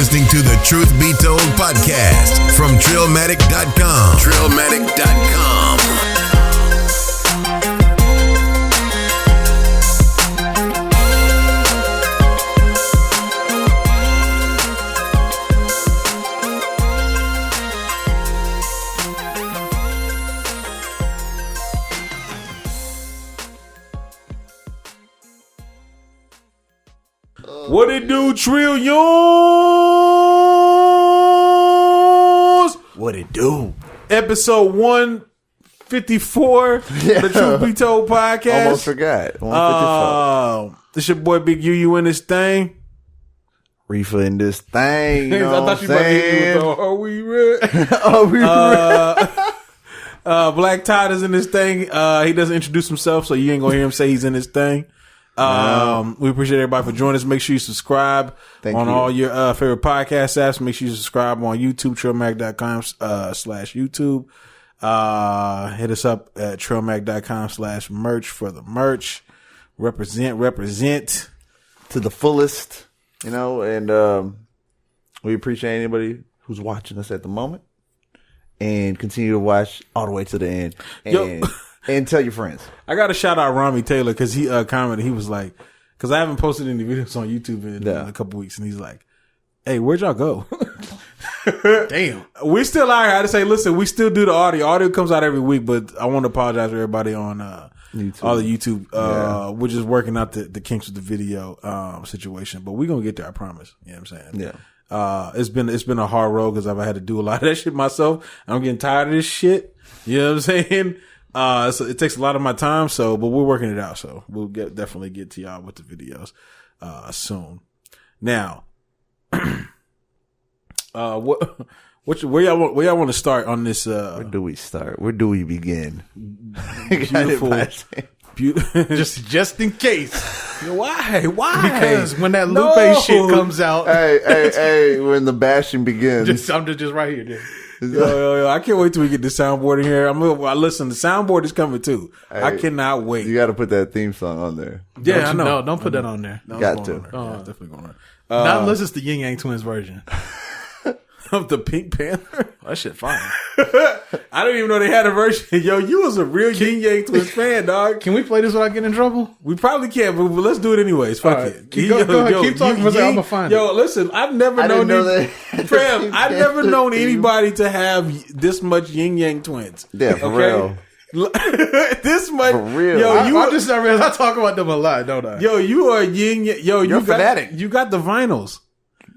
listening to the Truth Be Told podcast from Trillmatic.com. Trillmatic.com. What it do, trillions? What it do? Episode 154 the Truth Be Told podcast. Almost forgot. 154. This your boy Big UU in this thing. Riffa in this thing. You know I thought you might hit me with are we red? Are we red? Black Tide is in this thing. He doesn't introduce himself, so you ain't gonna hear him say he's in this thing. We appreciate everybody for joining us. Make sure you subscribe on all your favorite podcast apps. Make sure you subscribe on YouTube, trillmac.com/YouTube. Hit us up at trillmac.com/merch for the merch. Represent To the fullest, you know, and we appreciate anybody who's watching us at the moment and continue to watch all the way to the end. And tell your friends. I got to shout out Rami Taylor because he commented. He was like, because I haven't posted any videos on YouTube in a couple weeks, and he's like, "Hey, where'd y'all go?" Damn, we still out here. I had to say, listen, we still do the audio. Audio comes out every week, but I want to apologize to everybody on YouTube. All the YouTube. We're just working out the kinks with the video situation, but we're gonna get there. I promise. You know what I'm saying? Yeah. It's been a hard road because I've had to do a lot of that shit myself. I'm getting tired of this shit. You know what I'm saying? So it takes a lot of my time, but we're working it out. So we'll definitely get to y'all with the videos, soon. Now, where y'all want to start on this? Where do we start? Where do we begin? Beautiful. just in case. Why? Because when that Lupe shit comes out, hey, when the bashing begins, I'm just right here. Dude. Yo, I can't wait till we get the soundboard in here. Listen, the soundboard is coming too. Hey, I cannot wait. You got to put that theme song on there. Yeah, I know. No, don't put that on there. No, got to. Yeah, definitely going on. Not unless it's the Yin Yang Twins version. Of the Pink Panther? That shit fine. I didn't even know they had a version. Yo, you was a real Yin Yang Twins fan, dog. Can we play this without getting in trouble? We probably can, but let's do it anyways. Fuck it. Go ahead. Keep talking. I'm gonna find it. Yo, listen, I've never known anybody to have this much Yin Yang Twins. Yeah, for real. This much. For real. Yo, I talk about them a lot, don't I? Yo, you are Yin Yang. Yo, you're fanatic. You got the vinyls.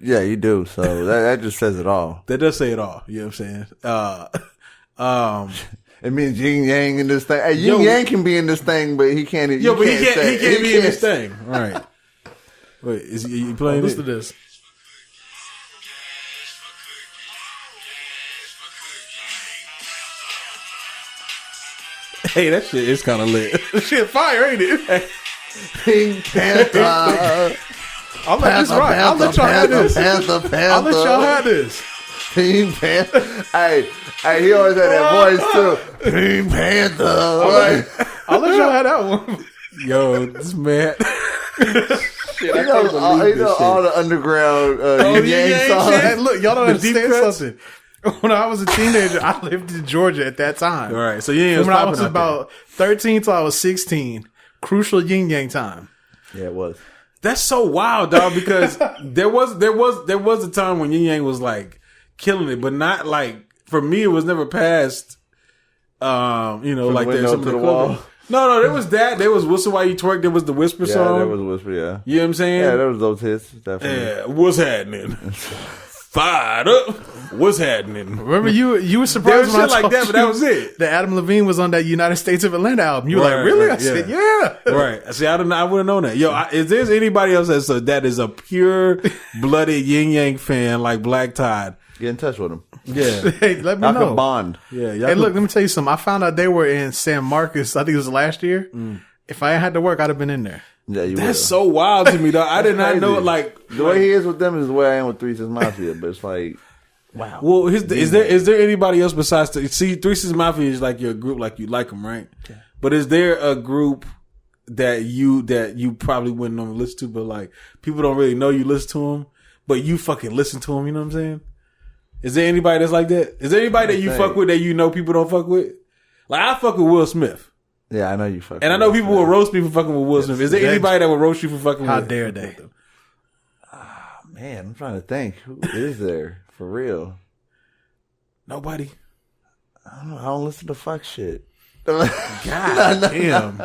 Yeah, you do. So that just says it all. That does say it all. You know what I'm saying? It means yin yang in this thing. Hey, yin yang can be in this thing, but he can't. He can't be in this thing. All right. Wait, is you playing? Listen to this. Hey, that shit is kind of lit. Shit fire, ain't it? Pink Panther. I'll let this ride. I'll let y'all have this. I'll let y'all have this. Pink Panther. Hey, he always had that voice too. Pink Panther. I'll let y'all have that one. Yo, this man. Shit, you know all the underground Yang songs. Hey, look, y'all don't understand something. When I was a teenager, I lived in Georgia at that time. All right, so Yang when I was about 13 till I was 16, crucial yin yang time. Yeah, it was. That's so wild, dog. Because there was a time when Yin Yang was like killing it, but not like for me. It was never past. Like there's some of the wall. No, there was that. There was Whistle While You Twerk. There was the Whisper song. Yeah, there was Whisper. Yeah, you know what I'm saying? Yeah, there was those hits. Definitely. Yeah, what's happening? Fired up. What's happening? Remember you were surprised when I like that, but that was it. That Adam Levine was on that United States of Atlanta album. You were like, really? I said, yeah. Right. See, I would have known that. Yo, is there anybody else that is a pure blooded Yin Yang fan like Black Tide? Get in touch with him. Yeah. Hey, let me know. Could bond. Yeah. Hey, look, let me tell you something. I found out they were in San Marcos. I think it was last year. If I had to work, I'd have been in there. Yeah, that's so wild to me, dog. I did not know it. Like the way he is with them is the way I am with Three Six Mafia. But it's like, wow. Well, is there anybody else besides Three Six Mafia is like your group, like you like them, right? Yeah. But is there a group that you probably wouldn't normally listen to, but like people don't really know you listen to them, but you fucking listen to him. You know what I'm saying? Is there anybody that's like that? Is there anybody that you fuck with that you know people don't fuck with? Like I fuck with Will Smith. Yeah, I know you fuck. And I know people will roast me for fucking with Will Smith. Is there anybody that will roast you for fucking with? How dare they? Man, I'm trying to think. Who is there for real? Nobody. I don't know. I don't listen to fuck shit. God damn.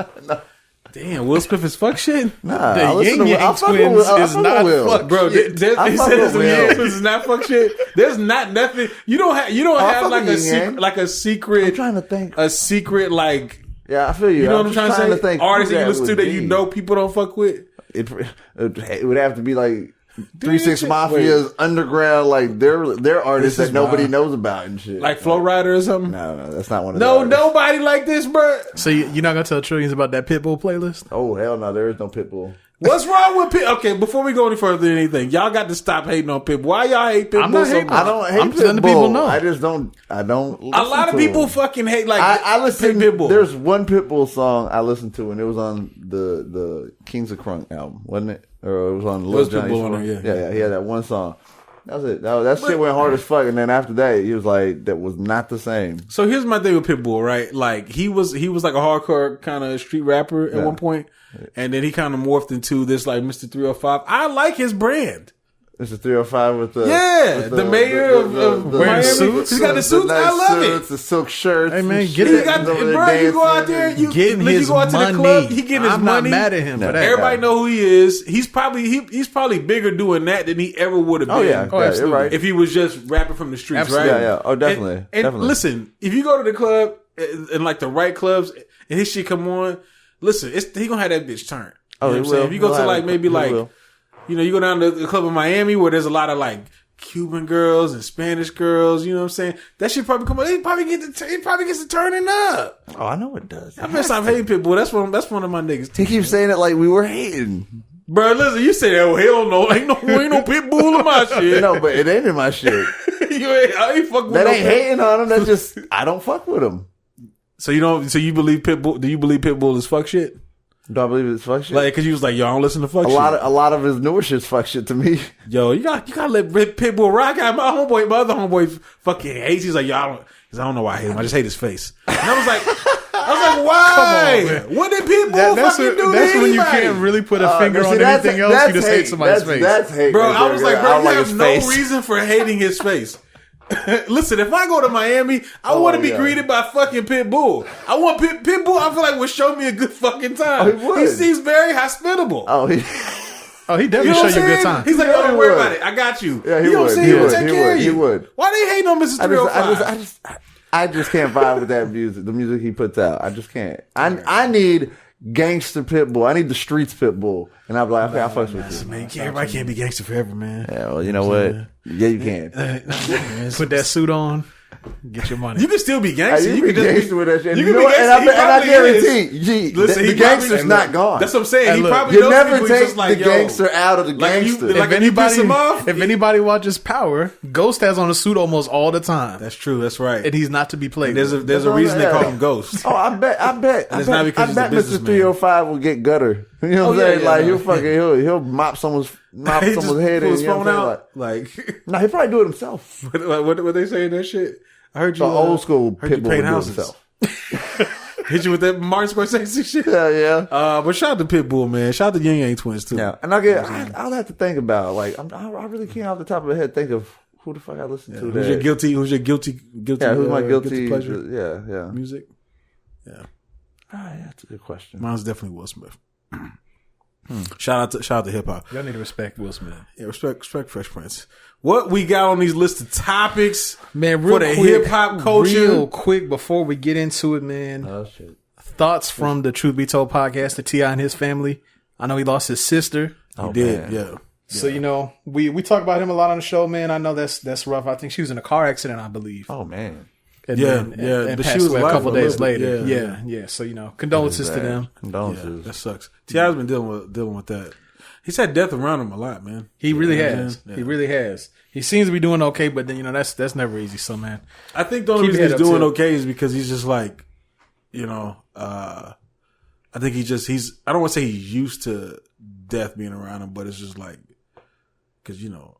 Damn, Will Smith is fuck shit? Nah, The Yin Yang Twins is not fuck Bro, he said the Yin Twins is not fuck shit. There's not nothing. You don't have like a secret. I'm trying to think. A secret like. Yeah, I feel you. You know what I'm trying to say? think artists that you listen to that you know people don't fuck with. It would have to be like 3 6 Mafia's underground, like they're artists that nobody knows about and shit. Like Flow Rider or something? No, that's not one of No, those. nobody like this, bro. So you're not gonna tell Trillions about that Pitbull playlist? Oh hell no, there is no Pitbull. What's wrong with Pitbull? Okay, before we go any further than anything, y'all got to stop hating on Pitbull. Why y'all hate Pitbull? I'm not so hating. much? I don't hate I'm Pitbull. just letting the people know. I just don't. I don't. A lot of people fucking hate like I listen. Pitbull. There's one Pitbull song I listened to, and it was on the Kings of Crunk album, wasn't it? Or it was on Lil Johnny's Pitbull on there, yeah. He had that one song. That was it. That shit went hard as fuck, and then after that, he was like, that was not the same. So here's my thing with Pitbull, right? Like he was like a hardcore kind of street rapper at one point, and then he kind of morphed into this like Mr. 305. I like his brand. Mr. 305 with the the mayor of wearing Miami. suits. He's got the suits. nice I love suits, it. the silk shirts. Hey, man, and get shit. it. He got, Over there bro, you go out dancing there, and- you Getting his go out to money. the club, he getting his I'm money. not mad at him for that. Everybody know who he is. He's probably bigger doing that than he ever would have been. Oh yeah, you're right. If he was just rapping from the streets, Absolutely. right? Yeah. Oh, definitely. And definitely. listen, if you go to the club and like the right clubs and his shit come on, listen, he gonna have that bitch turn. Oh, You know what I'm he saying? will. If you go He'll to have like it. maybe He like, will. you go down to the club in Miami where there's a lot of like Cuban girls and Spanish girls, you know what I'm saying? That shit probably come on. He probably gets to turning up. Oh, I know it does. I better stop hating Pitbull. That's one of my niggas. He keeps saying it like we were hating. Bro, listen, you say that, oh, hell no. Ain't no Pitbull in my shit. No, but it ain't in my shit. I ain't fuck with That no ain't hating on him. That's just I don't fuck with him. So you believe Pitbull? Do you believe Pitbull is fuck shit? Do I believe it's fuck shit? Like, cause you was like, yo, I don't listen to fuck a shit. lot of his newer shit's fuck shit to me. Yo, you gotta let Pitbull rock out. My other homeboy fucking hates. He's like, yo, I don't know why I hate him. I just hate his face. And I was like, why? Come on, what did Pitbull fucking do? That's to when you anybody? can't really put a finger on that's- anything else. that's You just hate. hate somebody's face. That's hate. Bro, right I there. was like, I bro, don't you like have his no face. reason for hating his face. Listen, if I go to Miami, I want to be greeted by fucking Pitbull. I want Pitbull. I feel like would show me a good fucking time. Oh, he would. He seems very hospitable. Oh, he He definitely You know show what you a I'm good saying? time. He's like, Yeah, yo, don't he worry would. about it. I got you. Yeah, he You know what would. I'm saying? He He'll would. take He care would. of He you. would. Why they hating on Mr. 305? I just can't vibe with that music. The music he puts out, I just can't. I need gangster Pitbull. I need the streets Pitbull, and I'm like, okay, I fucks with you. Man, everybody can't be gangster forever, man. Yeah, well, you know what? Yeah, you can. Put that suit on, get your money. You can still be gangster. You You can can just gangster with that shit. You You can know be what? And gangster. I He guarantee, Listen, the he gangster's probably- not gone. That's what I'm saying. Hey, He look, probably You knows never people. He's take just like, the yo, gangster out of the like you- gangster. like- if you piss him off, if anybody watches Power, Ghost has on a suit almost all the time, That's true. That's right. and he's not to be played. There's with. a reason they call him Ghost. Oh, I bet. And it's not because he's a Mr. businessman. 305 will get gutter. You know what I'm saying? yeah, Like no. he'll mop someone's He just head pull in. his You know phone what I'm out. Like, saying? No, he probably do it himself. what they say in that shit? I heard you. The old school heard you Pitbull paint would do it houses. himself. Hit you with that Martin Scorsese shit. Yeah. But shout out to Pitbull, man. Shout out to Yin Yang Twins too. Yeah, and I'll have to think about like I really can't off the top of my head think of who the fuck I listen to. Who's your guilty? Yeah, who's my guilty pleasure? Yeah. Music. Yeah, Yeah, that's a good question. mine's definitely Will Smith. Shout out to hip hop. Y'all need to respect Will Smith. Yeah, respect Fresh Prince. What we got on these list of topics, Man, for real the quick, hip hop culture? real quick before we get into it, man. Oh shit. Thoughts from the Truth Be Told podcast to T.I. and his family. I know he lost his sister. He did. man. Yeah. So, you know, we talk about him a lot on the show, man. I know that's rough. I think she was in a car accident, I believe. Oh man. And Yeah, then- yeah, and but she passed was away a alive couple for a days little bit. later. Yeah. Yeah. So, you know, condolences to them. Condolences. That sucks. T.I.'s been dealing with that. He's had death around him a lot, man. He really Yeah, has. man. He Yeah. really has. He seems to be doing okay, but then, you know, that's never easy. So, man. I think the only Keep reason your he's head up, doing too. okay is because he's just like, you know, I think he's I don't want to say he's used to death being around him, but it's just like, Cause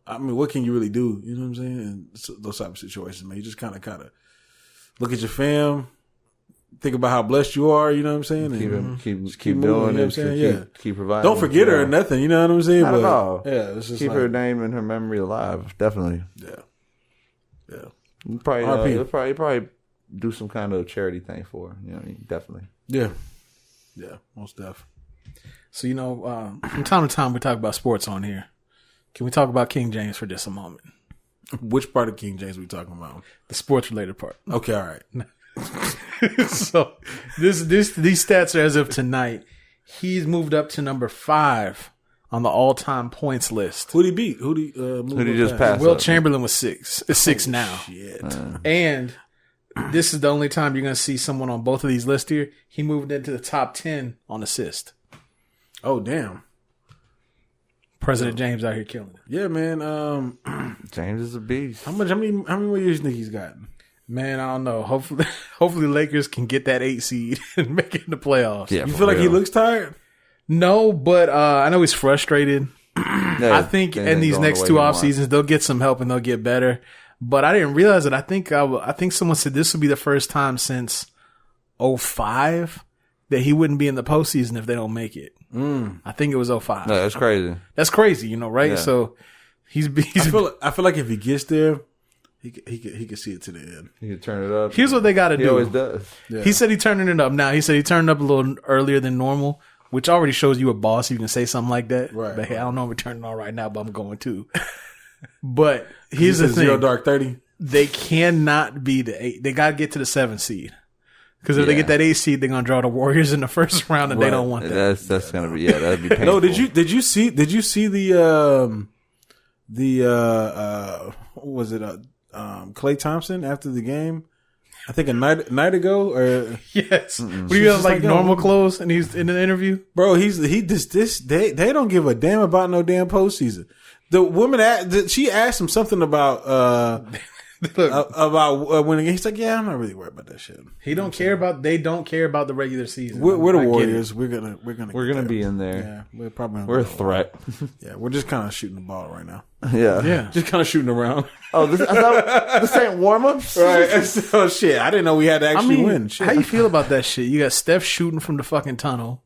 I mean, what can you really do? You know what I'm saying? In those type of situations, man, you just kind of look at your fam, think about how blessed you are. You know what I'm saying? And keep doing it. Keep providing. Don't forget her or nothing. You know what I'm saying? Not at all. Yeah, it's just keep her name and her memory alive. Definitely. Yeah. You probably do some kind of charity thing for her. Definitely. Yeah, most definitely. So from time to time we talk about sports on here. Can we talk about King James for just a moment? Which part of King James are we talking about? The sports related part. Okay, all right. So these stats are as of tonight. He's moved up to number 5 on the all-time points list. Who'd he beat? Who'd he just pass? Will Chamberlain was 6. It's 6 now. Shit. And this is the only time you're going to see someone on both of these lists here. He moved into the top 10 on assist. Oh, damn. President James out here killing it. Yeah, man. James is a beast. How many more years do you think he's got? Man, I don't know. Hopefully Lakers can get that 8 seed and make it in the playoffs. Yeah, you feel like he looks tired? No, but I know he's frustrated. I think in these next 2 off seasons they'll get some help and they'll get better. But I didn't realize it. I think someone said this would be the first time since 2005 that he wouldn't be in the postseason if they don't make it. I think it was 2005. No, that's crazy. That's crazy, right? Yeah. So I feel like if he gets there, he could see it to the end. He can turn it up. Here's what they got to do. He always does. Yeah. He said he turning it up now. He said he turned it up a little earlier than normal, which already shows you a boss. You can say something like that. Right. But hey, I don't know if we're turning on right now, but I'm going to. But here's the thing. 0 dark 30. They cannot be the 8. They got to get to the 7 seed. Because if they get that 8 seed, they're gonna draw the Warriors in the first round, and they don't want that. That's gonna be that'd be painful. No, did you see the what was it Klay Thompson after the game? I think a night ago or yes, we have like normal clothes, and he's in the interview. Bro, they don't give a damn about no damn postseason. The woman she asked him something about about winning. He's like, yeah, I'm not really worried about that shit. They don't care about the regular season. We're the Warriors. We're gonna be in there. Yeah, we're a threat. Yeah, we're just kind of shooting the ball right now. Yeah, just kind of shooting around. Oh, I thought this ain't warm ups, right? So shit, I didn't know we had to actually win. Shit. How you feel about that shit? You got Steph shooting from the fucking tunnel.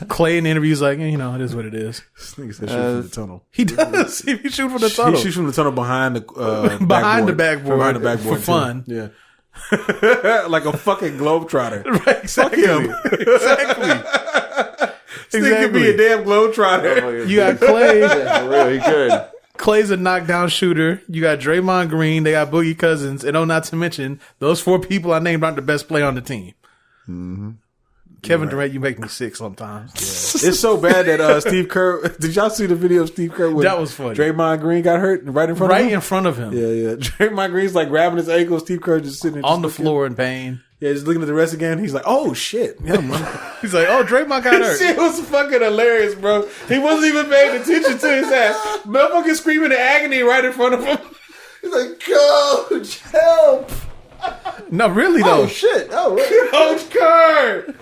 Clay in the interview's like, it is what it is. This nigga said shoot from the tunnel. He does. He shoot from the tunnel. He shoots from the tunnel behind the backboard for fun. Yeah. Like a fucking globetrotter. Right, exactly. Fuck him. Exactly. This nigga could be a damn globetrotter. You got Clay. Yeah, for real, he could. Clay's a knockdown shooter. You got Draymond Green. They got Boogie Cousins. And not to mention, those 4 people I named aren't the best player on the team. Mm-hmm. Kevin Durant, you make me sick sometimes. Yeah. It's so bad that Steve Kerr. Did y'all see the video of Steve Kerr? That was funny. Draymond Green got hurt right in front of him. Right in front of him. Yeah. Draymond Green's like grabbing his ankle. Steve Kerr just sitting on the floor in pain. Yeah, just looking at the rest again. He's like, "Oh shit!" Yeah, he's like, "Oh, Draymond got hurt." Shit was fucking hilarious, bro. He wasn't even paying attention to his ass. Motherfucker screaming in agony right in front of him. He's like, "Coach, help!" No, really though. Oh shit! Oh, really? Coach Kerr.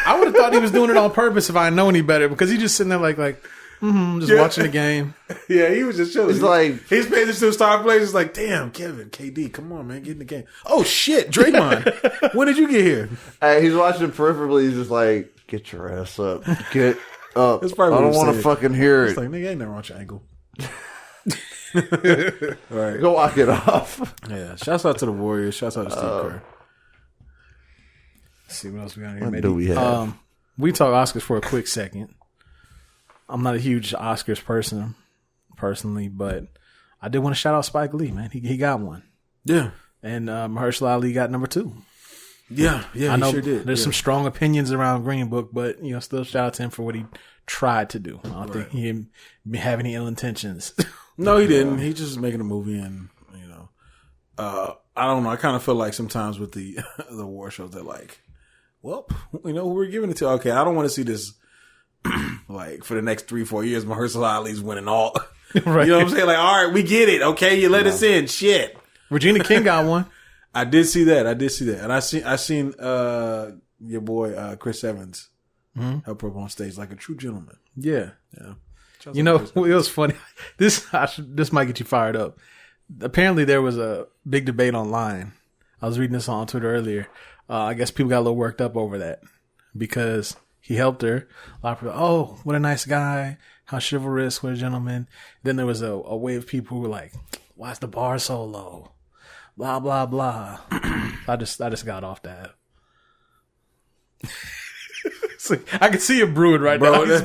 I would have thought he was doing it on purpose if I know any better, because he's just sitting there just watching the game. Yeah, he was just chilling. He's like, he's paying attention to star players. He's like, damn, Kevin, KD, come on, man, get in the game. Oh shit, Draymond, when did you get here? Hey, he's watching peripherally. He's just like, get your ass up, get up. I don't want to fucking hear it. It's like, nigga, ain't never on your ankle. Right. Go walk it off. Yeah. Shouts out to the Warriors. Shouts out to Steve Kerr. Let's see what else we got here. What do we have? We talk Oscars for a quick second. I'm not a huge Oscars person, personally, but I did want to shout out Spike Lee, man. He got one. Yeah. And Mahershala Ali got number 2. Yeah, I know he sure did. There's some strong opinions around Green Book, but still shout out to him for what he tried to do. I don't think he didn't have any ill intentions. No, he didn't. He just making a movie, and I don't know. I kind of feel like sometimes with the the award shows, they're like, well, who we're giving it to. Okay, I don't want to see this like for the next 3-4 years. Mahershala Ali's winning all. Right. You know what I'm saying? Like, all right, we get it. Okay, you let us in. Shit. Regina King got one. I did see that, and I seen your boy Chris Evans help her up on stage like a true gentleman. Yeah. You know, it was funny. This might get you fired up. Apparently, there was a big debate online. I was reading this on Twitter earlier. I guess people got a little worked up over that because he helped her. A lot of people, oh, what a nice guy. How chivalrous, what a gentleman. Then there was a wave of people who were like, why is the bar so low? Blah, blah, blah. I just got off that. So, I can see it brewing right now. It is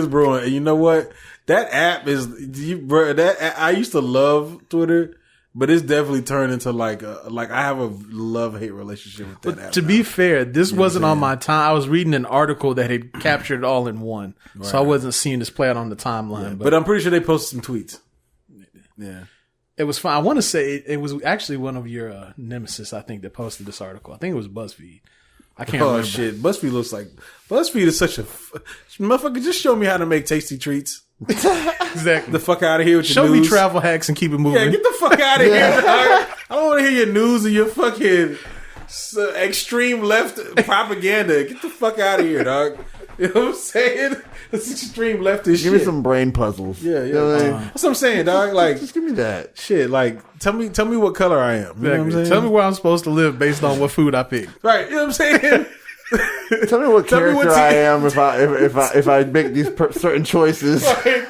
brewing. And you know what? That app is, I used to love Twitter, but it's definitely turned into like I have a love-hate relationship with that app. To be fair, this wasn't on my time. I was reading an article that had captured it all in one. Right. So I wasn't seeing this play out on the timeline. Yeah, but I'm pretty sure they posted some tweets. Yeah. It was fun. I want to say it was actually one of your nemesis, I think, that posted this article. I think it was BuzzFeed. I can't remember. Oh, shit. BuzzFeed is such a... Motherfucker, just show me how to make tasty treats. Exactly. The fuck out of here with your news. Show me travel hacks and keep it moving. Yeah, get the fuck out of here, dog. I don't want to hear your news and your fucking extreme left propaganda. Get the fuck out of here, dog. You know what I'm saying? It's extreme leftist shit. Give me some brain puzzles. Yeah. You know that's what I'm saying, dog. Like, just give me that shit. Like, tell me what color I am. You know what I'm saying? Tell me where I'm supposed to live based on what food I pick. Right. You know what I'm saying? Tell me what character I am if I make these certain choices. Right.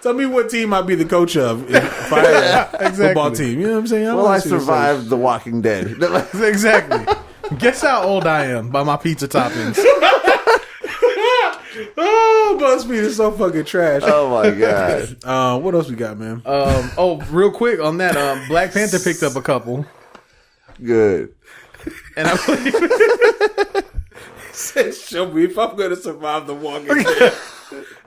Tell me what team I'd be the coach of if I had a football team. You know what I'm saying? I survived The Walking Dead. Exactly. Guess how old I am by my pizza toppings. Oh, BuzzFeed is so fucking trash. Oh my god. What else we got, man? Real quick on that, Black Panther picked up a couple. Good. And I believe said, "Show me if I'm gonna survive The Walking Dead."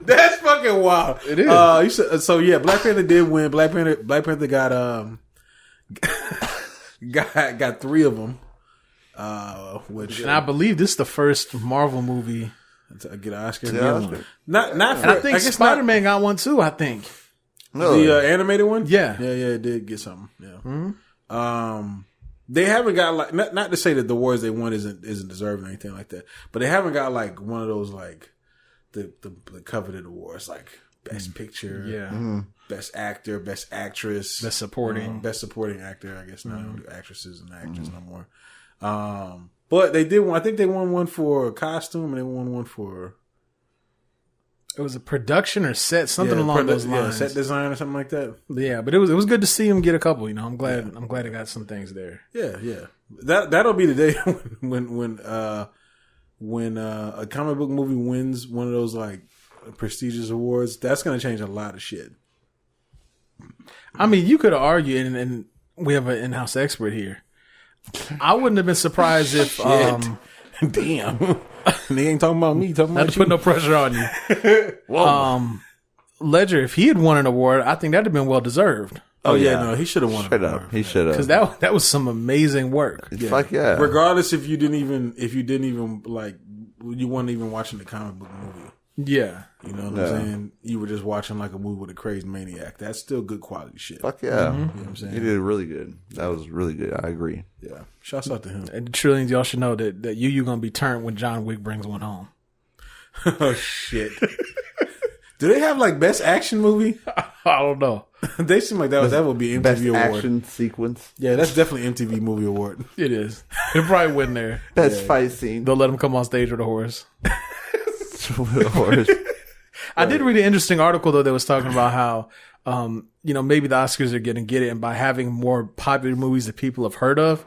That's fucking wild. It is. So yeah, Black Panther did win. Black Panther got got 3 of them. Which and I believe this is the first Marvel movie to get an Oscar. Yeah. Not for, and I think Spider-Man got one too. I think the animated one. Yeah, it did get something. Yeah. Mm-hmm. They haven't got like not to say that the awards they won isn't deserving or anything like that, but they haven't got like one of those like the coveted awards like Best Picture, Best Actor, Best Actress, Best Supporting, Best Supporting Actor. I guess not only actresses and actors no more. But they did one. I think they won one for costume and they won one for. It was a production or set, something along those lines. Yeah, set design or something like that. Yeah, but it was good to see him get a couple. You know, I'm glad I got some things there. Yeah. That'll be the day when a comic book movie wins one of those like prestigious awards. That's gonna change a lot of shit. I mean, you could argue, and we have an in-house expert here. I wouldn't have been surprised if damn. They ain't talking about me. Talking about not to put no pressure on you. Ledger, if he had won an award, I think that'd have been well deserved. Oh yeah, no, he should have won an award. He should have, because that was some amazing work. Fuck yeah. Regardless if you didn't even like, you weren't even watching the comic book movie. Yeah, you know what I'm saying. You were just watching like a movie with a crazed maniac. That's still good quality shit. Fuck yeah, you know what I'm saying. He did really good. That was really good. I agree. Yeah, shouts out to him. And Trillions, y'all should know that UU gonna be turned when John Wick brings one home. Oh shit. Do they have like best action movie? I don't know. They seem like that would be MTV best award. Action sequence. Yeah, that's definitely MTV movie award. It is. It probably win there. Best fight scene. They'll let him come on stage with a horse. I did read an interesting article though that was talking about how maybe the Oscars are gonna get it, and by having more popular movies that people have heard of,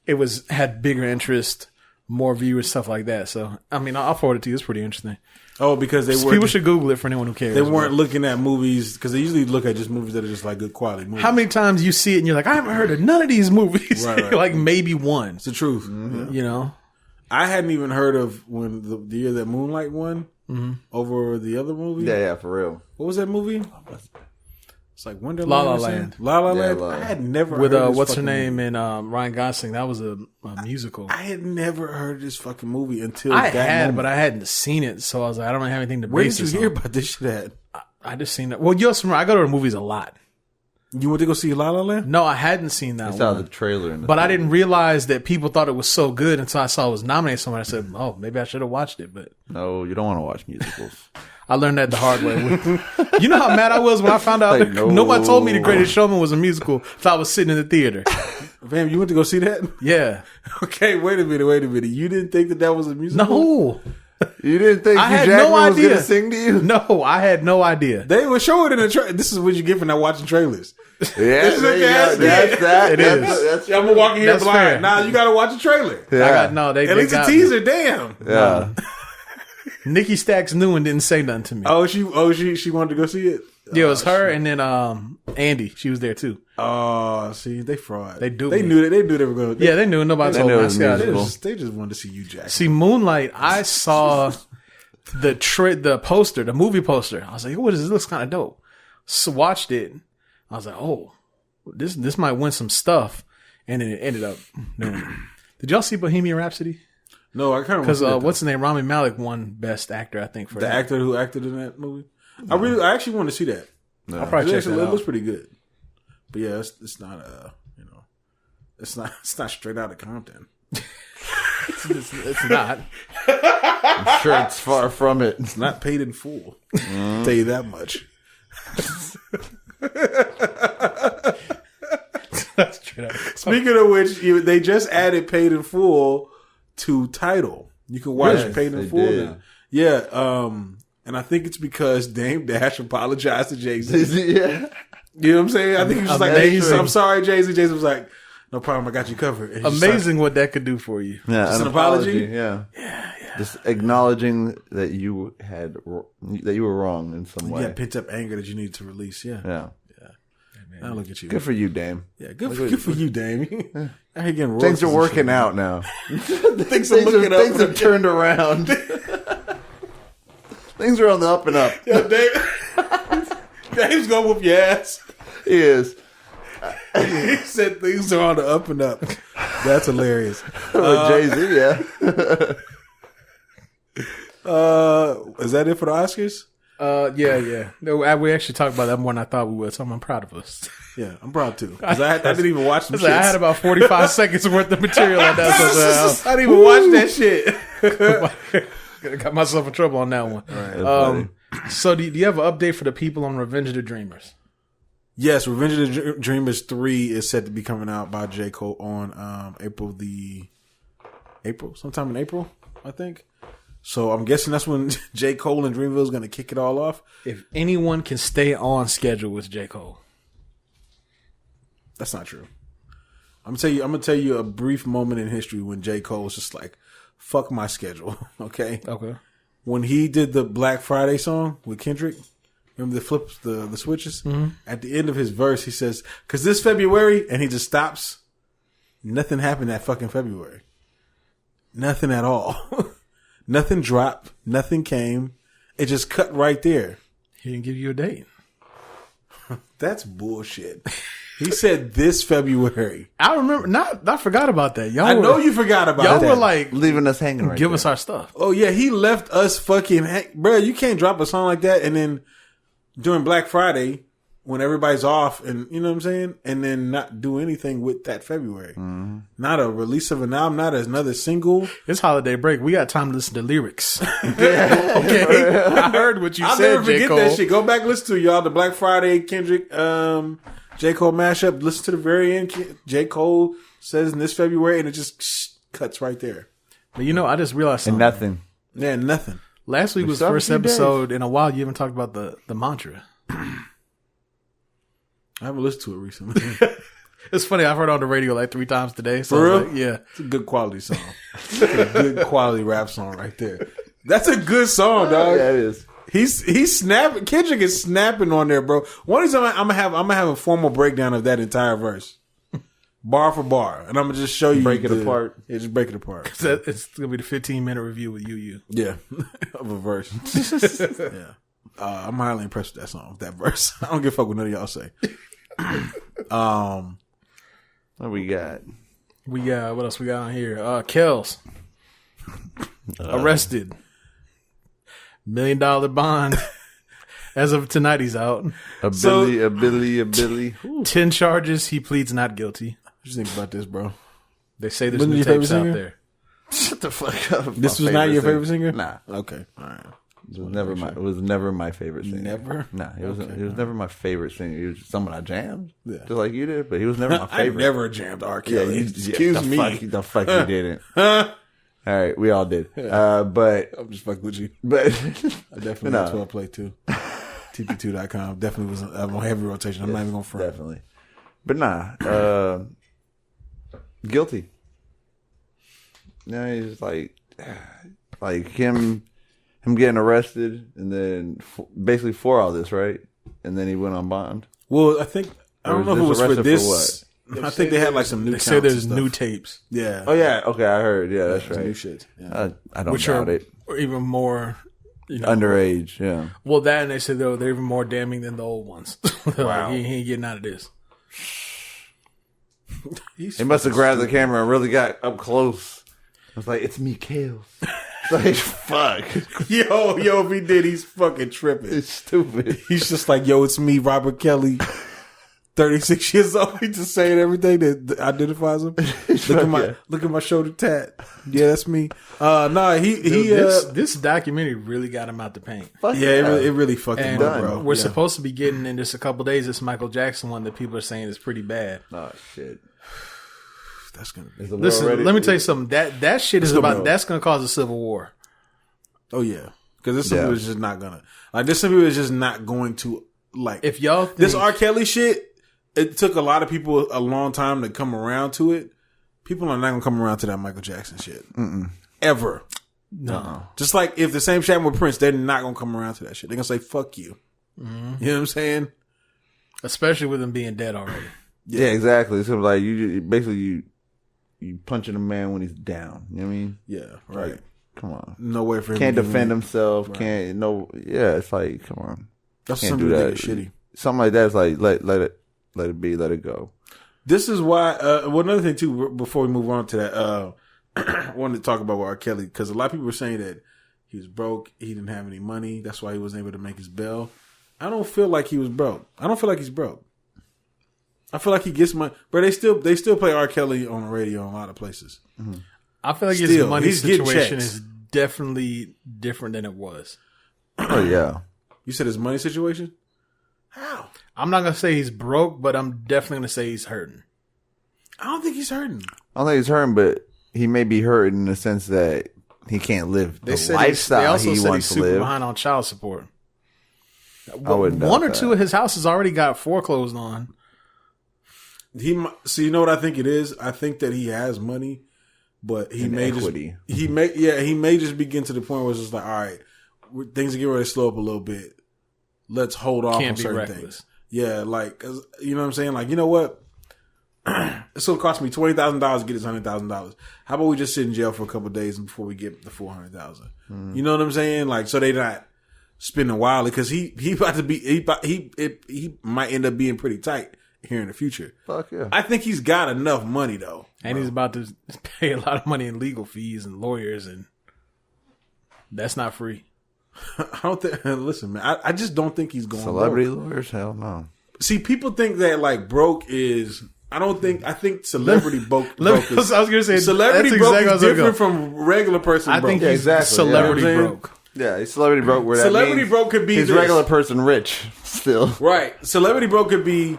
it had bigger interest, more viewers, stuff like that. So I mean, I'll forward it to you. It's pretty interesting. Oh, because people should Google it for anyone who cares. They weren't looking at movies because they usually look at just movies that are just like good quality movies. How many times you see it and you're like, I haven't heard of none of these movies. Right. Like maybe one. It's the truth. Mm-hmm. You know, I hadn't even heard of when the year that Moonlight won over the other movie. Yeah, for real. What was that movie? It's like Wonderland. La La Land. La La Land. I had never with heard what's her name movie. And Ryan Gosling. That was a musical. I had never heard of this fucking movie until but I hadn't seen it, so I was like, I don't have anything to base this on. Where did you hear about this shit at? I just seen it. Well, you also remember, I go to the movies a lot. You went to go see La La Land? No, I hadn't seen that one. I saw the trailer. But I didn't realize that people thought it was so good until I saw it was nominated somewhere. I said, oh, maybe I should have watched it. But no, you don't want to watch musicals. I learned that the hard way. You know how mad I was when I found out nobody told me The Greatest Showman was a musical until I was sitting in the theater. Fam, you went to go see that? Yeah. Okay, wait a minute. You didn't think that was a musical? No. You didn't think I had Jackman no was going idea. to sing to you? No, I had no idea. They were showing it in the trailer. This is what you get for not watching trailers. Yeah, This is there a you go. gas That's that. It is. I'm gonna walk in here That's blind. fair. Nah, you gotta watch a trailer. Yeah. At least a teaser. Damn. Yeah. Nikki Stacks knew and didn't say nothing to me. She wanted to go see it. Yeah, it was her and then Andy. She was there too. Oh, see, they fraud. They do. They knew they were going to. Yeah, they knew. Nobody told knew me. it was musical. They just wanted to see you, Jack. See, Moonlight, I saw the poster, the movie poster. I was like, what is this? This looks kind of dope. So watched it. I was like, oh, this might win some stuff. And then it ended up doing it. Did y'all see Bohemian Rhapsody? No, I kind of Because what's his name? Rami Malek won Best Actor, I think, for the that. actor who acted in that movie. I actually want to see that. No. I'll probably check that It out. looks pretty good. But yeah, it's not it's not straight out of Compton. It's not. I'm sure it's far from it. It's not paid in full. Tell you that much. Speaking of which, they just added paid in full to Tidal. You can watch paid in full now. Yeah, and I think it's because Dame Dash apologized to Jay-Z. Yeah. You know what I'm saying? I think he was just like, hey, I'm sorry, Jay-Z. Jay-Z was like, no problem, I got you covered. And Amazing what that could do for you. Yeah, just an apology? Yeah. Just acknowledging that you were wrong in some way. Yeah, pent up anger that you need to release. Yeah. Now look at you. Good for you, Dame. Yeah, good for you, Dame. Things are working out now. Things have turned around. Things are on the up and up. Yo, Dave's gonna whoop your ass. He is. He said things are on the up and up. That's hilarious. Jay-Z, yeah. Is that it for the Oscars? Yeah. No, we actually talked about that more than I thought we would, so I'm proud of us. Yeah, I'm proud too. Because I didn't even watch them shit. I had about 45 seconds worth of material on that. I didn't even watch that shit. Got myself in trouble on that one. Right, so do you have an update for the people on Revenge of the Dreamers? Yes, Revenge of the Dreamers 3 is set to be coming out by J. Cole on sometime in April, I think. So I'm guessing that's when J. Cole and Dreamville is going to kick it all off. If anyone can stay on schedule with J. Cole. That's not true. I'm gonna tell you a brief moment in history when J. Cole was just like, fuck my schedule. Okay. When he did the Black Friday song with Kendrick, remember the flips, the switches? Mm-hmm. At the end of his verse, he says, cause this February, and he just stops. Nothing happened that fucking February. Nothing at all. Nothing dropped. Nothing came. It just cut right there. He didn't give you a date. That's bullshit. He said this February. I remember. I forgot about that. I know you forgot about y'all that. Y'all were like leaving us hanging. Right give there. us our stuff. Oh yeah, he left us fucking. Bro, you can't drop a song like that and then during Black Friday when everybody's off and you know what I'm saying, and then not do anything with that February. Mm-hmm. Not a release of an album, not another single. It's holiday break. We got time to listen to lyrics. Okay, I heard what you said. I'll never forget that shit. Go back, and listen to y'all the Black Friday Kendrick. J. Cole mashup, listen to the very end. J. Cole says in this February, and it just cuts right there. But you know, I just realized something. And nothing. Yeah, nothing. Last week was the first episode in a while. You haven't talked about the mantra. I haven't listened to it recently. It's funny. I've heard it on the radio like 3 times today. So for real? Like, yeah. It's a good quality song. It's a good quality rap song right there. That's a good song, dog. Yeah, it is. He's snapping. Kendrick is snapping on there, bro. One is I'm gonna have a formal breakdown of that entire verse, bar for bar, and I'm gonna just show you break it apart. Yeah, just break it apart. It's gonna be the 15-minute review with UU. Yeah, of a verse. Yeah, I'm highly impressed with that song, that verse. I don't give a fuck what none of y'all say. What we got? What else we got on here? Kels arrested. $1 million bond. As of tonight, he's out. A Billy. 10 charges. He pleads not guilty. What you think about this, bro? They say there's new tapes out there. Shut the fuck up. This was not your favorite singer? Nah. Okay. All right. It was never my favorite singer. Never? No, he was never my favorite singer. He was just someone I jammed, just like you did. But he was never my favorite. I never jammed R. Kelly. Excuse me. The fuck you didn't. All right, we all did. But I'm just fucking with you. But I definitely had 12 play too. TP2.com definitely was on heavy rotation. I'm not even gonna front. Definitely. But nah, guilty. No, he's like him getting arrested, and then basically for all this, right? And then he went on bond. Well, I don't know if it was for this. I think they had like some new. They say there's new tapes. Yeah. Oh yeah. Okay, I heard. Yeah, that's right. New shit. Yeah. I don't doubt it. Even more. Underage. Yeah. Well, that and they said they're even more damning than the old ones. Wow. Like, he ain't getting out of this. He must have grabbed the camera and really got up close. I was like, "It's me, Kale." Like, fuck. Yo, if he did, he's fucking tripping. It's stupid. He's just like, yo, it's me, Robert Kelly, 36 years old. He's just saying everything that identifies him. Look at my shoulder tat. Yeah, that's me. This documentary really got him out the paint. It really fucked him up, bro. We're supposed to be getting in just a couple days this Michael Jackson one that people are saying is pretty bad. Oh shit. That's gonna listen. Let me tell you something. That shit is that's gonna cause a civil war. Oh yeah, because this people is just not gonna This people is just not going to like. If y'all think, this R. Kelly shit, it took a lot of people a long time to come around to it. People are not gonna come around to that Michael Jackson shit ever. No, just like if the same shit happened with Prince, they're not gonna come around to that shit. They're gonna say fuck you. Mm-hmm. You know what I'm saying? Especially with him being dead already. Yeah, exactly. So like you punching a man when he's down. You know what I mean? Yeah, right. Like, come on. No way for him. Can't defend himself. Right. It's like, come on. That's can't something do that. Shitty. Something like that is like let it be, let it go. This is why. Another thing too. Before we move on to that, I wanted to talk about R. Kelly because a lot of people were saying that he was broke. He didn't have any money. That's why he wasn't able to make his bail. I don't feel like he was broke. I don't feel like he's broke. I feel like he gets money, but they still play R. Kelly on the radio in a lot of places. Mm-hmm. I feel like his money situation is definitely different than it was. Oh yeah, you said his money situation? How? I'm not gonna say he's broke, but I'm definitely gonna say he's hurting. I don't think he's hurting. I don't think he's hurting, but he may be hurting in the sense that he can't live the lifestyle he wants to live. Super behind on child support. One or two of his houses already got foreclosed on. So you know what I think it is? I think that he has money, but he may just begin to the point where it's just like, all right, things are getting ready to slow up a little bit. Let's hold off on certain things. Yeah, like, 'cause, you know what I'm saying? Like, you know what? It's going to cost me $20,000 to get this $100,000. How about we just sit in jail for a couple of days before we get the $400,000? You know what I'm saying? Like, so they not spending wildly because he might end up being pretty tight here in the future. Fuck yeah. I think he's got enough money though. And he's about to pay a lot of money in legal fees and lawyers, and that's not free. I don't think, listen, man, I just don't think he's going celebrity broke. Lawyers, hell no. See, people think that like broke is, I think celebrity broke is, I was going to say, celebrity broke is different from regular person broke. I think he's celebrity broke. Yeah, he's celebrity broke where celebrity that means broke could be he's regular person rich still. Right. Celebrity broke could be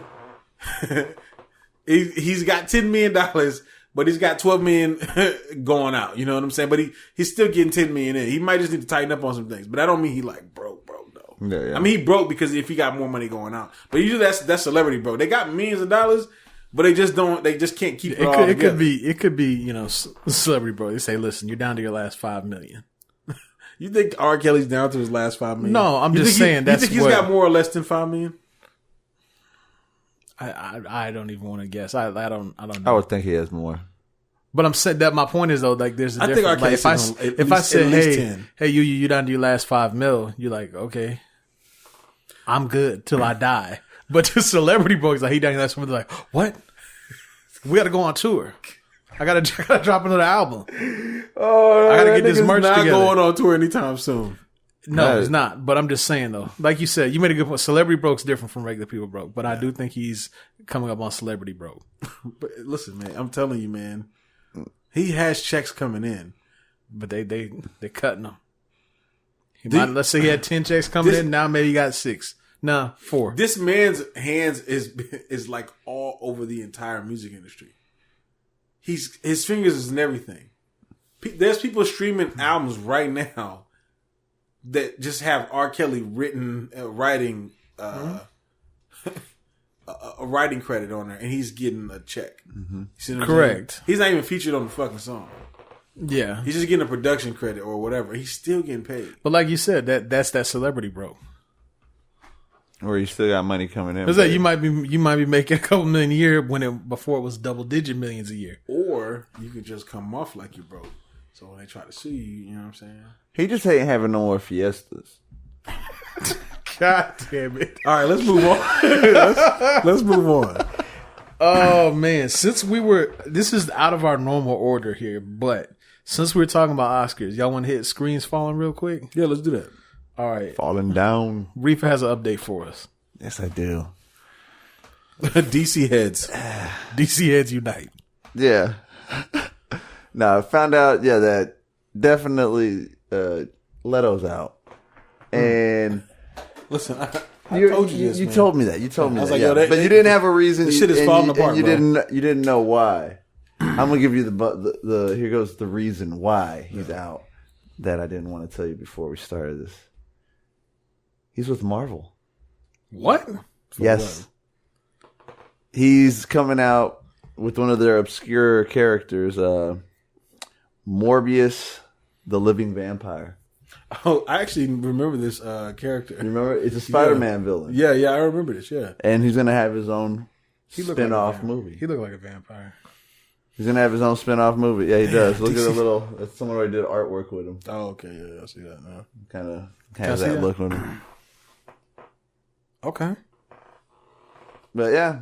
he's got $10 million, but he's got $12 million going out. You know what I'm saying? But he's still getting $10 million in. He might just need to tighten up on some things. But I don't mean he like broke though. Yeah. I mean he broke because if he got more money going out. But usually that's celebrity broke. They got millions of dollars, but they just can't keep it all together. It could be, celebrity broke. They say, listen, you're down to your last $5 million. You think R. Kelly's down to his last $5 million? No, I'm just saying you think he's got more or less than $5 million? I don't even want to guess. I don't know. I would think he has more. But I'm saying that my point is though, like there's a I difference. Think if I said, hey, you down to your last $5 million, you're like, okay, I'm good till I die. But to celebrity boys, like he down to last $5 million, like what? We got to go on tour. I gotta drop another album. Oh, I gotta get this merch not together. Going on tour anytime soon. No, it's not. But I'm just saying though, like you said, you made a good point. Celebrity broke's different from regular people broke, but I do think he's coming up on celebrity broke. But listen, man, I'm telling you, man, he has checks coming in, but they cutting him. Let's say he had 10 checks coming in. Now maybe he got 6. No, 4. This man's hands is like all over the entire music industry. His fingers is in everything. There's people streaming albums right now that just have R. Kelly writing a writing credit on there, and he's getting a check. Mm-hmm. Correct. He's not even featured on the fucking song. Yeah, he's just getting a production credit or whatever. He's still getting paid. But like you said, that's that celebrity, bro. Or you still got money coming in. It's like you might be making a couple million a year before it was double-digit millions a year. Or you could just come off like you broke. So when they try to sue you, you know what I'm saying? He just ain't having no more fiestas. God damn it! All right, let's move on. let's move on. Oh man, this is out of our normal order here, but since we're talking about Oscars, y'all want to hit screens falling real quick? Yeah, let's do that. All right. Falling down. Riffa has an update for us. Yes, I do. DC heads. DC heads unite. Yeah. No, I found out, that definitely Leto's out. And listen, I told you this, you man. told me that. You told me that. Like, yeah. But you didn't have a reason. This shit is falling apart, you bro. You didn't know why. I'm gonna give you the here goes the reason why he's out that I didn't want to tell you before we started this. He's with Marvel. What? Yes. He's coming out with one of their obscure characters, Morbius, the living vampire. Oh, I actually remember this character. You remember? It's a Spider-Man villain. Yeah, I remember this, yeah. And he's going to have his own spin-off movie. He looked like a vampire. He's going to have his own spin-off movie. Yeah, he does. Look at the little... Someone already did artwork with him. Oh, okay, yeah, I see that now. Kind of has that look with him. Okay. But yeah,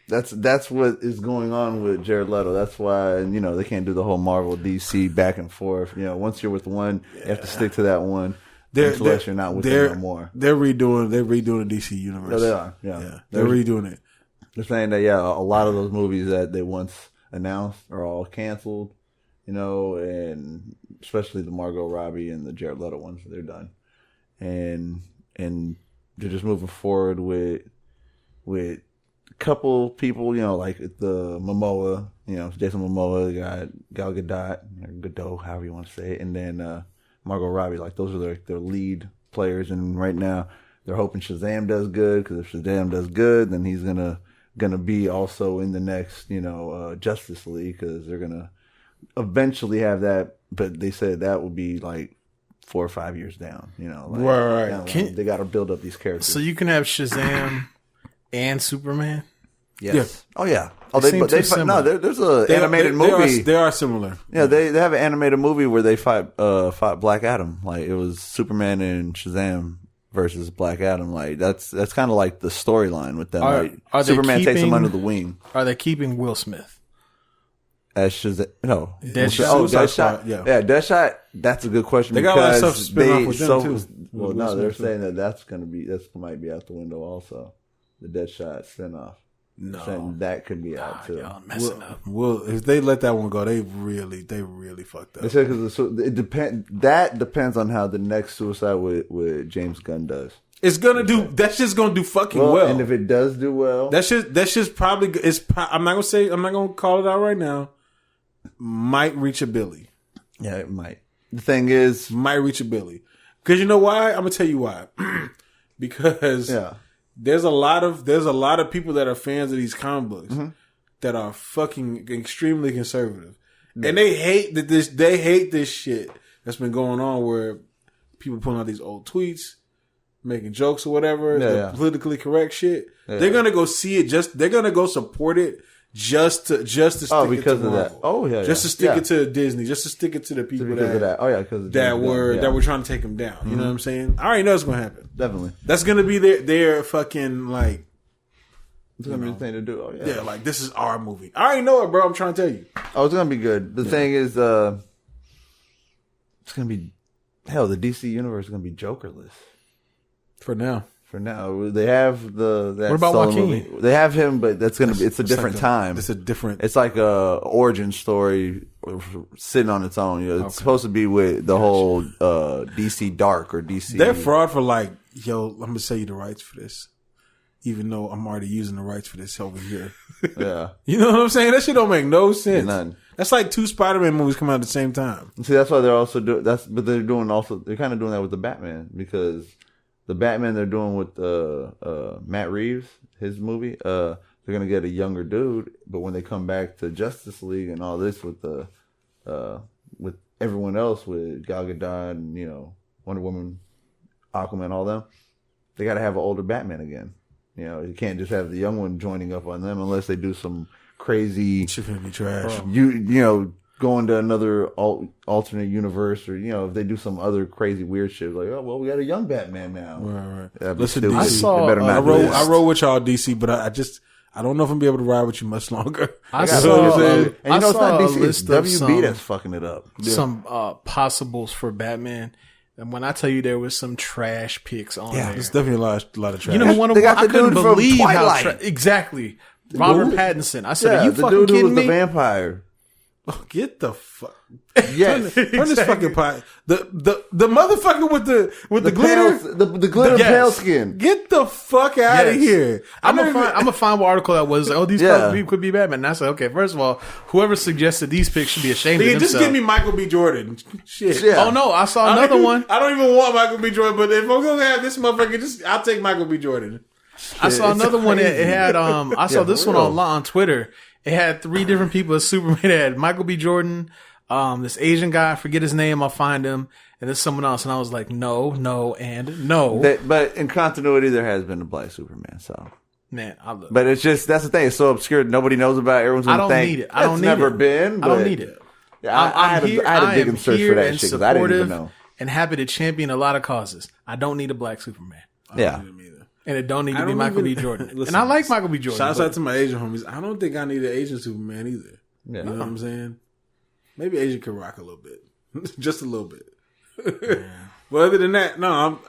that's what is going on with Jared Leto. That's why, they can't do the whole Marvel DC back and forth. Once you're with one, you have to stick to that one. Unless you're not with them no more. They're redoing the DC universe. No, they are. Yeah. They're redoing it. They're saying that a lot of those movies that they once announced are all canceled. And especially the Margot Robbie and the Jared Leto ones, they're done. And they're just moving forward with a couple people, like the Momoa, Jason Momoa, got Gal Gadot, or Godot, however you want to say it, and then Margot Robbie. Like those are their lead players, and right now they're hoping Shazam does good, because if Shazam does good, then he's gonna be also in the next Justice League, because they're gonna eventually have that. But they said that will be like 4 or 5 years down. Right. They got to build up these characters. So you can have Shazam and Superman. Yes. Yeah. Oh yeah. There's an animated movie. They are similar. Yeah, they have an animated movie where they fought Black Adam. Like it was Superman and Shazam versus Black Adam. Like that's kind of like the storyline with them. Are Superman they takes him under the wing. Are they keeping Will Smith? As Shazam? No. Deadshot. Oh, Deadshot. Yeah, Deadshot. That's a good question. They got a lot of stuff to spin off with them too. Well, no, they're saying that might be out the window also. The Deadshot spinoff. No, saying that could be out too. Y'all messing up. Well, if they let that one go, they really fucked up. They said it depends. That depends on how the next Suicide with James Gunn does. It's gonna do. That's just gonna do fucking well. And if it does do well, that's just probably. I'm not gonna call it out right now. Might reach a Billy. Yeah, it might. The thing is, might reach a Billy. Because you know why? I'm gonna tell you why. Because there's a lot of people that are fans of these comic books that are fucking extremely conservative, and they hate this shit that's been going on where people pulling out these old tweets, making jokes or whatever, the politically correct shit. They're gonna go see it. They're gonna go support it. Just to stick it to Marvel. That. Oh yeah, just to stick it to Disney, just to stick it to the people that were trying to take him down. You know what I'm saying? I already know it's gonna happen. Definitely, that's gonna be their fucking like. It's gonna be the thing to do. Oh yeah, like this is our movie. I already know it, bro. I'm trying to tell you. Oh, it's gonna be good. The thing is, it's gonna be the DC universe is gonna be Jokerless for now. For now, they have that. What about solo Joaquin? movie. They have him, but it's a different time. It's a different. It's like a origin story sitting on its own. You know, it's supposed to be with the whole DC Dark or DC. They're fraud for like, yo, I'm gonna sell you the rights for this, even though I'm already using the rights for this over here. Yeah, you know what I'm saying? That shit don't make no sense. None. That's like 2 Spider-Man movies come out at the same time. See, that's why they're also doing but they're kind of doing that with the Batman, because the Batman they're doing with Matt Reeves, his movie, they're gonna get a younger dude, but when they come back to Justice League and all this with with everyone else, with Gal Gadot and, you know, Wonder Woman, Aquaman, all them, they got to have an older Batman again. You know, you can't just have the young one joining up on them unless they do some crazy shit gonna be trash. You know, going to another alternate universe, or, you know, if they do some other crazy weird shit, like, oh well, we got a young Batman now. Right. Listen, DC, I saw. I roll with y'all, DC, but I don't know if I'm gonna be able to ride with you much longer. I saw. And you know, it's not a DC, it's list of WB that's fucking it up. Some possibles for Batman. And when I tell you there was some trash picks on there. There's definitely a lot of trash. You know, one of They them, got I the couldn't dude from believe how Twilight. exactly. Robert Pattinson. I said, are you the fucking dude who kidding was me? the vampire. Oh, get the fuck. Yes. Turn this fucking pot. The motherfucker with the glitter. The glitter Yes. pale skin. Get the fuck out of Yes. here. I'm gonna find what article that was. Oh, these people could be Batman. And I said, okay, first of all, whoever suggested these picks should be ashamed of Nigga, themselves. just give me Michael B. Jordan. Shit. Yeah. Oh no, I saw another one. I don't even want Michael B. Jordan, but if I'm gonna have this motherfucker, I'll take Michael B. Jordan. I saw another one. It had I saw this one real. on Twitter. It had 3 different people as Superman. It had Michael B. Jordan, this Asian guy, I forget his name, I'll find him, and there's someone else. And I was like, no, and no. But in continuity, there has been a black Superman, so. Man, I look. But it's just, that's the thing, it's so obscure, nobody knows about it. Everyone's I gonna don't think need it. I don't it's need never it. been. I don't but- need it. Yeah, I had a dig and search for that shit because I didn't even know. And happy to champion a lot of causes. I don't need a black Superman. Yeah. And it don't need to be don't Michael even- B. Jordan. Listen, and I like Michael B. Jordan. Shouts but- out to my Asian homies. I don't think I need an Asian Superman either. Yeah. You know what I'm saying? Maybe Asian could rock a little bit. Just a little bit. But other than that, no,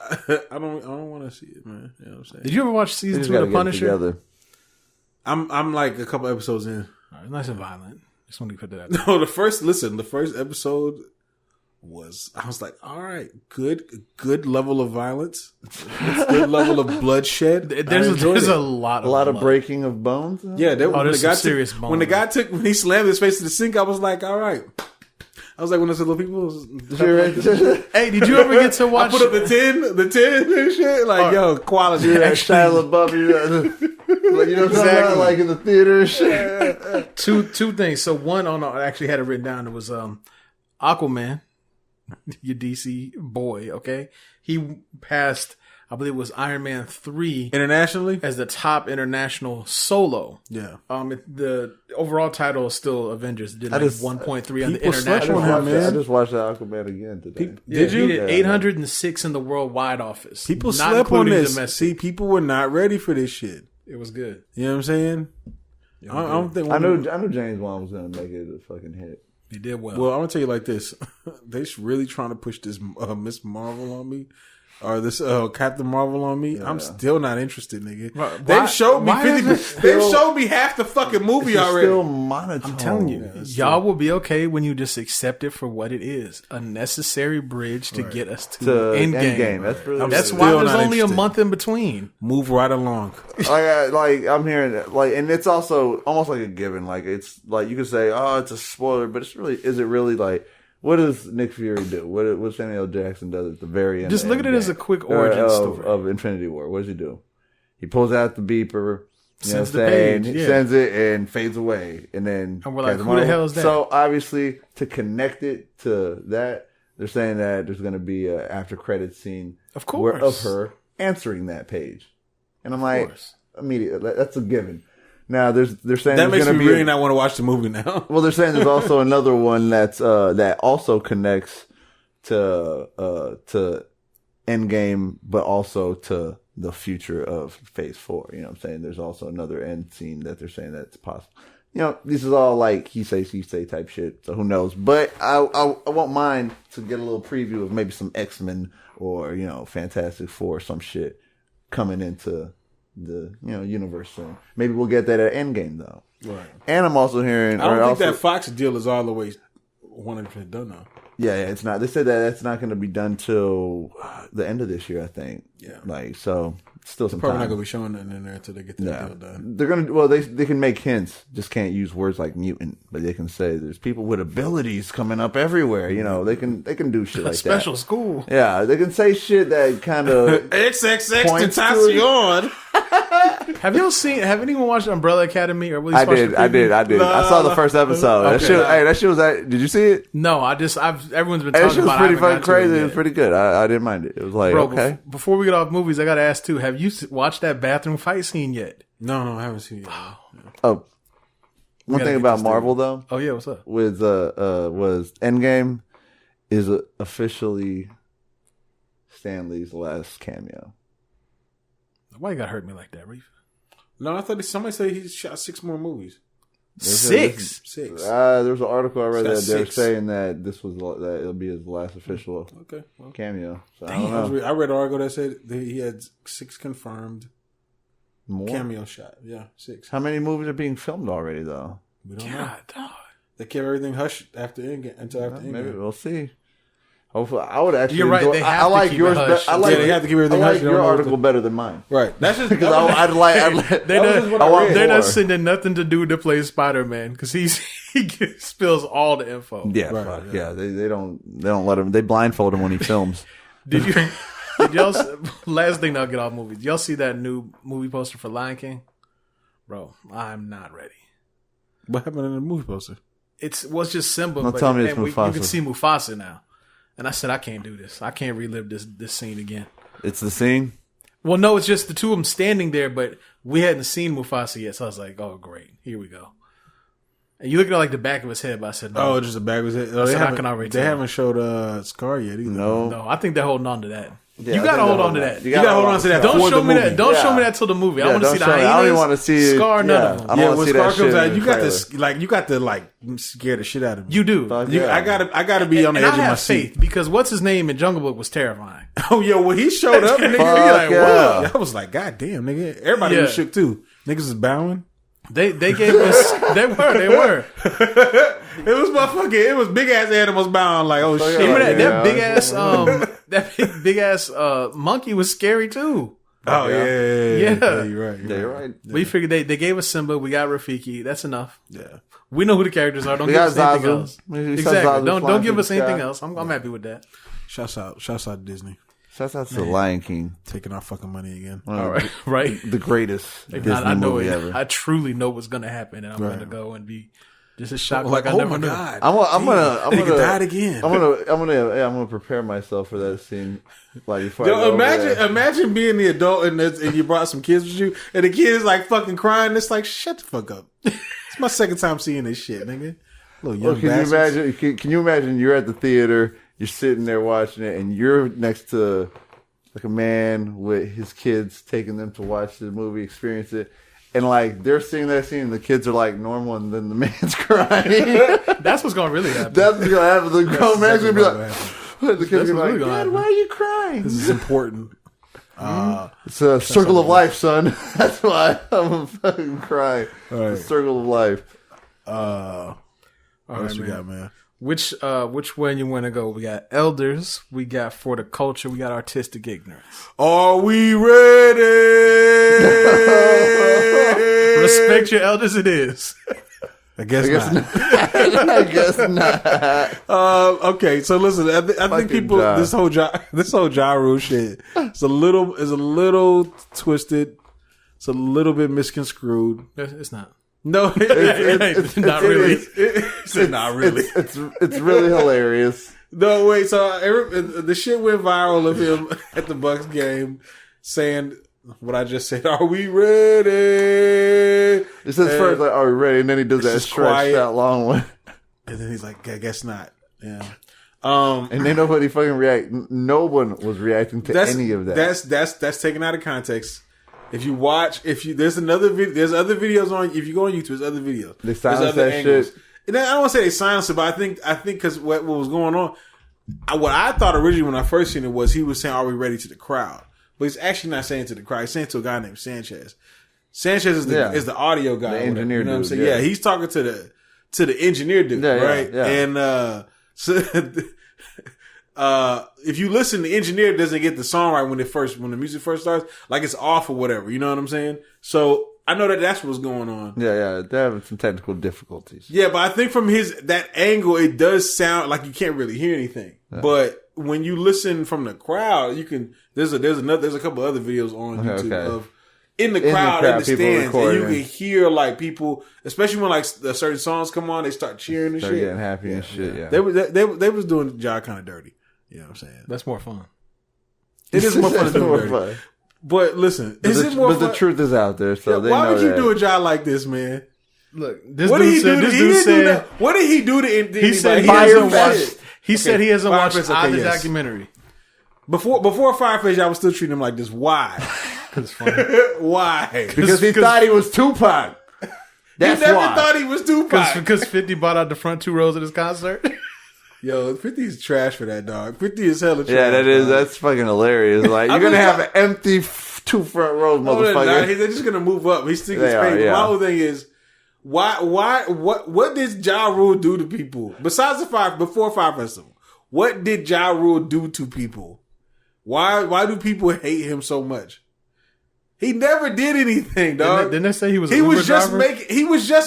I don't want to see it, man. You know what I'm saying? Did you ever watch You season just 2 of gotta The get it Punisher? together. I'm like a couple episodes in. All right, nice and violent. Just want to put that out there. No, the first episode I was like, all right, good level of violence, good level of bloodshed. There's a lot of A lot of blood. breaking of bones. Yeah, there's some serious bones. when he slammed his face to the sink, I was like, all right. I was like, when those little people, Hey, did you ever get to watch? I put up the 10 and shit. Like, yo, quality. You're that Shia LaBeouf, like, you know what I'm talking about? Like in the theater and shit. two things. So one, I actually had it written down. It was Aquaman, your DC boy. Okay, he passed. I believe it was Iron Man 3 Internationally? as the top international solo. Yeah. The overall title is still Avengers. It did like 1.3 on the people slept international. on him, man. I just watched the Aquaman again today. Did you? He did 806 in the worldwide office. People not slept on including this. domestic. See, people were not ready for this shit. It was good. You know what I'm saying? I don't think. I knew James Wan was gonna make it a fucking hit. He did well. Well, I'm gonna tell you like this: they really trying to push this Miss Marvel on me, or this Captain Marvel on me. I'm still not interested, nigga. They've showed me 50. They've showed me half the fucking movie It's already. still monotone. I'm telling you, y'all will be okay when you just accept it for what it is. A necessary bridge to get us to Endgame. That's really That's still why there's not only a interested. month in between. Move right along. like I'm hearing that, like, and it's also almost like a given. Like, it's like you could say, oh, it's a spoiler, but it's really, is it really like? What does Nick Fury do? What Samuel L. Jackson does at the very end? Just look at it as a quick origin story of Infinity War. What does he do? He pulls out the beeper, Sends the saying, page, yeah. sends it, and fades away. And then And we're like, who the hell is that? So obviously, to connect it to that, they're saying that there's going to be a after credits scene, Of course. of her answering that page. And I'm like, immediately, that's a given. Now they're saying That makes gonna me be really not want to watch the movie now. well, they're saying there's also another one that's that also connects to Endgame, but also to the future of Phase 4. You know what I'm saying? There's also another end scene that they're saying that's possible. You know, this is all like he say, she say type shit. So who knows? But I won't mind to get a little preview of maybe some X-Men or, you know, Fantastic Four or some shit coming into the universe soon. Maybe we'll get that at Endgame though. Right. And I'm also hearing. I don't think that Fox deal is all the way 100% done now. Yeah, it's not. They said that that's not going to be done till the end of this year, I think. Yeah. Like, so still some probably time. not going to be showing nothing in there until they get that deal done. They're going to, well, they can make hints, just can't use words like mutant, but they can say there's people with abilities coming up everywhere. They can do shit like that. Special school. Yeah, they can say shit that kind of XXX Tentacion. Have anyone watched Umbrella Academy? Or I did. I saw the first episode. Okay. That shit was. Did you see it? No, everyone's been talking about it. It was pretty fucking crazy. It was pretty good. I didn't mind it. It was like, bro, okay. Before we get off movies, I got to ask too, have you watched that bathroom fight scene yet? No, I haven't seen it. Oh, one thing about Marvel though. Oh yeah, what's up? Was Endgame is officially Stan Lee's last cameo. Why you gotta hurt me like that, Reef? No, I thought somebody said he shot 6 more movies. 6? 6. There was an article I read that they're saying that that it'll be his last official cameo. So, I don't know. I read an article that said that he had 6 confirmed cameo shot. Yeah, 6. How many movies are being filmed already though? We don't know. They kept everything hushed after Endgame until after Endgame. Maybe we'll see. Hopefully, I would actually. You're right. They have I like to keep yours. it hushed. They have to keep everything hushed. Your article better than mine. Right. That's just because they're not sending nothing to do to play Spider-Man because he spills all the info. Yeah, right, yeah. They don't let him. They blindfold him when he films. Did y'all? Last thing I'll get off movies. Y'all see that new movie poster for Lion King? Bro, I'm not ready. What happened in the movie poster? It's just Simba. Don't tell me it's Mufasa. You can see Mufasa now. And I said, I can't do this. I can't relive this scene again. It's the scene? Well, no, it's just the two of them standing there, but we hadn't seen Mufasa yet. So I was like, oh, great. Here we go. And you look at like the back of his head, but I said, no. Oh, just the back of his head? Oh, they haven't showed Scar yet either. No, I think they're holding on to that. Yeah, you gotta hold on to that. You gotta hold on to that. Don't show me that. Don't show me that till the movie. I want to see the hyenas. I don't even want to see Scar. None of them. Yeah, when Scar comes out, you got to scare the shit out of me. You do. I gotta be on the edge of my seat because what's his name in Jungle Book was terrifying. Oh yeah, when he showed up, nigga, like, whoa. I was like, God damn, nigga. Everybody was shook too. Niggas was bowing. They gave us. They were. It was big ass animals bowing like, oh shit. That big ass monkey was scary too. Oh yeah. You're right. You're right. We figured they gave us Simba. We got Rafiki. That's enough. Yeah. We know who the characters are. Don't give us anything else. Exactly. Don't give us anything else. I'm happy with that. Shouts out to Disney. Shouts out to the Lion King. Taking our fucking money again. All right. Right. The greatest Disney movie ever. I truly know what's gonna happen, and I'm gonna go and be just as shocked like I oh never my knew. God. I'm gonna died again. I'm gonna prepare myself for that scene. Like before imagine being the adult and you brought some kids with you, and the kid is like fucking crying. It's like, shut the fuck up. It's my second time seeing this shit, nigga. Little young bastards. Can you imagine you're at the theater, you're sitting there watching it, and you're next to like a man with his kids, taking them to watch the movie, experience it. And like they're seeing that scene, and the kids are like normal, and then the man's crying. That's what's gonna really happen. That's what's gonna happen. The grown man's gonna be like, the kids are like, Dad, why are you crying? This is important. It's a circle of life, son. That's why I'm fucking crying. Right. It's a circle of life. What else we got, man? Which one you want to go? We got elders. We got for the culture. We got artistic ignorance. Are we ready? Respect your elders. It is. I guess not. I guess not. Okay, so listen. I think people this whole Ja Rule shit is a little twisted. It's a little bit misconstrued. It's not. No, it's not really. It's not really. It's really hilarious. No, wait. So the shit went viral of him at the Bucks game saying what I just said. Are we ready? It says first, like, are we ready? And then he does that stretched out long one. And then he's like, I guess not. Yeah. And then nobody fucking react. No one was reacting to any of that. That's taken out of context. If you watch, there's other videos on. If you go on YouTube, there's other videos. They silence that shit. And I don't want to say they silenced it, but I think because what was going on, what I thought originally when I first seen it was he was saying, "Are we ready?" to the crowd. but he's actually not saying to the crowd. He's saying to a guy named Sanchez. Sanchez is the audio guy, the engineer. You know what I'm saying? Yeah, he's talking to the engineer dude, right? Yeah. And so if you listen, the engineer doesn't get the song right when the music first starts, like it's off or whatever. You know what I'm saying? So I know that's what's going on. Yeah, they're having some technical difficulties. Yeah, but I think from that angle, it does sound like you can't really hear anything. Yeah. But when you listen from the crowd, you can. There's a couple other videos on YouTube of in the crowd in the stands, and you can hear like people, especially when like certain songs come on, they start cheering and shit, getting happy and shit. Yeah, they was doing the job kind of dirty. You know what I'm saying? That's more fun. It is more fun to do dirty. But listen, but the truth is out there, so they why know would you do a job like this, man? Look, what did he do? What did he do to? He said he hasn't watched. He said he hasn't watched the documentary. Before Firefest, I was still treating him like this. Why? Because funny. Why? Because he thought he was Tupac. That's he never thought he was Tupac. Because 50 bought out the front 2 rows of his concert. Yo, 50 is trash for that dog. 50 is hella trash. Yeah, that's fucking hilarious. Like you're gonna have an empty 2 front rows, motherfucker. They're just gonna move up. He's thinking space. Yeah. My whole thing is, what did Ja Rule do to people besides before Fire Festival? What did Ja Rule do to people? Why do people hate him so much? He never did anything, dog. Didn't they say he was? He was just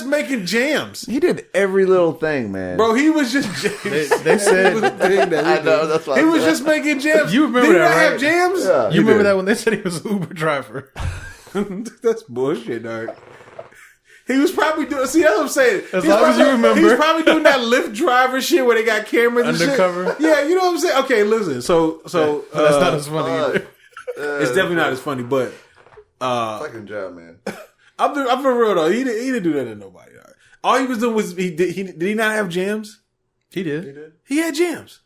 making jams. He did every little thing, man. Bro, he was just. They said. I know that's why he was just making jams. You remember did that? Did right? have jams? Yeah, you remember that when they said he was an Uber driver? That's bullshit, dog. He was probably doing. See, that's what I'm saying. As long as you remember, he was probably doing that Lyft driver shit where they got cameras undercover. And shit. Yeah, you know what I'm saying. Okay, listen. So that's not as funny. Either. It's definitely not as funny, but. Fucking job, man. I'm for real though. He didn't do that to nobody. All he was doing was did he not have jams? He did. He had jams.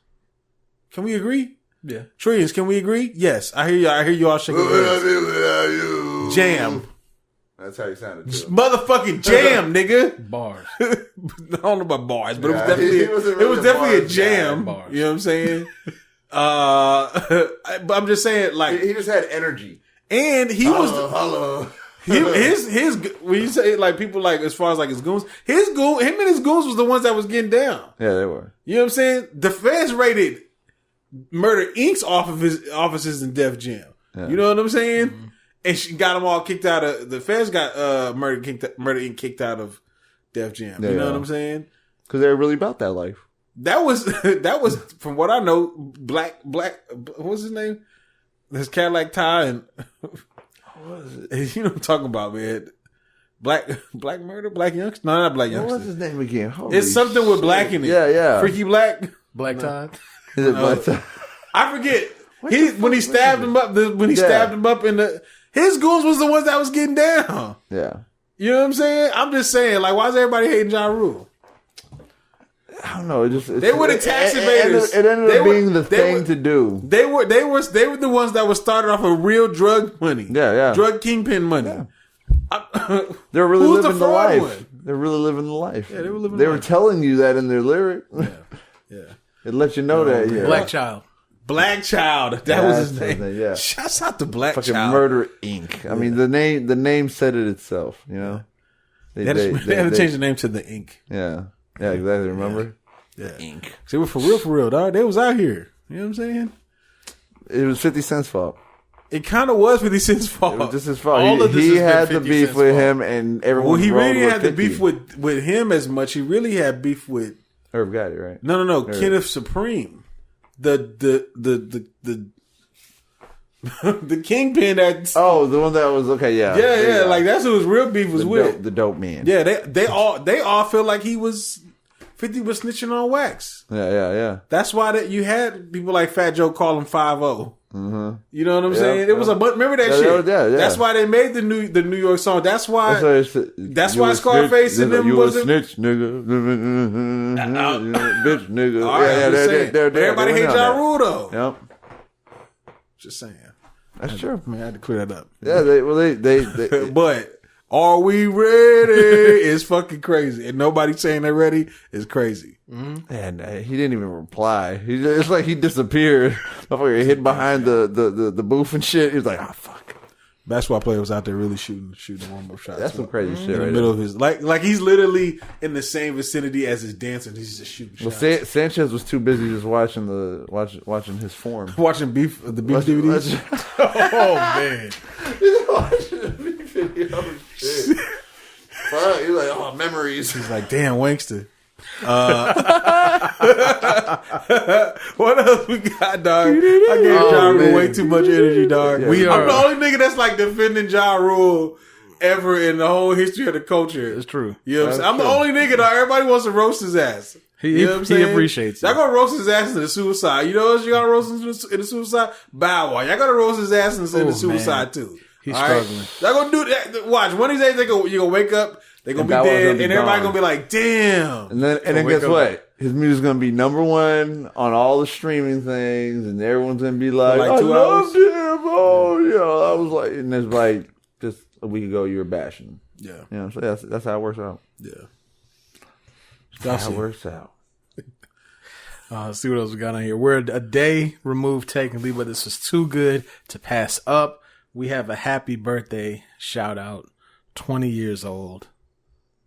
Can we agree? Yeah. Trillions, can we agree? Yes. I hear you all shaking your heads. Jam. That's how you sounded too. Motherfucking jam, nigga. Bars. I don't know about bars, but it was definitely a jam. You know what I'm saying? But I'm just saying, like he just had energy. And he was hello. His when you say like people like as far as like his goons, him and his goons was the ones that was getting down. Yeah, they were. You know what I'm saying? The feds raided Murder Inc.'s off of his offices in Def Jam. Yeah. You know what I'm saying? Mm-hmm. And she got them all kicked out of the feds. Got Murder Inc. kicked out of Def Jam. You know what I'm saying? Because they were really about that life. That was from what I know. Black. What was his name? His Cadillac tie and what was it? You know what I'm talking about, man. Black murder, black youngster. No, not black youngster. What's his name again? Holy it's something with black in it. Yeah. Freaky Black. Black tie. Is it black tie? I forget. When he stabbed him up in the his goons was the ones that was getting down. Yeah. You know what I'm saying? I'm just saying, like, why is everybody hating Ja Rule? I don't know. They were the tax evaders. It ended up being the thing to do. They were the ones that were started off of real drug money. Yeah. Drug kingpin money. Yeah. They're really living the life. They're really living the life. Yeah, they were living. They were telling you that in their lyric. Yeah. It let you know that. Yeah. Black Child. That was his name. Yeah. Shouts out to Black Fucking Child. Murder Inc. I mean, the name said it itself. You know. They had to change the name to the Inc. Yeah. Yeah, exactly. Remember? Yeah. Ink. See, we're for real, dog. They was out here. You know what I'm saying? It was 50 Cent's fault. It kind of was 50 Cent's fault. It was just his fault. He had the beef with him, and everyone. Well, he really had the beef with him as much. He really had beef with Herb Gotti, right? No. Kenneth Supreme, the kingpin that. Oh, the one that was okay. Yeah. Like that's who his real beef was with. The dope man. Yeah, they all feel like he was 50 was snitching on wax. Yeah. That's why you had people like Fat Joe call him 5-0. Mm-hmm. You know what I'm saying? It was remember that shit? Yeah. That's why they made the New York song. That's why Scarface and them was a snitch, nigga. Bitch, nigga. All right, but everybody hate Ja Rule though. Yep. Just saying. That's true. I had to clear that up. Yeah, they but Are we ready? It's fucking crazy. And nobody saying they're ready is crazy. Mm-hmm. And he didn't even reply. It's like he disappeared. Motherfucker hid behind the booth and shit. He was like, oh, fuck. Basketball player was out there really shooting warm-up shots. That's some crazy shit, in the middle of his like he's literally in the same vicinity as his dancer. And he's just shooting shots. Well, Sanchez was too busy just watching his form, watching the beef DVDs. Oh man, he's watching the beef videos. Shit. Fuck, he's like, oh, memories. He's like, damn, Wankster. What else we got, dog? I gave Ja Rule way too much energy, dog. Yeah, I'm the only nigga that's like defending Ja Rule ever in the whole history of the culture. It's true. You know what I'm saying? I'm the only nigga, dog. Everybody wants to roast his ass. You know what I'm saying? He appreciates it. Y'all gonna roast his ass into the suicide. You know what else you gotta roast in the suicide? Bow Wow. Y'all gotta roast his ass into the suicide too. He's struggling. Right? Y'all gonna do that. Watch. One of these days, you're gonna wake up. They're gonna be dead, and everybody gonna be like, "Damn!" And then guess what? His music's gonna be #1 on all the streaming things, and everyone's gonna be like, "I loved him." Oh, I was like, and it's like just a week ago you were bashing him. Yeah, so that's how it works out. Yeah, that's how it works out. Let's see what else we got on here. We're a day removed technically, but this was too good to pass up. We have a happy birthday shout out. 20 years old.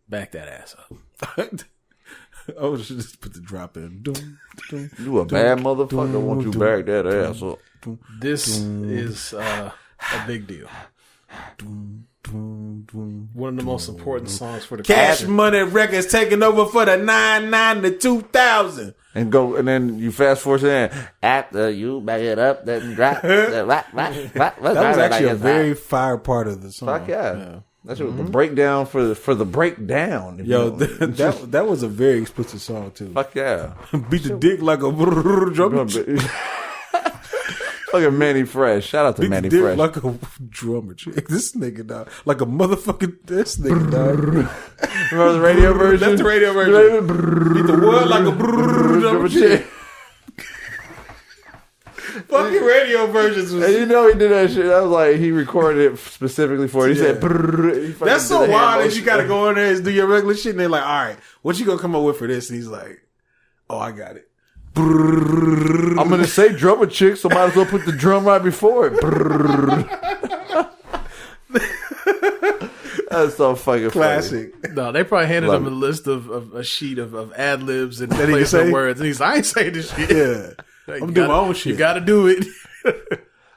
Back that ass up. Oh, should just put the drop in. You a bad motherfucker. Want you back that ass up. This is a big deal. One of the most important songs for the Cash culture. Money Records taking over for the 99 to 2000. And then you fast forward to that. After you back it up, then drop. That was actually a very fire part of the song. Fuck yeah. That shit was the breakdown for the breakdown. Yo, that was a very explicit song too. Fuck yeah. Beat the dick like a drum. Fucking Manny Fresh. Shout out to Manny Fresh. Like a drummer chick. This nigga, dog. Like a motherfucking this nigga, dog. Remember the radio version? That's the radio version. Beat the wood like a drummer chick. Fucking radio versions was... And you know he did that shit. I was like, he recorded it specifically for it. He said, that's so wild that you gotta go in there and do your regular shit, and they're like, all right, what you gonna come up with for this? And he's like, oh, I got it. I'm gonna say drummer chick, so might as well put the drum right before it. That's so fucking classic. Funny. No, they probably handed him a list of a sheet of ad libs and placement words, and he's like, I ain't saying this shit. Yeah. Like, I'm doing my own shit. You gotta do it.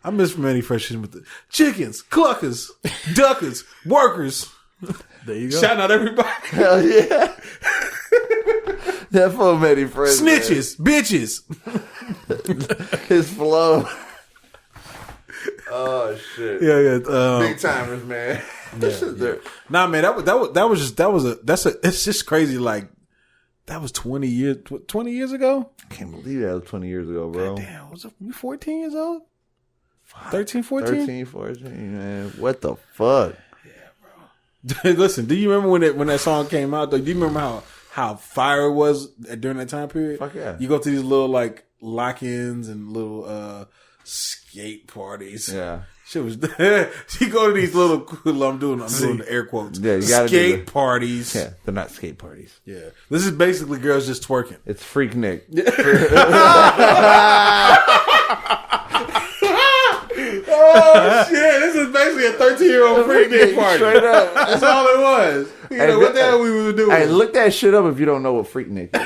I miss Manny Fresh with the chickens, cluckers, duckers, workers. There you go. Shouting out everybody. Hell yeah. That for Manny Fresh. Snitches, man. Bitches. His flow. Oh shit. Yeah. Big timers, man. Yeah. Nah, man, it's just crazy. Like, that was 20 years ago? I can't believe that was 20 years ago, bro. God damn, was it 14 years old? 13, 14? 13, 14, man. What the fuck? Yeah, bro. Listen, do you remember when that song came out, though? Do you remember how fire it was during that time period? Fuck yeah. You go to these little, like, lock-ins and little skate parties. Yeah. Shit was you go to these little I'm doing the air quotes. Yeah, you gotta skate parties. Yeah, they're not skate parties. Yeah. This is basically girls just twerking. It's Freak Nick. Oh shit, this is basically a 13-year-old Freak Nick party. Straight up. That's all it was. You know what the hell we were doing. Hey, look that shit up if you don't know what Freak Nick is.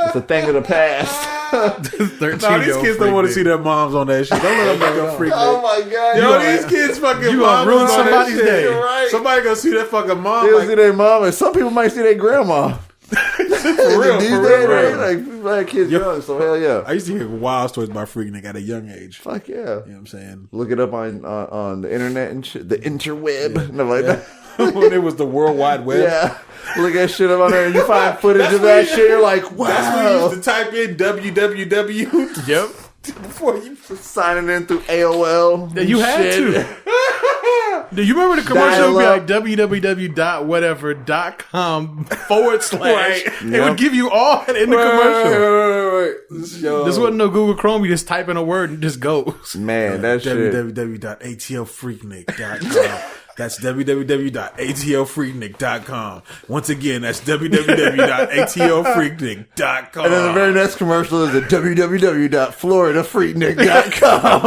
It's a thing of the past. These kids don't want to see their moms on that shit. Don't let them make a Freak Nick. Oh my god. Yo, these kids fucking moms ruin somebody's day. Right. Somebody gonna see their fucking mom. They'll see their mom, and some people might see their grandma. For real. Like kids young, so hell yeah. I used to hear wild stories about Freak Nick at a young age. Fuck yeah. You know what I'm saying? Look it up on the internet and shit. The interweb. No, like that. When it was the World Wide Web. Yeah. Look at shit up on there and you find footage of that shit. You're like, wow. That's when you used to type in www. Yep. Before you signing in through AOL. Yeah, you had to. Do you remember the commercial would be like www.whatever.com / Right. It would give you all that in the commercial. Right. This wasn't no Google Chrome. You just type in a word and it just goes. Man, that shit. www.atlfreaknick.com. That's www.atlfreaknik.com. Once again, that's www.atlfreaknik.com. And then the very next commercial is at www.floridafreaknik.com.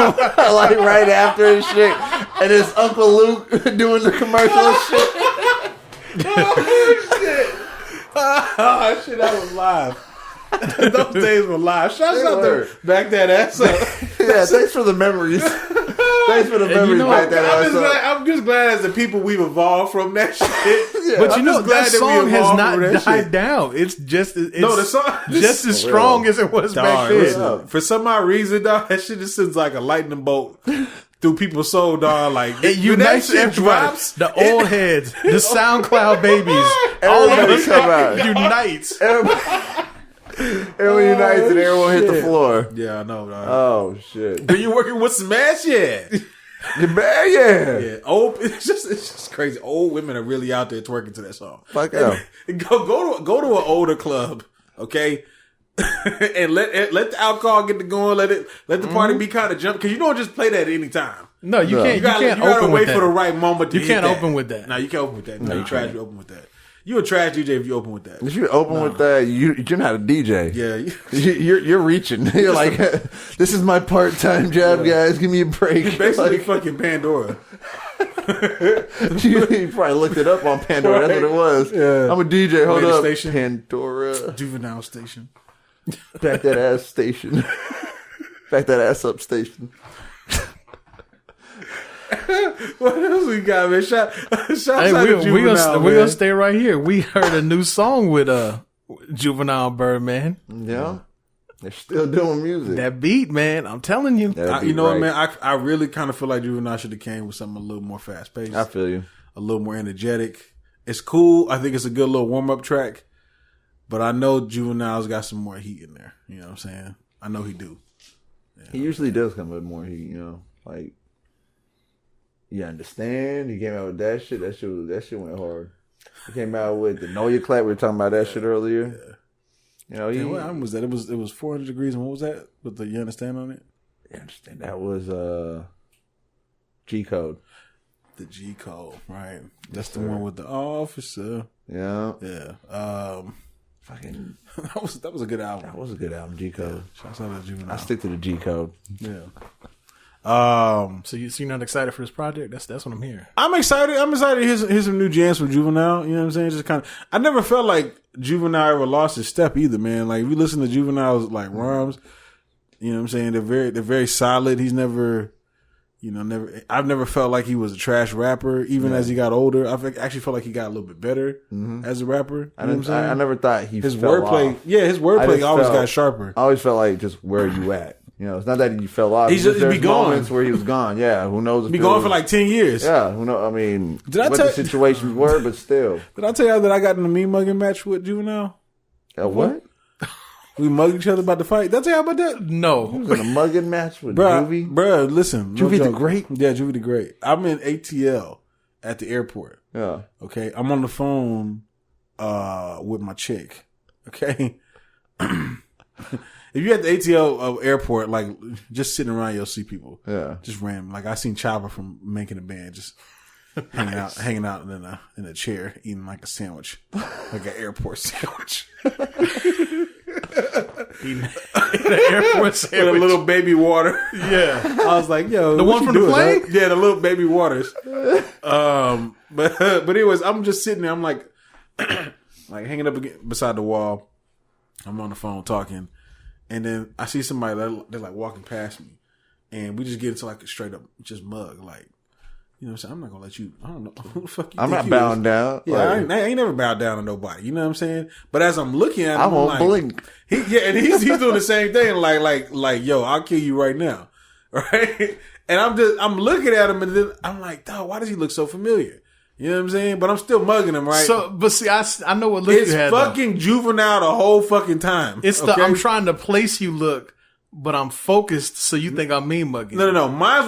Like right after and shit. And it's Uncle Luke doing the commercial and shit. Oh shit, that was live. Those days were live. Shout out to Back That Ass Up. Yeah, thanks for the memories. Thanks for the memories, Back That Ass Up. I'm just glad as the people we've evolved from that shit. Yeah, but you know, that song has not died down. It's just the song just as strong as it was back then. For some odd reason, dog, that shit just sends like a lightning bolt through people's soul, dog. Like it unites everybody. The old heads, the SoundCloud babies, all of us unites. Everyone unites and everyone hit the floor. Yeah, I know, dog. Oh shit! Are you working with Smash yet? Yeah. Old, it's just crazy. Old women are really out there twerking to that song. Fuck yeah. Go to an older club, okay, and let the alcohol get to going. Let the party be kind of jump, because you don't just play that at any time. No, you can't. You gotta open wait with for the right moment. You can't open with that. No, you can't open with that. No, you trash. You open with that. You a trash DJ if you open with that. If you open with that, you're not a DJ. Yeah, you're reaching. You're like, this is my part-time job, guys. Give me a break. You're basically fucking Pandora. You probably looked it up on Pandora. Right. That's what it was. Yeah. I'm a DJ. Hold up, station. Pandora. Juvenile station. Back that ass station. Back that ass up station. What else we got, man? Shout out to Juvenile, we're gonna stay right here. We heard a new song with Juvenile and Birdman. Yeah. They're still doing music. That beat, man, I'm telling you. You know what, man? I really kind of feel like Juvenile should have came with something a little more fast paced. I feel you. A little more energetic. It's cool. I think it's a good little warm up track. But I know Juvenile's got some more heat in there. You know what I'm saying? I know he do. Yeah. He usually does come with more heat, you know. Like, you understand? He came out with that shit. That shit went hard. He came out with the Know Your Clap. We were talking about that shit earlier. Yeah. You know, what album was that? It was 400 Degrees, and what was that with the You Understand on it? You Understand? That was G Code. The G Code, right? That's the one with the officer. Yeah, yeah. Fucking that was a good album. That was a good album. G Code. Yeah. Shouts out to Juvenile. I stick to the G Code. Yeah. So you're not excited for this project? That's what I'm hearing. I'm excited. I'm excited to hear some new jams from Juvenile. You know what I'm saying? Just kind of. I never felt like Juvenile ever lost his step either, man. Like if you listen to Juvenile's like rhymes, you know what I'm saying? They're very solid. He's never, I've never felt like he was a trash rapper. Even as he got older, I actually felt like he got a little bit better as a rapper. You know what I'm saying? I never thought his wordplay. Yeah, his wordplay always got sharper. I always felt like just where you at. You know, it's not that he fell off. He's just be gone. Moments where he was gone. Yeah, who knows? Be gone for like 10 years. Yeah, who knows? I mean, the situations were, but still. Did I tell you that I got in a mean mugging match with Juvenile? What? We mugged each other about the fight. Did I tell you about that? No. He was in a mugging match with Juvie? Bruh, listen. Juvie the Great? Yeah, Juvie the Great. I'm in ATL at the airport. Yeah. Okay. I'm on the phone with my chick. Okay. If you're at the ATL airport, like just sitting around, you'll see people. Yeah. Just random. Like I seen Chopper from Making a Band just hanging out in a chair, eating like a sandwich, like an airport sandwich. Eating an airport sandwich with a little baby water. Yeah. I was like, yo, the one from the plane? Yeah, the little baby waters. But anyways, I'm just sitting there. I'm like hanging up beside the wall. I'm on the phone talking. And then I see somebody they're like walking past me, and we just get into like a straight up just mug, like, you know what I'm saying? I'm not gonna let you. I don't know who the fuck you. I'm not bowing down. Yeah, I ain't never bowed down to nobody. You know what I'm saying? But as I'm looking at him, I won't blink. And he's doing the same thing. Like, yo, I'll kill you right now, right? And I'm looking at him, and then I'm like, dog, why does he look so familiar? You know what I'm saying? But I'm still mugging him, right? So, but see, I know what look you had. It's fucking Juvenile the whole fucking time. It's I'm trying to place you look, but I'm focused, so you think I'm mean mugging. No. My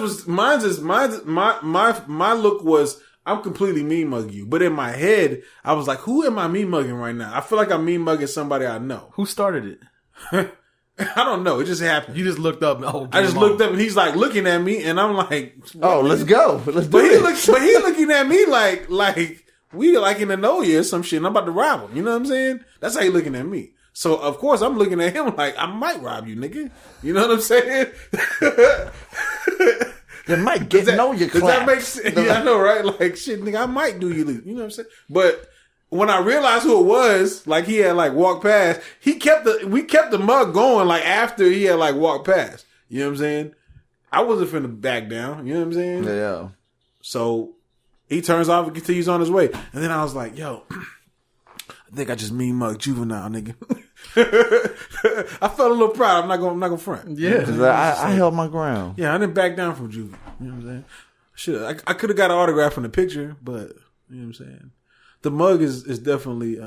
look was I'm completely mean mugging you, but in my head I was like, who am I mean mugging right now? I feel like I'm mean mugging somebody I know. Who started it? I don't know. It just happened. You just looked up. I just looked up and he's like looking at me and I'm like, oh, let's go. Let's do it. But he looking at me like we like in the know you or some shit and I'm about to rob him. You know what I'm saying? That's how he looking at me. So, of course, I'm looking at him like, I might rob you, nigga. You know what I'm saying? You might get to know your clap. Does that make sense? Yeah, I know, right? Like, shit, nigga, I might do you. You know what I'm saying? But when I realized who it was, like, he had, like, walked past, we kept the mug going, like, after he had, like, walked past. You know what I'm saying? I wasn't finna back down. You know what I'm saying? Yeah. So, he turns off and continues on his way. And then I was like, yo, I think I just mean mug Juvenile, nigga. I felt a little proud. I'm not gonna front. Yeah, I held my ground. Yeah, I didn't back down from Juvie. You know what I'm saying? I could have got an autograph from the picture, but you know what I'm saying. The mug is definitely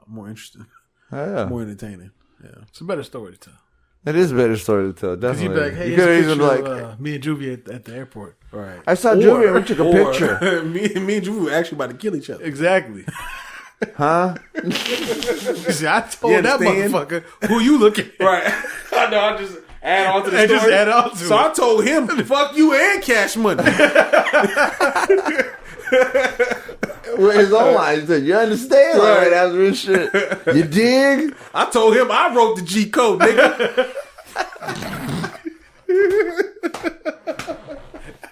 more interesting, more entertaining. Yeah, it's a better story to tell. It is a better story to tell. Definitely. You be like, hey, you could even like me and Juvie at the airport. Right. I saw Juvie and we took a picture. me and Juvie were actually about to kill each other. Exactly. Huh? See, I told that motherfucker who you looking at. Right. I know. I just add on to the story. Just add on to so I told him, fuck you and Cash Money. With his own line, he said, you understand? Right after this shit. You dig? I told him I wrote the G code, nigga.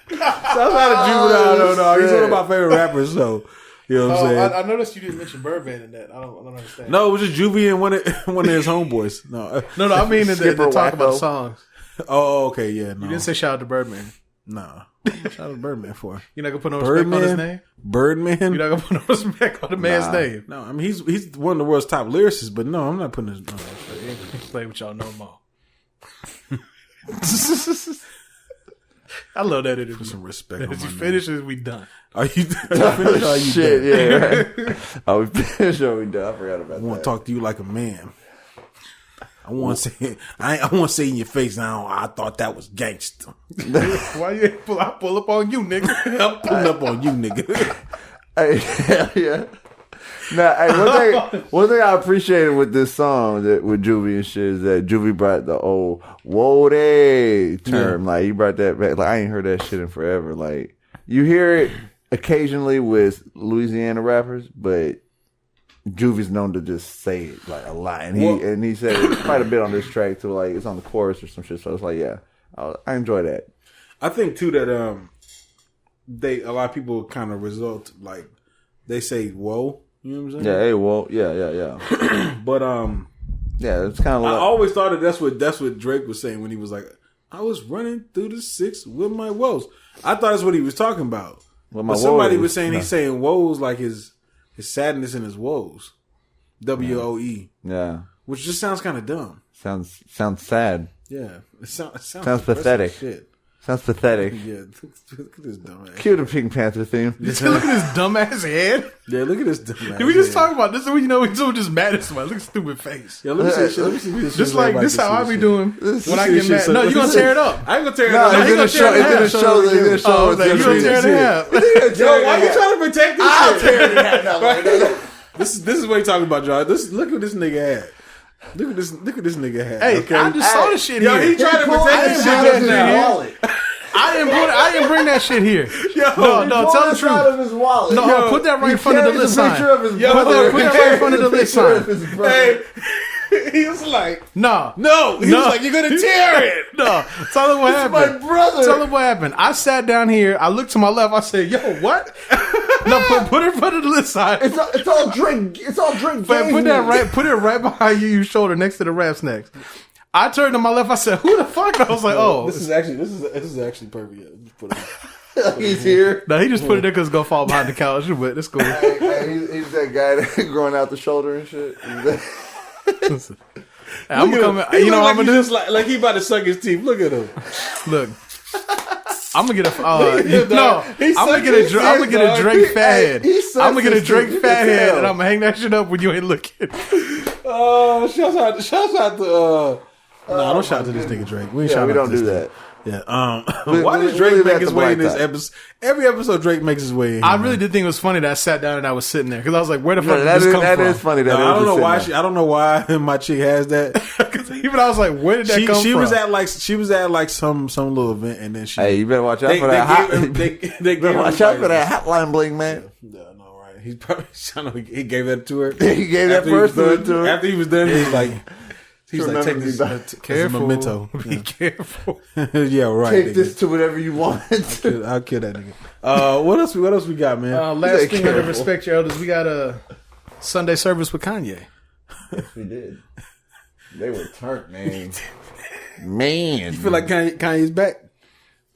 Shout out to Juvenile, though. He's one of my favorite rappers, so you know what I'm saying. I noticed you didn't mention Birdman in that. I don't understand. No, it was just Juvie and one of his homeboys. No, I mean they talk about the songs. Oh, okay, yeah. No. You didn't say shout out to Birdman. Nah. Shout out to Birdman for. You're not gonna put no respect on his name? Birdman? You're not gonna put no respect on the man's name. No, I mean he's one of the world's top lyricists, but no, I'm not putting his play with y'all no more. I love that interview. Put some respect on my name. Finish it, we done. Are you finished? Are you shit, done? Yeah, right. Are we finished or we done? I forgot about that. I want to talk to you like a man. I want to say, I want to say in your face now, I thought that was gangster. Why you ain't pull up on you, nigga? I'm pulling up on you, nigga. Hey, hell yeah. Now, hey, one thing I appreciated with this song with Juvie and shit is that Juvie brought the old "whoa day" term. Yeah. Like he brought that back. Like I ain't heard that shit in forever. Like you hear it occasionally with Louisiana rappers, but Juvie's known to just say it like a lot, and he said it quite a bit on this track too. Like it's on the chorus or some shit. So it's like, yeah, I enjoy that. I think too that a lot of people kind of result like they say "whoa." You know what I'm saying? Yeah, hey, well, yeah. But yeah, it's kind of. I always thought that's what Drake was saying when he was like, "I was running through the six with my woes." I thought that's what he was talking about. But somebody was saying he's saying woes like his sadness and his woes, WOE. Yeah, which just sounds kind of dumb. Sounds sad. Yeah, it sounds pathetic. Shit. Sounds pathetic. Yeah, look at this dumbass. Cue the Pink Panther theme. Look at this dumbass head. Yeah, look at this dumbass. Did we just talk about this? You know, we just mad at somebody. Look at stupid face. Yeah, let me see. Let me see this. Just like this, how I be doing when I get mad. No, you gonna tear it up. I ain't gonna tear it up. It's gonna show. It's gonna show. You gonna tear it in half. Yo, why you trying to protect this? I'll tear it in half. This is what you talking about, John. Look what this nigga had. Look at this nigga had. Hey, okay? I just saw the shit here. He trying to protect this shit out of his wallet. I didn't bring that shit here. No, tell the truth. Of his wallet. No, put that right in front of the list sign. Put that right in front of the list sign. Hey, he was like, no. He was like, you're gonna tear it. No, tell him what happened. My brother. Tell him what happened. I sat down here. I looked to my left. I said, yo, what? No, put it in front of the list sign. It's all drink. It's all drink. But put it right behind your shoulder, next to the Rap Snacks. I turned to my left. I said, "Who the fuck?" I was like, "Oh, this is actually perfect." Yeah, just put it he's here. No, he just put it there because it's gonna fall behind the couch. But it's cool. He's that guy that growing out the shoulder and shit. I'm coming. You know, I'm gonna do like he about to suck his teeth. Look at him. Look. I'm gonna get a I'm gonna get a Drake fathead. I'm gonna get a Drake fathead, and I'm gonna hang that shit up when you ain't looking. Shouts out to. No, don't shout to this nigga Drake. We ain't shouting. We don't do that. Yeah. Why does Drake make his way in this episode? Every episode Drake makes his way in. I really did think it was funny that I sat down and I was sitting there because I was like, "Where the fuck did this come from?" That is funny. That I don't know why. I don't know why my chick has that. Even I was like, "Where did that come from?" She was at like some little event, and then she. Hey, you better watch out for that. They better watch out for that hotline bling, man. Yeah, no, right. He's probably. I know he gave that to her. He gave that first to her. After he was done, he was like. He's like, take this careful. memento. Be careful. Yeah, right. Take nigga. this to whatever you want. I'll kill that nigga. What else we got, man? Last thing under Respect Your Elders, we got a Sunday service with Kanye. Yes, we did. They were turned, man. Man. You feel like Kanye's back?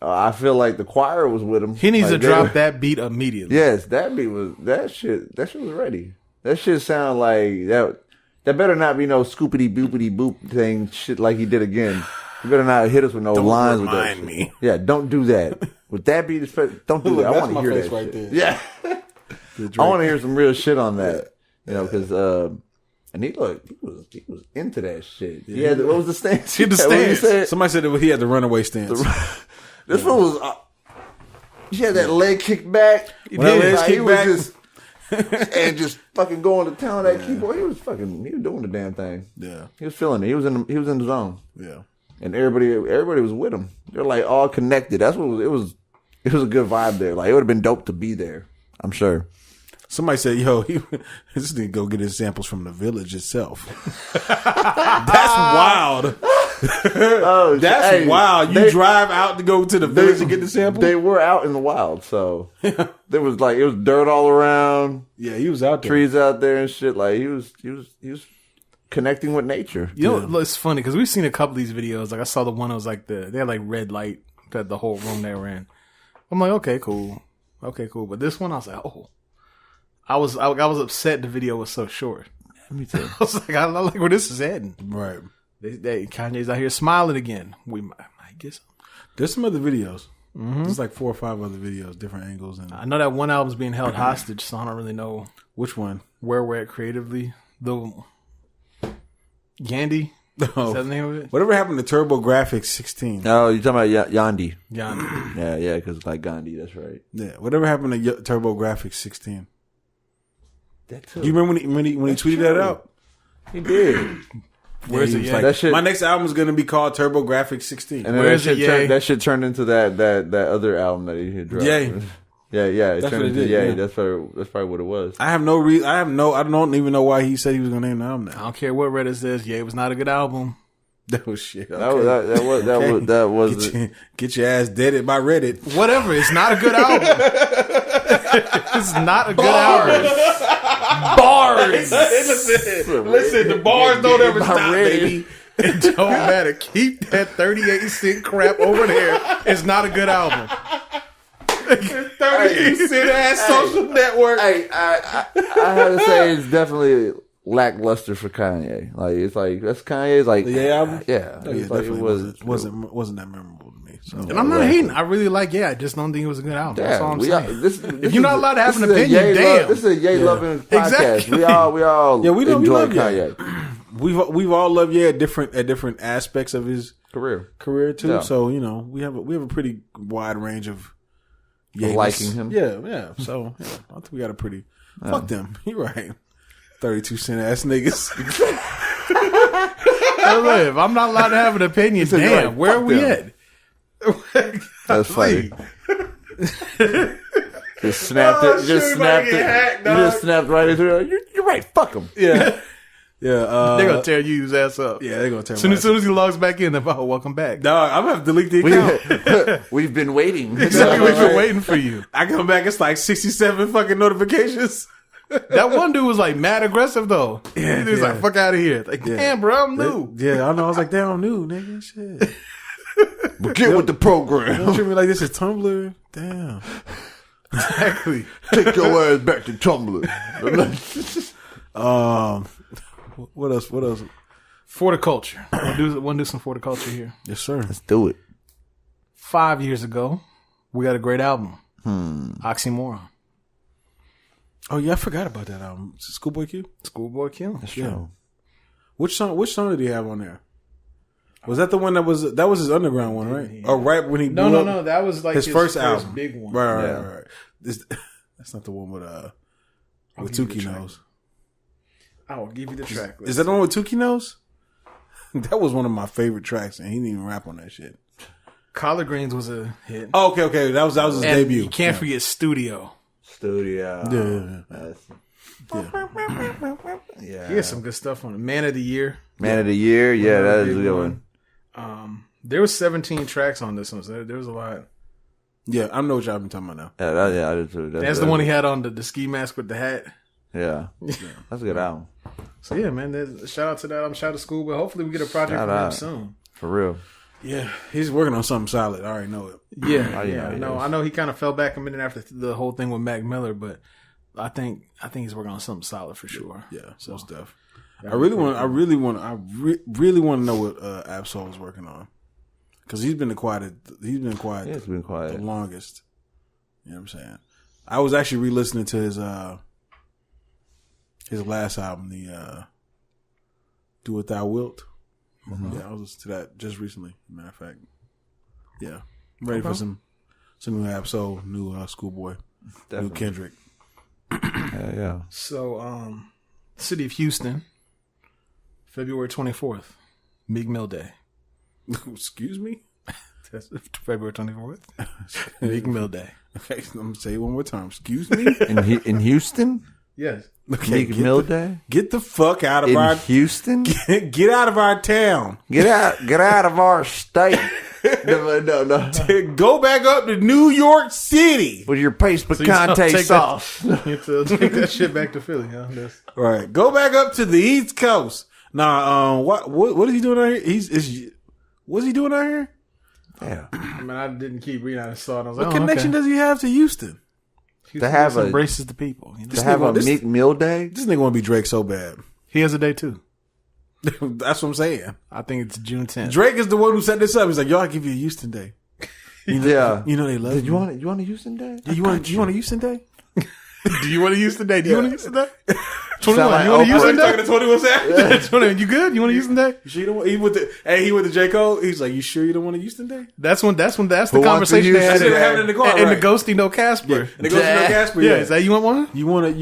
I feel like the choir was with him. He needs to drop that beat immediately. Yes, that shit was ready. That shit sound like that. That better not be no scoopity boopity boop thing shit like he did again. You better not hit us with no lines with that. Me. Yeah, don't do that. With that beat, don't do that. I want to hear that right shit. There. Yeah. I want to hear some real shit on that. You know, because and he was into that shit. Yeah, what was the stance? He had the stance. Somebody said that he had the runaway stance. This one was. He had that leg kicked back. He was just. And just fucking going to town that keyboard. He was doing the damn thing. Yeah. He was feeling it. He was in the zone. Yeah. And everybody was with him. They're like all connected. That's what it was. It was a good vibe there. Like it would have been dope to be there. I'm sure. Somebody said, "Yo, this nigga go get his samples from the village itself." That's wild. That's wild. You drive out to go to the village to get the samples? They were out in the wild, so there was it was dirt all around. Yeah, he was out there. Trees out there and shit. Like he was connecting with nature. You know, it's funny because we've seen a couple of these videos. Like I saw the one that was like they had like red light that the whole room they were in. I'm like, okay, cool. But this one, I was like, oh. I was upset the video was so short. Me too. I was like, I like where this is heading. Right. Kanye's out here smiling again. We might get some. There's some other videos. Mm-hmm. There's like 4 or 5 other videos, different angles. And I know that one album's being held hostage, so I don't really know which one. Where we're at creatively. The Yandy. Oh. Is that the name of it? Whatever happened to TurboGrafx 16? Oh, you're talking about Yandi. Yandy. Yeah, because it's like Gandhi. That's right. Yeah. Whatever happened to TurboGrafx 16? That too. Do you remember when he tweeted that out? He did. Where's it? Like, that shit, my next album is going to be called TurboGrafx 16. And then that shit turned into that other album that he had dropped. Yeah. It that's turned into did, yeah. That's probably what it was. I have no reason. I don't even know why he said he was going to name the album that. I don't care what Reddit says. Yeah, it was not a good album. That was shit. Okay. That was get your ass deaded by Reddit. Whatever. It's not a good album. It's not a good album. Bars. Listen, the bars don't ever stop, baby. It don't matter. Keep that 38-cent crap over there. It's not a good album. 38-cent ass social network. Hey, I have to say it's definitely lackluster for Kanye. Like it's like that's Kanye's like album. Yeah, like it wasn't that memorable to me. So. And I'm not hating. I really like. I just don't think it was a good album. That's all I'm saying. This if you're not allowed to have an opinion, damn. This is a Ye loving podcast. Exactly. We all enjoy Kanye. We've all loved Ye at different aspects of his career too. Yeah. So we have a pretty wide range of liking him. Yeah. So I think we got a pretty fuck them. You're right. 32-cent ass niggas. If I'm not allowed to have an opinion, damn, like, where are we at? That's funny. Just snapped it. Just snapped right into it. You're right. Fuck him. Yeah. Yeah. They're going to tear you his ass up. Yeah, they're going to tear him. As soon as he logs back in, they're welcome back. Dog, I'm going to have to delete the account. We've been waiting. Exactly. We've been waiting for you. I come back, it's like 67 fucking notifications. That one dude was like mad aggressive though. Yeah, he was like, "Fuck out of here!" Like, damn, bro, I'm new. I know. I was like, "Damn, I'm new, nigga." Shit. But get with the program. Don't treat me like this is Tumblr. Damn. Exactly. Take your ass back to Tumblr. What else? Horticulture. Want to do some horticulture here? Yes, sir. Let's do it. 5 years ago, we got a great album. Oxymoron. Oh yeah, I forgot about that album. Schoolboy Q. Schoolboy Q. That's true. Which song did he have on there? Was that the one that was his underground one, right? Yeah. Or right when he blew up? No. That was like his first album, big one. Right. That's not the one with Tukey Knows. I will give you the track. Is that the one with Tukey Knows? That was one of my favorite tracks, and he didn't even rap on that shit. Collard Greens was a hit. Oh, okay. That was his debut. You can't forget Studio. Yeah. He had some good stuff on it. Man of the Year. Yeah, that is a good one. There was 17 tracks on this one, so there was a lot. Yeah, I know what y'all been talking about now. Yeah, I did too. That's the one he had on the ski mask with the hat. Yeah. That's a good album. So yeah, man, shout out to that. I'm shout out to School, but hopefully we get a project from him soon. For real. Yeah, he's working on something solid. I already know it. Yeah. I know he kind of fell back a minute after the whole thing with Mac Miller, but I think he's working on something solid for sure. Yeah, some stuff. I really want to know what Absol is working on, because he's been quiet. He's been quiet the longest. You know what I'm saying? I was actually re-listening to his last album, the Do What Thou Wilt. Mm-hmm. Yeah, I was listening to that just recently. Matter of fact, yeah, I'm ready for some new Absol, new Schoolboy, new Kendrick. Yeah. So, City of Houston, February 24th, Meek Mill Day. Excuse me? That's February 24th, Meek Mill Day. Okay, let me say it one more time. Excuse me? In Houston? Yes. Okay, Meek Mill Day? Get the fuck out of our Houston? Get out of our town. Get out of our state. No. Go back up to New York City with your paste picante sauce. You have to take that shit back to Philly, huh? Right. Go back up to the East Coast. Nah, what is he doing out here? What's he doing out here? Yeah. I mean, I didn't keep reading. I saw it. I was what connection does he have to Houston? To have embraces the people. You know? To have a Meek Mill Day? This nigga want to be Drake so bad. He has a day too. That's what I'm saying. I think it's June 10th. Drake is the one who set this up. He's like, y'all give you a Houston Day. You know they love you. You want a Houston Day? You want a Houston Day? Do you want to use the day? Do you want to use the day? 21. Like you want to use the day? Talking to 21 Savage. 21, you good? You want to use the day? You sure you don't want? He went to J. Cole. He's like, you sure you don't want to Houston Day? That's the conversation they had in the car. And the Ghosty No Casper. Yeah. And the Ghosty No Casper. Yeah. Is that you want one? You want a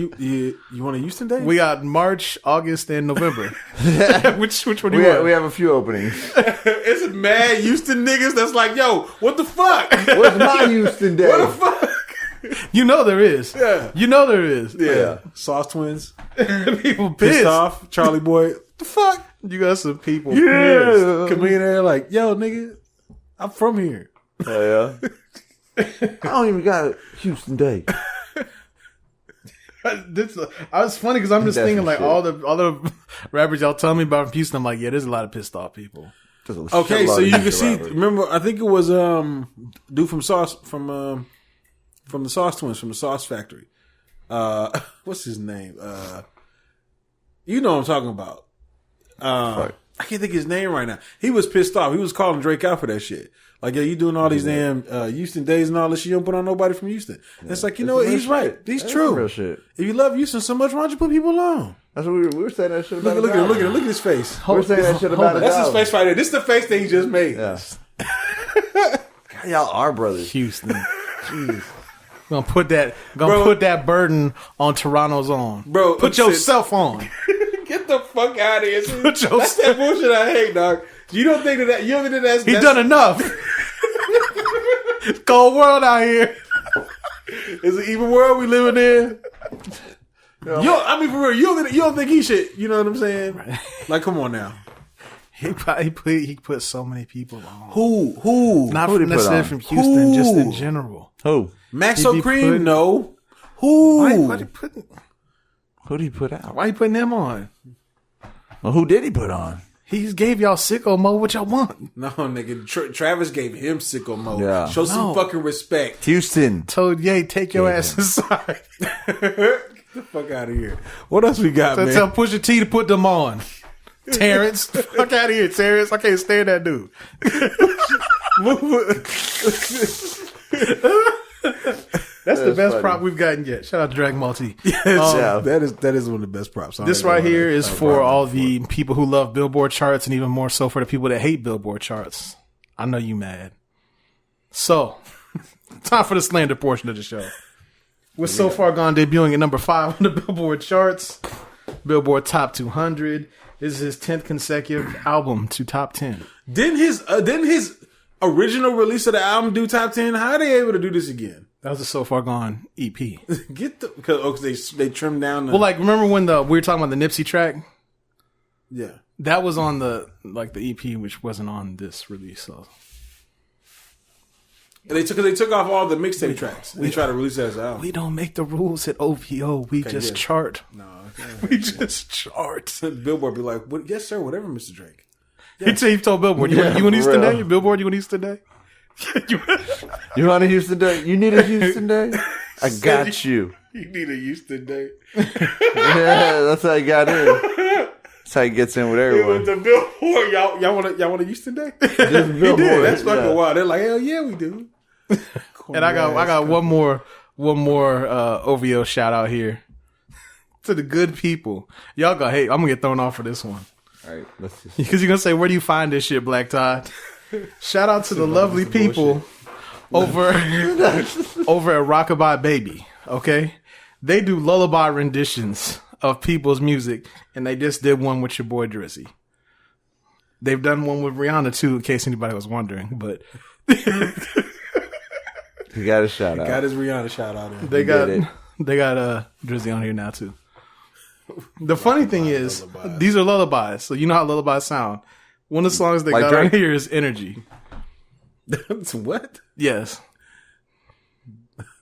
Houston Day? We got March, August, and November. Which one do you want? We have a few openings. It's mad Houston niggas that's like, yo, what the fuck? Where's my Houston Day? What the fuck? You know there is. Yeah. You know there is. Yeah. Sauce Twins. People pissed off. Charlie Boy. The fuck? You got some people pissed. Comedian there like, yo, nigga, I'm from here. Oh, yeah. I don't even got a Houston Day. I was funny because I'm just thinking like all the rappers y'all tell me about from Houston. I'm like, yeah, there's a lot of pissed off people. Okay, so you can see. Remember, I think it was dude from the Sauce Twins, from the Sauce Factory. What's his name? You know what I'm talking about. I can't think of his name right now. He was pissed off. He was calling Drake out for that shit. Like, yeah, you doing all these damn Houston days and all this shit. You don't put on nobody from Houston. Yeah. It's like, you know what? He's right. He's true. Real shit. If you love Houston so much, why don't you put people on? That's what we were saying that shit about. Look at his face. We're saying that shit about it. That's his face right there. This is the face that he just made. Yeah. God, y'all are brothers. Houston. Jeez. Gonna put that burden on Toronto's on. Bro, put yourself on. Get the fuck out of here. That's that bullshit I hate, dog. You don't think that's he done enough. It's cold world out here. It's an evil world we living in. I mean, for real, you don't think he should? You know what I'm saying? Right. Like, come on now. He put so many people on. Who? Not necessarily from Houston, just in general. Who? Maxo Cream? No. Who? Why Who did he put out? Why you putting them on? Well, who did he put on? He just gave y'all sicko mode. What y'all want? No, nigga. Travis gave him sicko mode. Yeah. Show some fucking respect. Houston told Ye, take your ass inside. Get the fuck out of here. What else we got, man? Tell Pusha T to put them on. Terrence, fuck out of here, Terrence. I can't stand that dude. That's the best prop we've gotten yet. Shout out to Drag Multi. That is one of the best props. This right here is for all the people who love Billboard charts, and even more so for the people that hate Billboard charts. I know you mad. So, time for the slander portion of the show. We're so far gone debuting at number 5 on the Billboard charts. Billboard Top 200. This is his 10th consecutive album to top 10. Didn't his original release of the album do top 10? How are they able to do this again? That was a So Far Gone EP. Because they trimmed down. Well, like remember when we were talking about the Nipsey track? Yeah, that was on the EP, which wasn't on this release. So they took off all the mixtape tracks. They tried to release that as an album. We don't make the rules at OVO. We just chart. No, we just chart. Billboard be like, yes, sir, whatever, Mr. Drake. Yeah. He told Billboard, you want a Houston Day? Billboard, you want a Houston Day? You want a Houston Day? You need a Houston Day? I got you. You need a Houston Day. Yeah, that's how he got in. That's how he gets in with everyone. The Billboard, y'all want a Houston Day? He did. That's fucking wild. They're like, hell yeah, we do. And I got one more OVO shout out here to the good people. Y'all go, hey, I'm gonna get thrown off for this one. All right, let's just because you're gonna say, where do you find this shit, Black Todd? Shout out to the lovely people over at Rockabye Baby. Okay, they do lullaby renditions of people's music, and they just did one with your boy Drizzy. They've done one with Rihanna too, in case anybody was wondering. But he got a shout out. Got his Rihanna shout out. They got Drizzy on here now too. The funny thing is, these are lullabies, so you know how lullabies sound. One of the songs they got on here is Energy. What? Yes.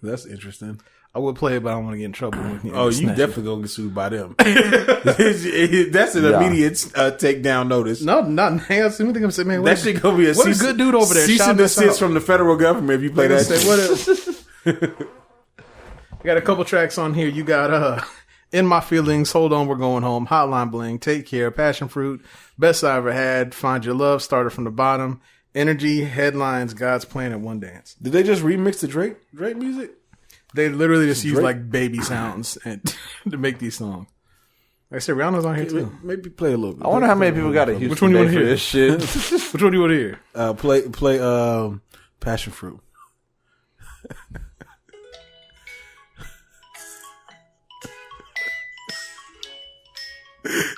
That's interesting. I would play it, but I don't want to get in trouble with you. Oh, you definitely gonna get sued by them. That's an immediate takedown notice. No, not hang on. Let me think. I'm saying, man, that shit gonna be a what a good dude over there. Cease and desist from the federal government if you play that. You got a couple tracks on here. You got In My Feelings, Hold On, We're Going Home, Hotline Bling, Take Care, Passion Fruit, Best I Ever Had, Find Your Love, Started From the Bottom, Energy, Headlines, God's Plan, and One Dance. Did they just remix the Drake music? They literally just use like baby sounds and to make these songs. Like I said, Rihanna's on here too. Maybe play a little bit. I wonder how many people got a Houston Which one do you want to hear? This shit. Which one do you want to hear? Play Passion Fruit.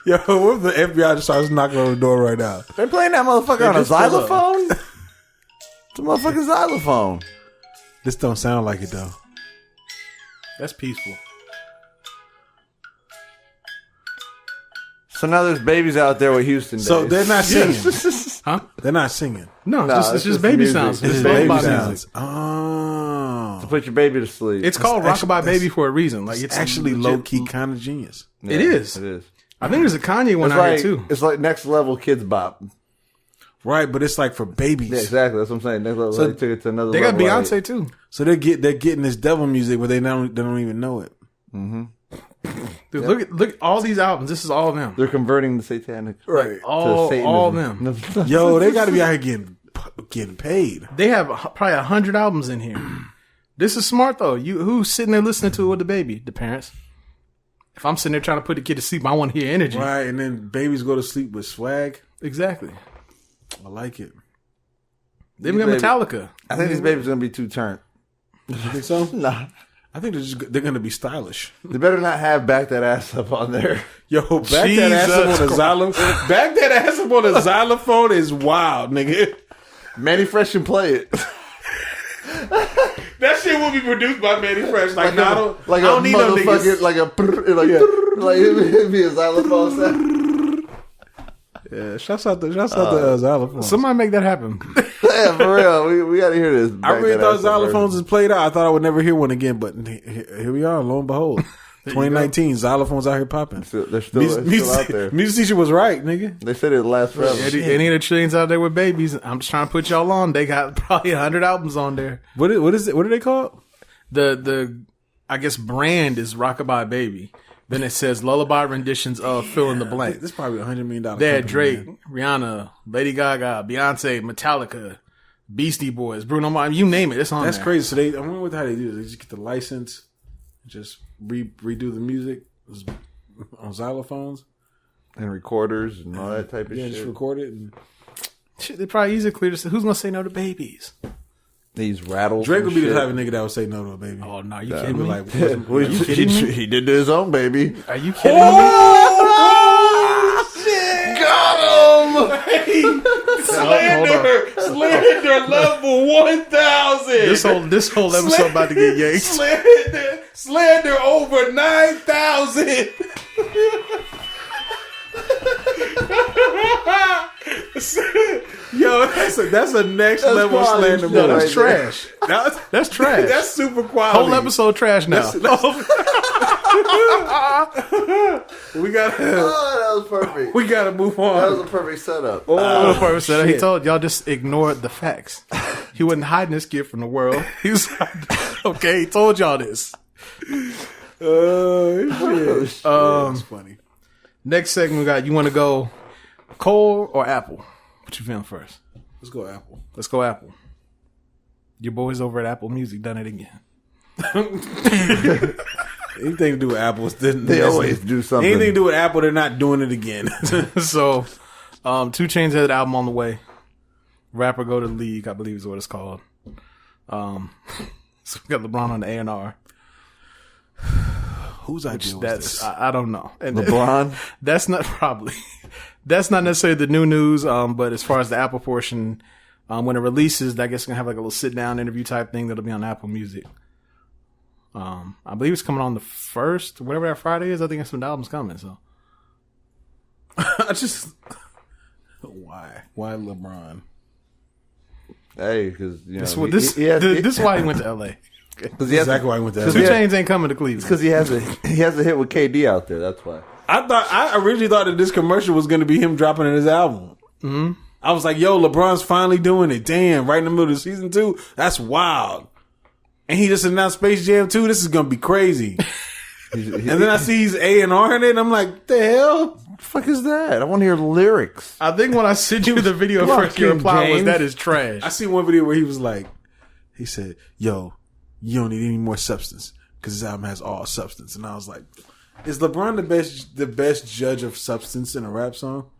Yo, what if the FBI just starts knocking on the door right now? They're playing that motherfucker on a xylophone? It's a motherfucking xylophone. This don't sound like it though. That's peaceful. So now there's babies out there with Houston days. So they're not singing. Huh? They're not singing. No, it's just baby music. sounds. It's baby sounds. To put your baby to sleep. It's called Rockabye Baby for a reason. Like it's actually low key kind of genius. Yeah, it is. It is. I think there's a Kanye one out here too. It's like next level kids bop. Right, but it's like for babies. Yeah, exactly. That's what I'm saying. Next level, So they took it to another They level. got Beyonce too. So they're getting this devil music, but they don't even know it. Mm-hmm. Dude, look at all these albums. This is all of them. They're converting the satanic Right. All of them. Yo, they got to be out here getting paid. They have probably 100 albums in here. This is smart though. Who's sitting there listening to it with the baby? The parents. If I'm sitting there trying to put the kid to sleep, I want to hear Energy. Right, and then babies go to sleep with swag. Exactly. I like it. They even got Metallica. I think these babies are gonna be too turned. You think so? Nah. I think they're gonna be stylish. They better not have Back That Ass Up on there. Yo, back that ass up on a xylophone. Back that ass up on a xylophone is wild, nigga. Manny Fresh can play it. That shit will be produced by Manny Fresh. Like I don't need no motherfucking niggas. like it'd be a xylophone sound. Yeah, shouts out the xylophone. Somebody make that happen. Yeah, for real. We got to hear this. I really thought xylophones was played out. I thought I would never hear one again, but here we are. Lo and behold, 2019 xylophones out here popping. They're still out there. Music teacher was right, nigga. They said it lasts forever. Any of the chains out there with babies, I'm just trying to put y'all on. They got probably 100 albums on there. What is it? What are they called? The I guess brand is Rockabye Baby. Then it says lullaby renditions of fill in the blank. This is probably $100 million. They had Drake, Rihanna, Lady Gaga, Beyonce, Metallica, Beastie Boys, Bruno Mars, you name it, it's on That's there. crazy. So I wonder what how they do this. They just get the license, just redo the music on xylophones and recorders and all that type of shit. Yeah, just record it. And Shit, they probably easily clear this. Who's gonna say no to babies? These rattles. Drake would be shit. the type of nigga that would say no to a baby. Oh no, you kidding me? Like, Well, he did to his own baby. Are you kidding me? Oh, shit! Got him! Slander level 1,000. This whole episode about to get yanked. Slander over 9,000. Yo, that's a next level slander. No, that's trash. That's trash. That's super quality. Whole episode trash now. We got. Oh, that was perfect. We got to move on. That was a perfect setup. He told y'all just ignore the facts. He wasn't hiding this kid from the world. He was okay. He told y'all this. Shit. That's funny. Next segment we got. You want to go Cole or Apple? What you feeling first? Let's go Apple. Let's go Apple. Your boys over at Apple Music done it again. Anything to do with Apple, They always do something. Anything to do with Apple, they're not doing it again. So, 2 Chainz had an album on the way. Rapper Go to the League, I believe is what it's called. So we got LeBron on the A&R. Whose idea was That's this? I don't know. And LeBron? That's not probably. That's not necessarily the new news. But as far as the Apple portion, when it releases, I guess it's gonna have like a little sit down interview type thing that'll be on Apple Music. I believe it's coming on the 1st, whatever that Friday is. I think some album's coming. So I just why LeBron? Hey, because this is why he went to LA. Exactly why he went to LA. 2 Chainz ain't coming to Cleveland. because he has a hit with KD out there. That's why. I originally thought that this commercial was going to be him dropping his album. Mm-hmm. I was like, yo, LeBron's finally doing it. Damn, right in the middle of season 2. That's wild. And he just announced Space Jam 2. This is going to be crazy. And then I see he's A&R in it, and I'm like, what the hell? What the fuck is that? I want to hear lyrics. I think when I sent you the video first, your reply was, that is trash. I see one video where he said, yo, you don't need any more substance because this album has all substance. And I was like, is LeBron the best judge of substance in a rap song?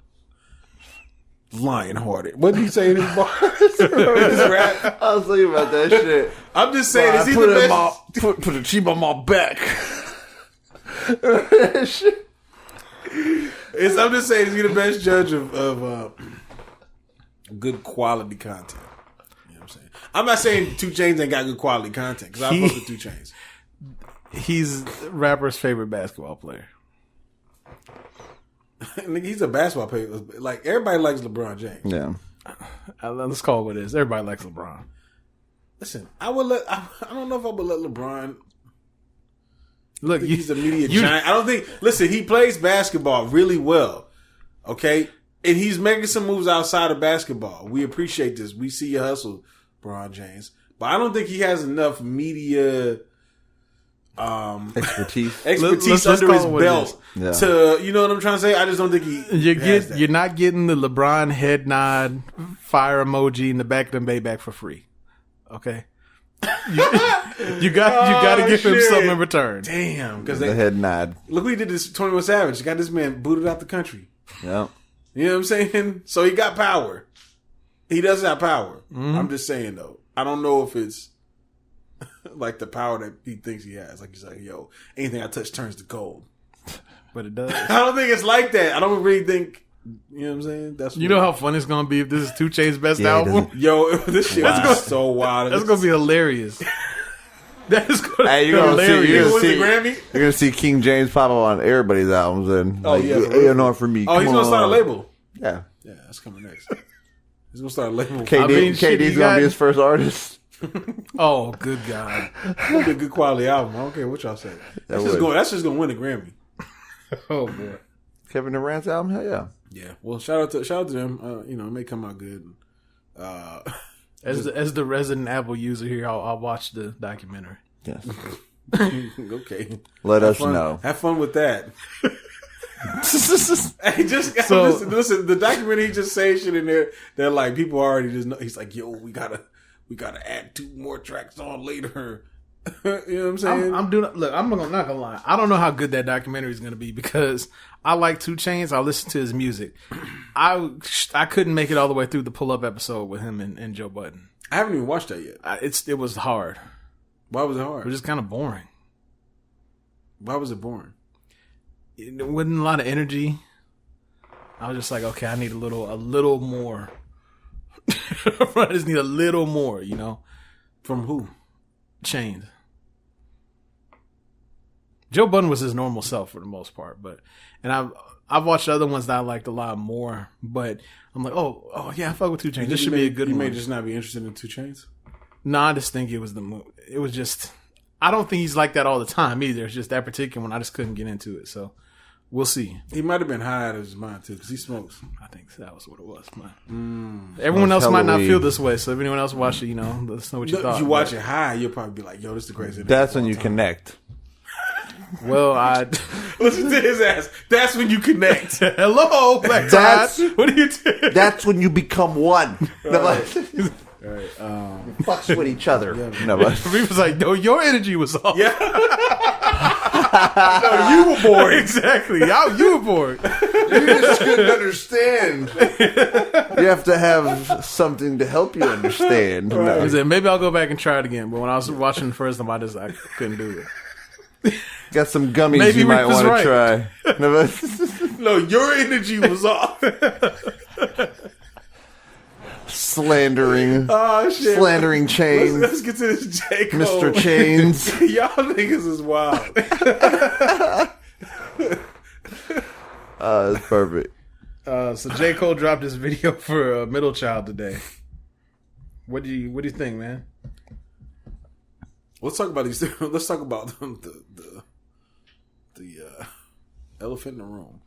Lion-hearted. What did he say in his bars? His rap? I was thinking about that shit. I'm just saying, is he the best? Put a cheap on my back. I'm just saying, is he the best judge of good quality content? You know what I'm saying? I'm not saying 2 Chainz ain't got good quality content because I fuck with 2 Chainz. He's rapper's favorite basketball player. He's a basketball player. Like, everybody likes LeBron James. Yeah. Let's call it what it is. Everybody likes LeBron. Listen, I don't know if I would let LeBron. Look, he's a media giant. I don't think. Listen, he plays basketball really well. Okay, and he's making some moves outside of basketball. We appreciate this. We see your hustle, LeBron James. But I don't think he has enough media expertise let's under his call it belt to, you know what I'm trying to say? I just don't think you're not getting the LeBron head nod, fire emoji in the back of the Maybach for free. Okay, you got to give him something in return. Damn, because the head nod. Look what he did to 21 Savage. Got this man booted out the country. Yeah, you know what I'm saying? So he got power. He does have power. Mm-hmm. I'm just saying though. I don't know if it's like the power that he thinks he has. Like he's like, yo, anything I touch turns to gold. But it does. I don't think it's like that. I don't really think. You know what I'm saying? That's you know how fun it's gonna be if this is 2 Chainz' best album. Yo, this shit is so wild. That's gonna be hilarious. That is gonna be hilarious. You're gonna see King James pop up on everybody's albums and A&R for me. Oh, he's gonna start a label. Yeah, that's coming next. He's gonna start a label. KD's gonna be his first artist. Oh, good God! It'll be a good quality album. I don't care what y'all say. That's just gonna win a Grammy. Oh boy, Kevin Durant's album, hell yeah. Yeah. Well, shout out to them. You know, it may come out good. As the resident Apple user here, I'll watch the documentary. Yes. Okay. Let us know. Have fun with that. Hey, listen. The documentary, he just saying shit in there that like people already just know. He's like, yo, we gotta add 2 more tracks on later. You know what I'm saying? I'm not gonna lie. I don't know how good that documentary is gonna be because I like 2 Chainz. I listen to his music. I couldn't make it all the way through the pull up episode with him and Joe Budden. I haven't even watched that yet. It was hard. Why was it hard? It was just kind of boring. Why was it boring? It wasn't a lot of energy. I was just like, okay, I need a little more. I just need a little more, you know. From who? Chainz. Joe Budden was his normal self for the most part, and I've watched other ones that I liked a lot more, but I'm like, oh yeah, I fuck with 2 Chainz. This should be a good one. You may just not be interested in 2 Chainz? No, I just think it was just, I don't think he's like that all the time either. It's just that particular one, I just couldn't get into it, so we'll see. He might have been high out of his mind too, because he smokes. I think that was what it was, man. Everyone else might not feel this way, so if anyone else watched it, let us know what you thought. If you watch it high, you'll probably be like, yo, this is the greatest. That's when you connect. Well, listen to his ass. That's when you connect. Hello, Black Tide. What are you doing? That's when you become one. Right. Fucks with each other. Yeah, no, but Riffa's like, no, your energy was off. Yeah. No, you were bored. Exactly. You were bored. You just couldn't understand. You have to have something to help you understand. Right. No. He said, maybe I'll go back and try it again. But when I was watching the first time, I couldn't do it. Got some gummies maybe you might Riffa's want to right. try. No, but no, your energy was off. Slandering. Oh, shit. Slandering Chainz. Let's get to this J. Cole. Mr. Chainz. Y'all niggas is wild. It's perfect. So J. Cole dropped his video for Middle Child today. What do you think, man? Let's talk about these. Let's talk about the elephant in the room.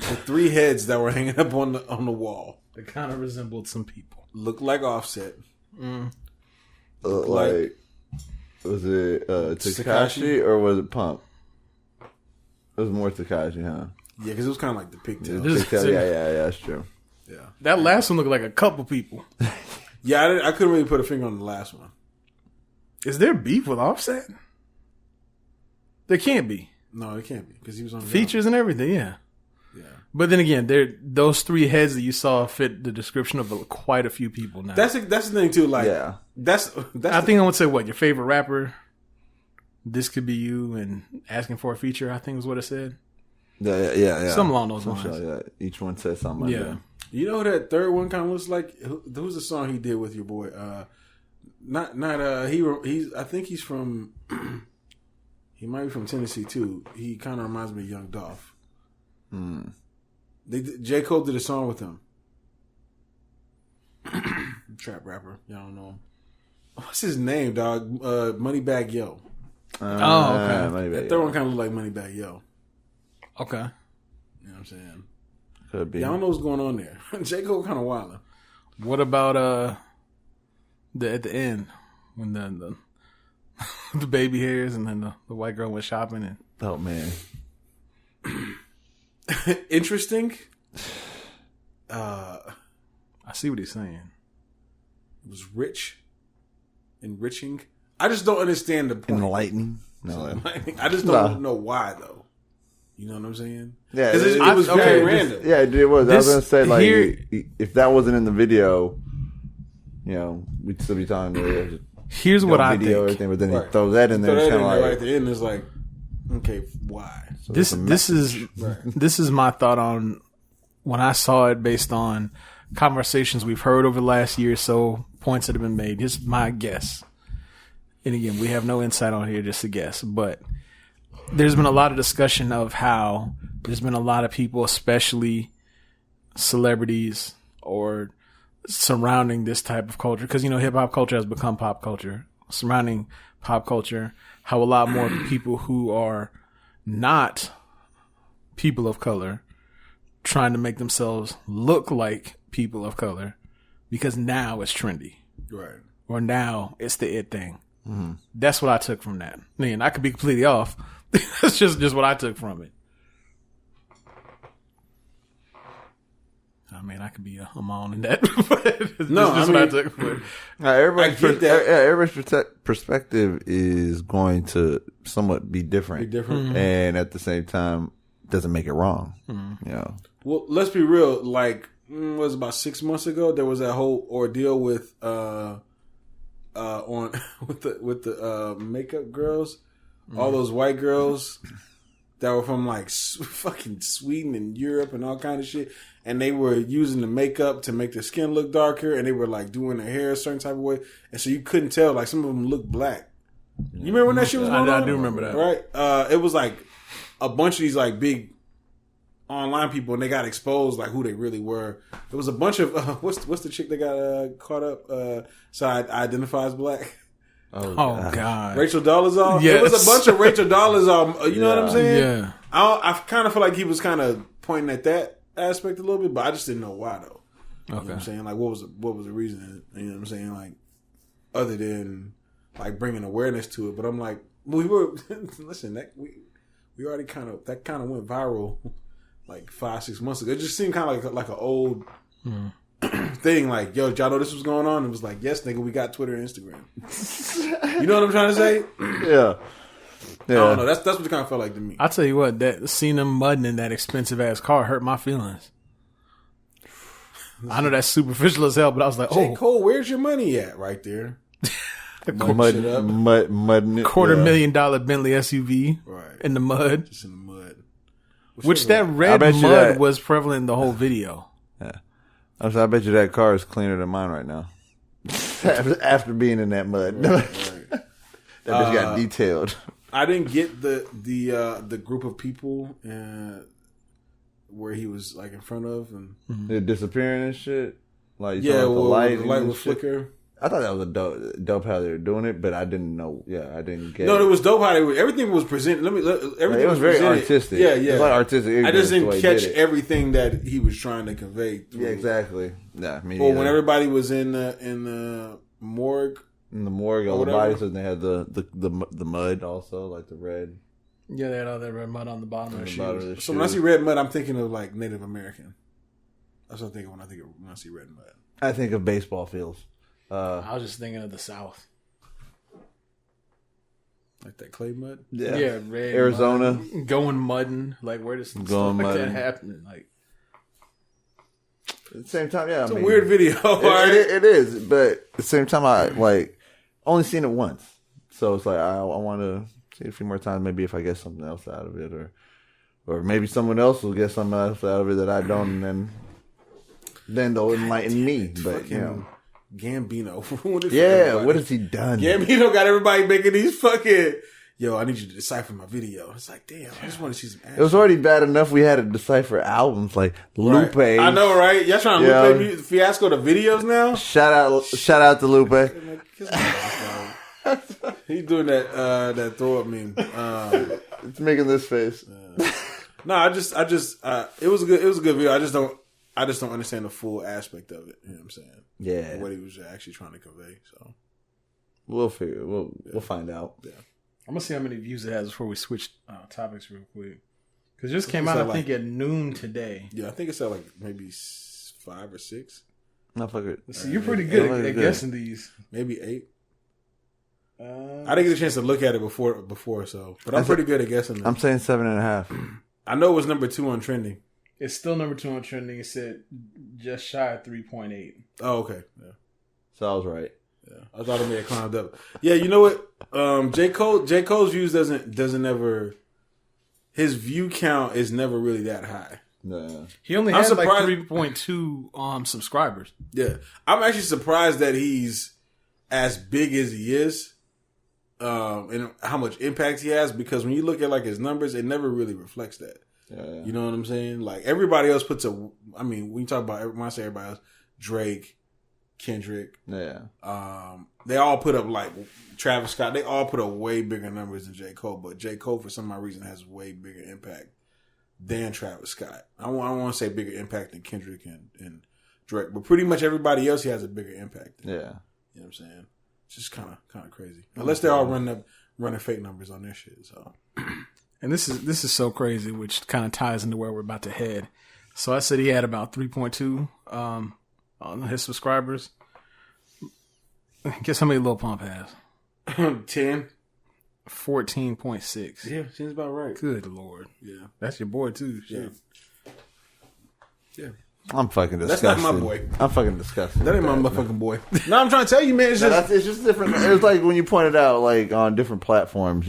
The 3 heads that were hanging up on the wall. It kind of resembled some people. Looked like Offset. Like, was it Tekashi or was it Pump? It was more Tekashi, huh? Yeah, because it was kind of like the pigtail. Yeah, that's true. Yeah, that last one looked like a couple people. Yeah, I couldn't really put a finger on the last one. Is there beef with Offset? There can't be. No, it can't be because he was on the features and everything. Yeah. But then again, those 3 heads that you saw fit the description of quite a few people now. That's the thing too. Like, that's. I think I would say what your favorite rapper. This could be you, and asking for a feature. I think was what it said. Yeah. Something along those lines. Sure, yeah, each one said something. Like that. You know who that third one kind of looks like? Who's the song he did with your boy? I think he's from. He might be from Tennessee too. He kind of reminds me of Young Dolph. J. Cole did a song with him. Trap rapper. Y'all don't know him. What's his name, dog? Moneybagg Yo. Okay. That third one kind of look like Moneybagg Yo. Okay. You know what I'm saying? Could be. Y'all know what's going on there. J. Cole kind of wildin'. What about at the end when the the baby hairs and then the white girl went shopping and oh man. Interesting. I see what he's saying. It was enriching. I just don't understand the point. Enlightening. No, I just don't know why though. You know what I'm saying? Yeah, because it was very random. Yeah, it was. I was gonna say like if that wasn't in the video, we'd still be talking. Here's what I think. Everything, but then he throws that in there. It's kind of like right at the end. It's like, okay, why? So this is my thought on when I saw it based on conversations we've heard over the last year or so, points that have been made. This is my guess. And again, we have no insight on here, just a guess. But there's been a lot of discussion of how there's been a lot of people, especially celebrities or surrounding this type of culture. Because, hip hop culture has become pop culture. Surrounding pop culture, how a lot more people who are not people of color trying to make themselves look like people of color because now it's trendy. Right. Or now it's the it thing. Mm-hmm. That's what I took from that. Man, I could be completely off. That's just what I took from it. I mean, I could be a mom in that. No, I mean, what I took for it. Everybody's perspective is going to somewhat be different. And at the same time, doesn't make it wrong. You know. Well, let's be real. Like, was about 6 months ago, there was that whole ordeal with with the makeup girls, all those white girls that were from like fucking Sweden and Europe and all kind of shit, and they were using the makeup to make their skin look darker, and they were like doing their hair a certain type of way, and so you couldn't tell. Like some of them looked black. You remember when that shit was going on? I do remember that. Right? It was like a bunch of these like big online people, and they got exposed like who they really were. It was a bunch of what's the chick that got caught up? So I identify as black. Oh God, Rachel Dolezal. Yes. It was a bunch of Rachel Dolezal. You know what I'm saying? Yeah. I kind of feel like he was kind of pointing at that aspect a little bit, but I just didn't know why though. You know what I'm saying? Like what was the reason? You know what I'm saying? Like other than like bringing awareness to it, but I'm like we were listen that we already kind of went viral like 5-6 months ago. It just seemed kind of like an old thing. Like, yo, did y'all know this was going on? It was like, yes, nigga, we got Twitter and Instagram. You know what I'm trying to say? Yeah. I don't know. That's what it kind of felt like to me. I tell you what, that seeing them mudding in that expensive ass car hurt my feelings. I know that's superficial as hell, but I was like, J. Cole, where's your money at? Right there. Mudding it. $250,000 Bentley SUV in the mud. Just in the mud. Which that red mud was prevalent in the whole video. Yeah. I bet you that car is cleaner than mine right now. After being in that mud. That bitch got detailed. I didn't get the group of people where he was like in front of and they're disappearing and shit. Like yeah, the light would flicker. I thought that was a dope how they were doing it, but I didn't know. Yeah, I didn't get. No, it was dope how everything was presented. Everything it was very presented. artistic. Yeah, it was like artistic. I just didn't catch everything that he was trying to convey. Yeah, exactly. Nah, me when everybody was in the morgue. In the morgue, all the bodies, and they had the mud also, like the red. Yeah, they had all that red mud on the bottom of their shoes. So when I see red mud, I'm thinking of like Native American. That's what I'm thinking when I see red mud. I think of baseball fields. I was just thinking of the South. Like that clay mud? Yeah, red Arizona. Mud. Going mudding. Like, where does stuff like that happen? Like, at the same time, yeah. It's a weird video. It is, but at the same time, I like only seen it once. So it's like, I want to see it a few more times, maybe if I get something else out of it. Or maybe someone else will get something else out of it that I don't, and then they'll enlighten me. But, you know. Gambino. What has he done? Gambino got everybody making these fucking... Yo, I need you to decipher my video. It's like, damn, I just want to see some action. It was already bad enough we had to decipher albums like Lupe. I know, right? Y'all trying to Lupe fiasco the videos now? Shout out to Lupe. He's doing that throw up meme. It's making this face. No, I just it was a good video. I just don't understand the full aspect of it. You know what I'm saying? Yeah. What he was actually trying to convey. So we'll figure. We'll find out. Yeah. I'm gonna see how many views it has before we switch topics real quick. Because it just came out, I think, at noon today. Yeah, I think it's at like maybe 5 or 6. Motherfucker. So you're pretty good at guessing these. Maybe 8. I didn't get a chance to look at it before, so but I'm pretty good at guessing them. I'm saying 7.5. I know it was number 2 on trending. It's still number 2 on trending. It said just shy of 3.8. Oh, okay. Yeah. So I was right. Yeah. I thought it may have climbed up. Yeah, you know what? J. Cole's views doesn't ever. His view count is never really that high. No. He only has like 3.2 subscribers. Yeah, I'm actually surprised that he's as big as he is, and how much impact he has. Because when you look at like his numbers, it never really reflects that. Yeah. You know what I'm saying? Like everybody else puts I mean, when you talk about, when I say everybody else, Drake, Kendrick, they all put up like Travis Scott. They all put up way bigger numbers than J. Cole, but J. Cole for some odd reason has way bigger impact than Travis Scott. I don't want to say bigger impact than Kendrick and Drake, but pretty much everybody else he has a bigger impact than. Yeah, you know what I'm saying? It's just kind of crazy. Unless they're all running fake numbers on their shit. So, and this is so crazy, which kind of ties into where we're about to head. So I said he had about 3.2 on his subscribers. Guess how many Lil Pump has? 10. 14.6. Yeah, seems about right. Good Lord. Yeah. That's your boy, too. Shit. Yeah. I'm fucking disgusted. That's not my boy. I'm fucking disgusted. That ain't my motherfucking boy. No, I'm trying to tell you, man. It's just different. It was like when you pointed out, like on different platforms,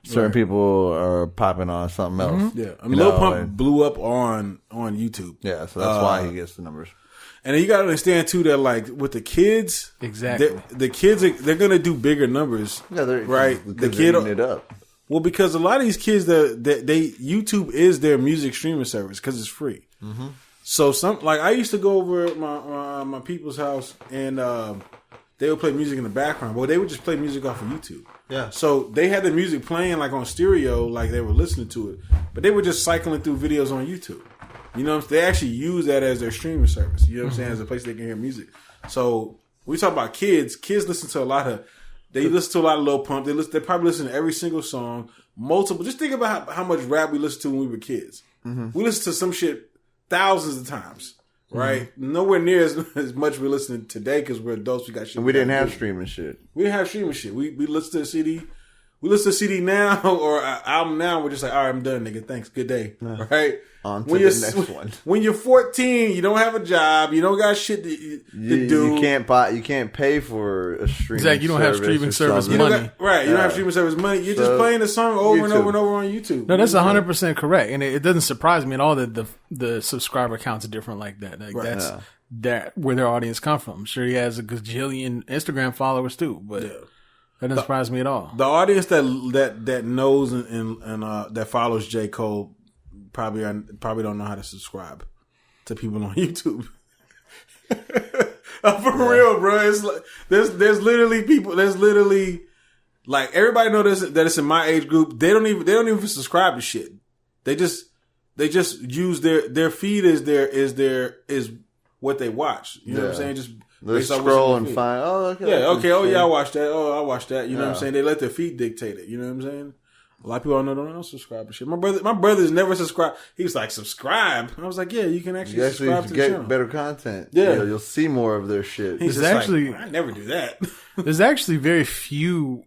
certain people are popping on something else. Yeah. I mean, Lil Pump blew up on YouTube. Yeah, so that's why he gets the numbers. And then you got to understand too that like with the kids, exactly, the kids they're gonna do bigger numbers. Yeah, right. The kid eating it up. Well, because a lot of these kids that they YouTube is their music streaming service because it's free. Mm-hmm. So I used to go over at my people's house and they would play music in the background, but they would just play music off of YouTube. Yeah. So they had the music playing like on stereo, like they were listening to it, but they were just cycling through videos on YouTube. You know what I'm saying? They actually use that as their streaming service. You know what I'm saying? As a place they can hear music. So we talk about kids. Kids listen to a lot of Lil Pump. They probably listen to every single song, multiple. Just think about how much rap we listened to when we were kids. Mm-hmm. We listened to some shit thousands of times, right? Mm-hmm. Nowhere near as much we're listening today because we're adults. We got shit. And we didn't have streaming shit. We didn't have streaming shit. We listen to a CD. We listen to a CD now or an album now. We're just like, all right, I'm done, nigga. Thanks. Good day. Right? On to the next one. When you're 14, you don't have a job. You don't got shit to do. You can't pay for a streaming service. You don't have streaming service money. Right. You don't have streaming service money. You're just playing the song over and over and over on YouTube. No, that's 100% correct. And it doesn't surprise me at all that the subscriber counts are different like that. Like that's where their audience come from. I'm sure he has a gajillion Instagram followers too, but that doesn't surprise me at all. The audience that knows and that follows J. Cole probably don't know how to subscribe to people on YouTube. For real, bro. It's like there's literally people. There's literally like everybody knows that it's in my age group. They don't even subscribe to shit. They just use their feed is what they watch. You know what I'm saying? Just they scroll and find. Oh, okay. Yeah. Okay. Oh, yeah. I watched that. Oh, I watched that. You know what I'm saying? They let their feed dictate it. You know what I'm saying? A lot of people don't subscribe to shit. My brother's never subscribed. He was like, subscribe. And I was like, yeah, you can actually subscribe to the channel. Get better content. Yeah. You'll see more of their shit. He's actually, I never do that. There's actually very few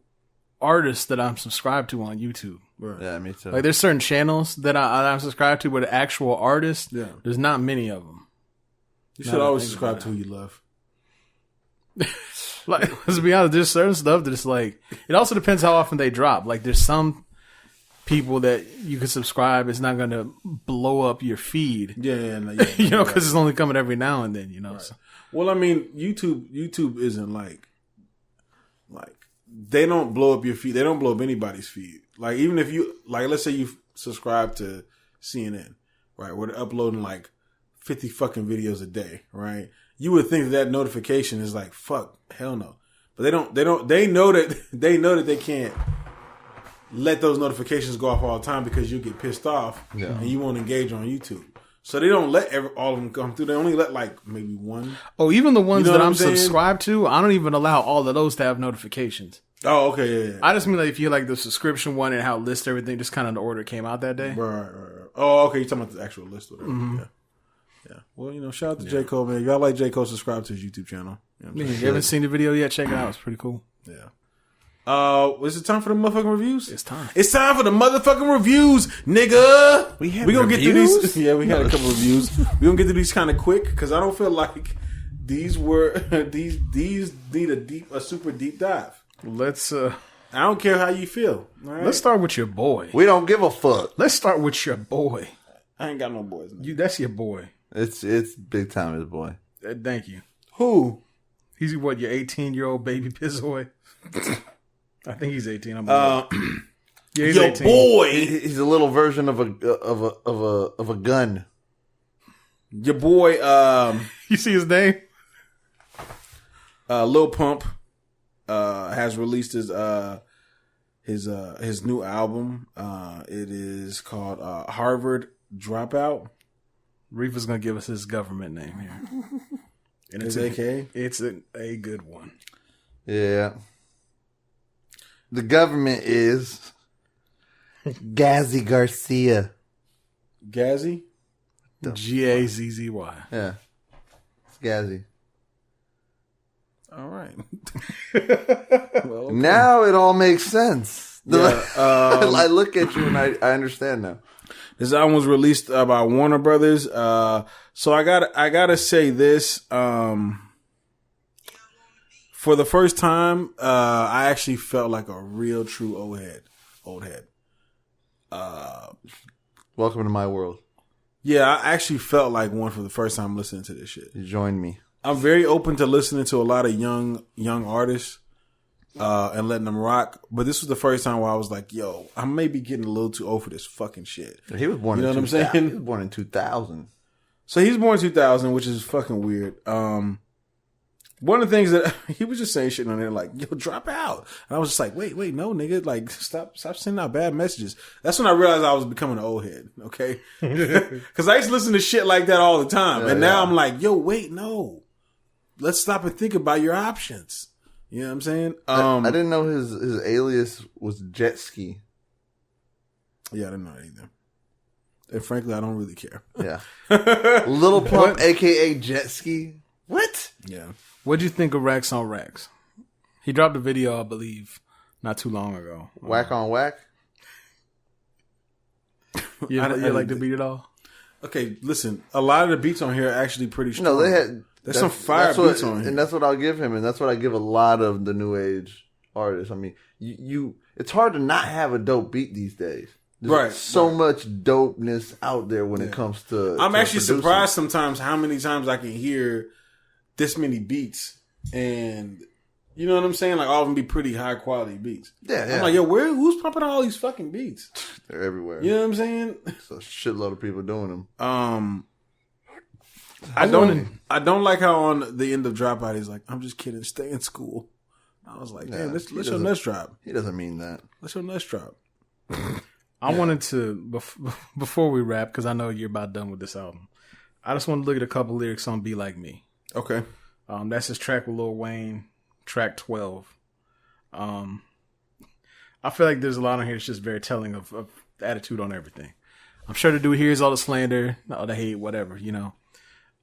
artists that I'm subscribed to on YouTube. Right. Yeah, me too. Like there's certain channels that I'm subscribed to, but actual artists, there's not many of them. You should always subscribe to who you love. Like, let's be honest, there's certain stuff that it's like, it also depends how often they drop. Like there's some people that you can subscribe, it's not going to blow up your feed. Yeah. You know, because it's only coming every now and then, you know. Right. So. Well, I mean, YouTube isn't like they don't blow up your feed. They don't blow up anybody's feed. Like even if you let's say you subscribe to CNN, right, where they're uploading like 50 fucking videos a day, right? You would think that notification is like, fuck, hell no. But they know that they can't let those notifications go off all the time because you get pissed off and you won't engage on YouTube. So they don't let all of them come through. They only let like maybe one. Oh, even the ones that I'm subscribed to, I don't even allow all of those to have notifications. Oh, okay, yeah. I just mean like if you like the subscription one and how it lists everything, just kind of the order it came out that day. Right. Oh, okay, you're talking about the actual list or whatever. Mm-hmm. Yeah. Well, shout out to J. Cole, man. If y'all like J. Cole, subscribe to his YouTube channel. You know if you haven't seen the video yet, check it out. It's pretty cool. Yeah. Is it time for the motherfucking reviews? It's time. It's time for the motherfucking reviews, nigga. We gonna get through these. Yeah, we had a couple reviews. We gonna get through these kind of quick because I don't feel like these need a super deep dive. Let's. I don't care how you feel. Right? Let's start with your boy. We don't give a fuck. Let's start with your boy. I ain't got no boys. That's your boy. It's big time, his boy. Thank you. Who? He's what? Your 18-year-old baby pizzoy. I think he's 18. Yeah, he's your 18. boy. He's a little version of a gun. Your boy. You see his name? Lil Pump has released his new album. It is called Harvard Dropout. Riffa's gonna give us his government name here, and it's AK. It's a good one. Yeah. The government is Gazzy Garcia. Gazzy? Gazzy. Yeah. It's Gazzy. All right. Well, okay. Now it all makes sense. Yeah, I look at you and I understand now. This album was released by Warner Brothers. So I gotta say this. For the first time, I actually felt like a real true old head. Welcome to my world. Yeah, I actually felt like one for the first time listening to this shit. You joined me. I'm very open to listening to a lot of young artists and letting them rock. But this was the first time where I was like, yo, I may be getting a little too old for this fucking shit. He was born in 2000. He was born in 2000. So he's born in 2000, which is fucking weird. One of the things that he was just saying shit on there like, yo, drop out. And I was just like, wait, no, nigga. Like, stop sending out bad messages. That's when I realized I was becoming an old head, okay? Because I used to listen to shit like that all the time. And now I'm like, yo, wait, no. Let's stop and think about your options. You know what I'm saying? I didn't know his alias was Jet Ski. Yeah, I didn't know that either. And frankly, I don't really care. Yeah. Lil Pump, a.k.a. Jet Ski. What? Yeah. What'd you think of Racks on Racks? He dropped a video, I believe, not too long ago. Whack on Whack? You like to beat it all? Okay, listen. A lot of the beats on here are actually pretty strong. No, they had... There's some fire beats on here. And that's what I'll give him, and that's what I give a lot of the new age artists. I mean, it's hard to not have a dope beat these days. There's so much dopeness out there when it comes to I'm actually surprised sometimes how many times I can hear this many beats, and you know what I'm saying? Like, all of them be pretty high quality beats. Yeah. I'm like, yo, who's pumping all these fucking beats? They're everywhere. You know what I'm saying? It's a shitload of people doing them. I don't like how on the end of Dropout he's like, I'm just kidding, stay in school. I was like, damn, let's your nuts drop. He doesn't mean that. Let's your nuts drop. I wanted to, before we wrap, because I know you're about done with this album, I just want to look at a couple lyrics on Be Like Me. Okay. That's his track with Lil Wayne, track 12. I feel like there's a lot on here that's just very telling of the attitude on everything. I'm sure the dude hears all the slander, all the hate, whatever, you know.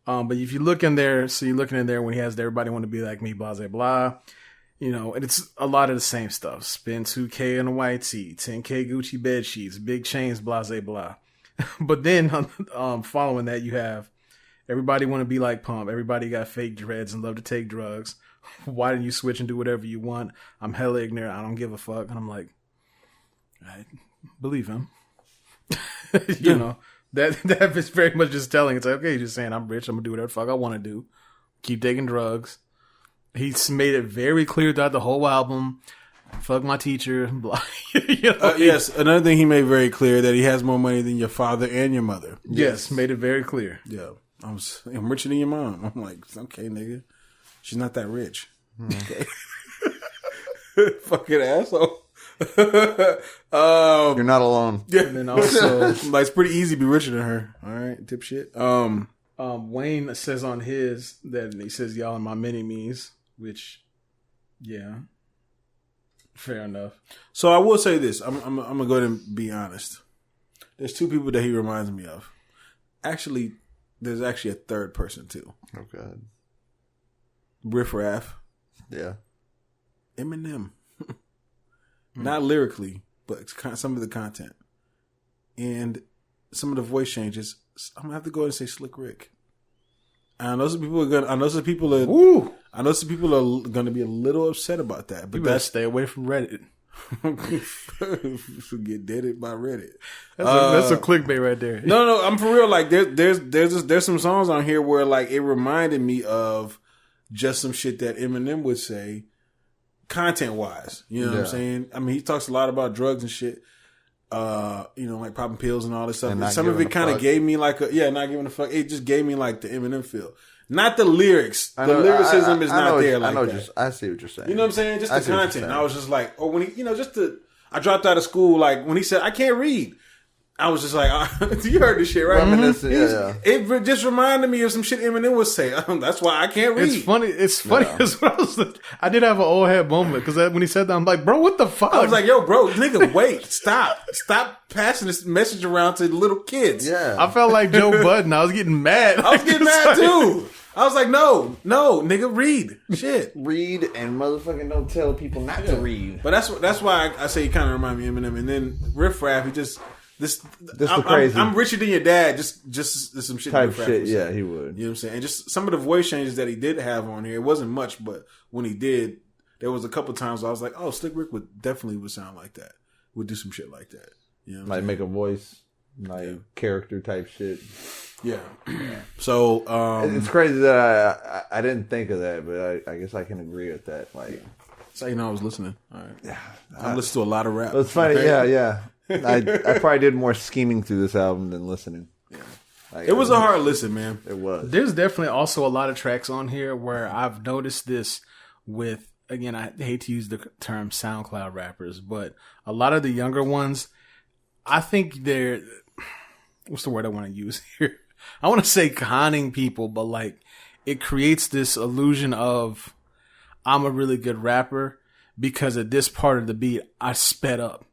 But if you look in there, so you're looking in there when he has everybody want to be like me, blah, blah, blah. You know, and it's a lot of the same stuff. Spend $2K on a white tee, 10K Gucci bed sheets, big chains, blah, blah, blah. But then following that, you have everybody want to be like Pump. Everybody got fake dreads and love to take drugs. Why didn't you switch and do whatever you want? I'm hella ignorant. I don't give a fuck. And I'm like, I believe him. You know, that is very much just telling. It's like, okay, he's just saying, I'm rich. I'm going to do whatever the fuck I want to do. Keep taking drugs. He's made it very clear throughout the whole album. Fuck my teacher. Blah. You know, yes, another thing he made very clear that he has more money than your father and your mother. Yes, made it very clear. Yeah, I'm richer than your mom. I'm like, okay, nigga, she's not that rich. Okay, fucking asshole. You're not alone. Yeah, and then also, like, it's pretty easy to be richer than her. All right, dipshit. Wayne says on his that he says y'all are my mini-me's, which, yeah, fair enough. So I will say this. I'm gonna go ahead and be honest. There's two people that he reminds me of. Actually, there's actually a third person too. Oh God. Riff Raff. Yeah. Eminem. Not lyrically, but some of the content and some of the voice changes. I'm gonna have to go ahead and say Slick Rick. I know some people are gonna be a little upset about that, but that's stay away from Reddit. Get deaded by Reddit. That's a clickbait right there. No, I'm for real. Like there's some songs on here where like it reminded me of just some shit that Eminem would say, content wise. You know what I'm saying? I mean, he talks a lot about drugs and shit. You know, like popping pills and all this stuff. And some of it kind of gave me like not giving a fuck. It just gave me like the Eminem feel. Not the lyrics. The lyricism is not there like that. I see what you're saying. You know what I'm saying? Just the content. I was just like, or when he, I dropped out of school, like when he said, I can't read. I was just like, you heard this shit, right? Reminiscent, yeah. It just reminded me of some shit Eminem would say. That's why I can't read. It's funny because I did have an old head moment because when he said that, I'm like, bro, what the fuck? I was like, yo, bro, nigga, wait, stop passing this message around to little kids. Yeah, I felt like Joe Budden. I was getting mad. I was getting mad too. I was like, no, nigga, read shit. Read and motherfucking don't tell people not to read. But that's why I say he kind of remind me of Eminem. And then Riff Raff, he just the crazy. I'm richer than your dad. Just some shit. Type shit. Yeah, he would. You know what I'm saying? And just some of the voice changes that he did have on here. It wasn't much, but when he did, there was a couple times I was like, oh, Slick Rick would sound like that. Would do some shit like that. You know, like make a voice, character type shit. Yeah. So it's crazy that I didn't think of that, but I guess I can agree with that. Like, so you know, I was listening. All right. Yeah, I listened to a lot of rap. It's funny. Okay? Yeah. I probably did more scheming through this album than listening. Yeah. Like, it was a hard listen, man. It was. There's definitely also a lot of tracks on here where I've noticed this with, again, I hate to use the term SoundCloud rappers, but a lot of the younger ones, I think they're, what's the word I want to use here? I want to say conning people, but like it creates this illusion of I'm a really good rapper because at this part of the beat, I sped up.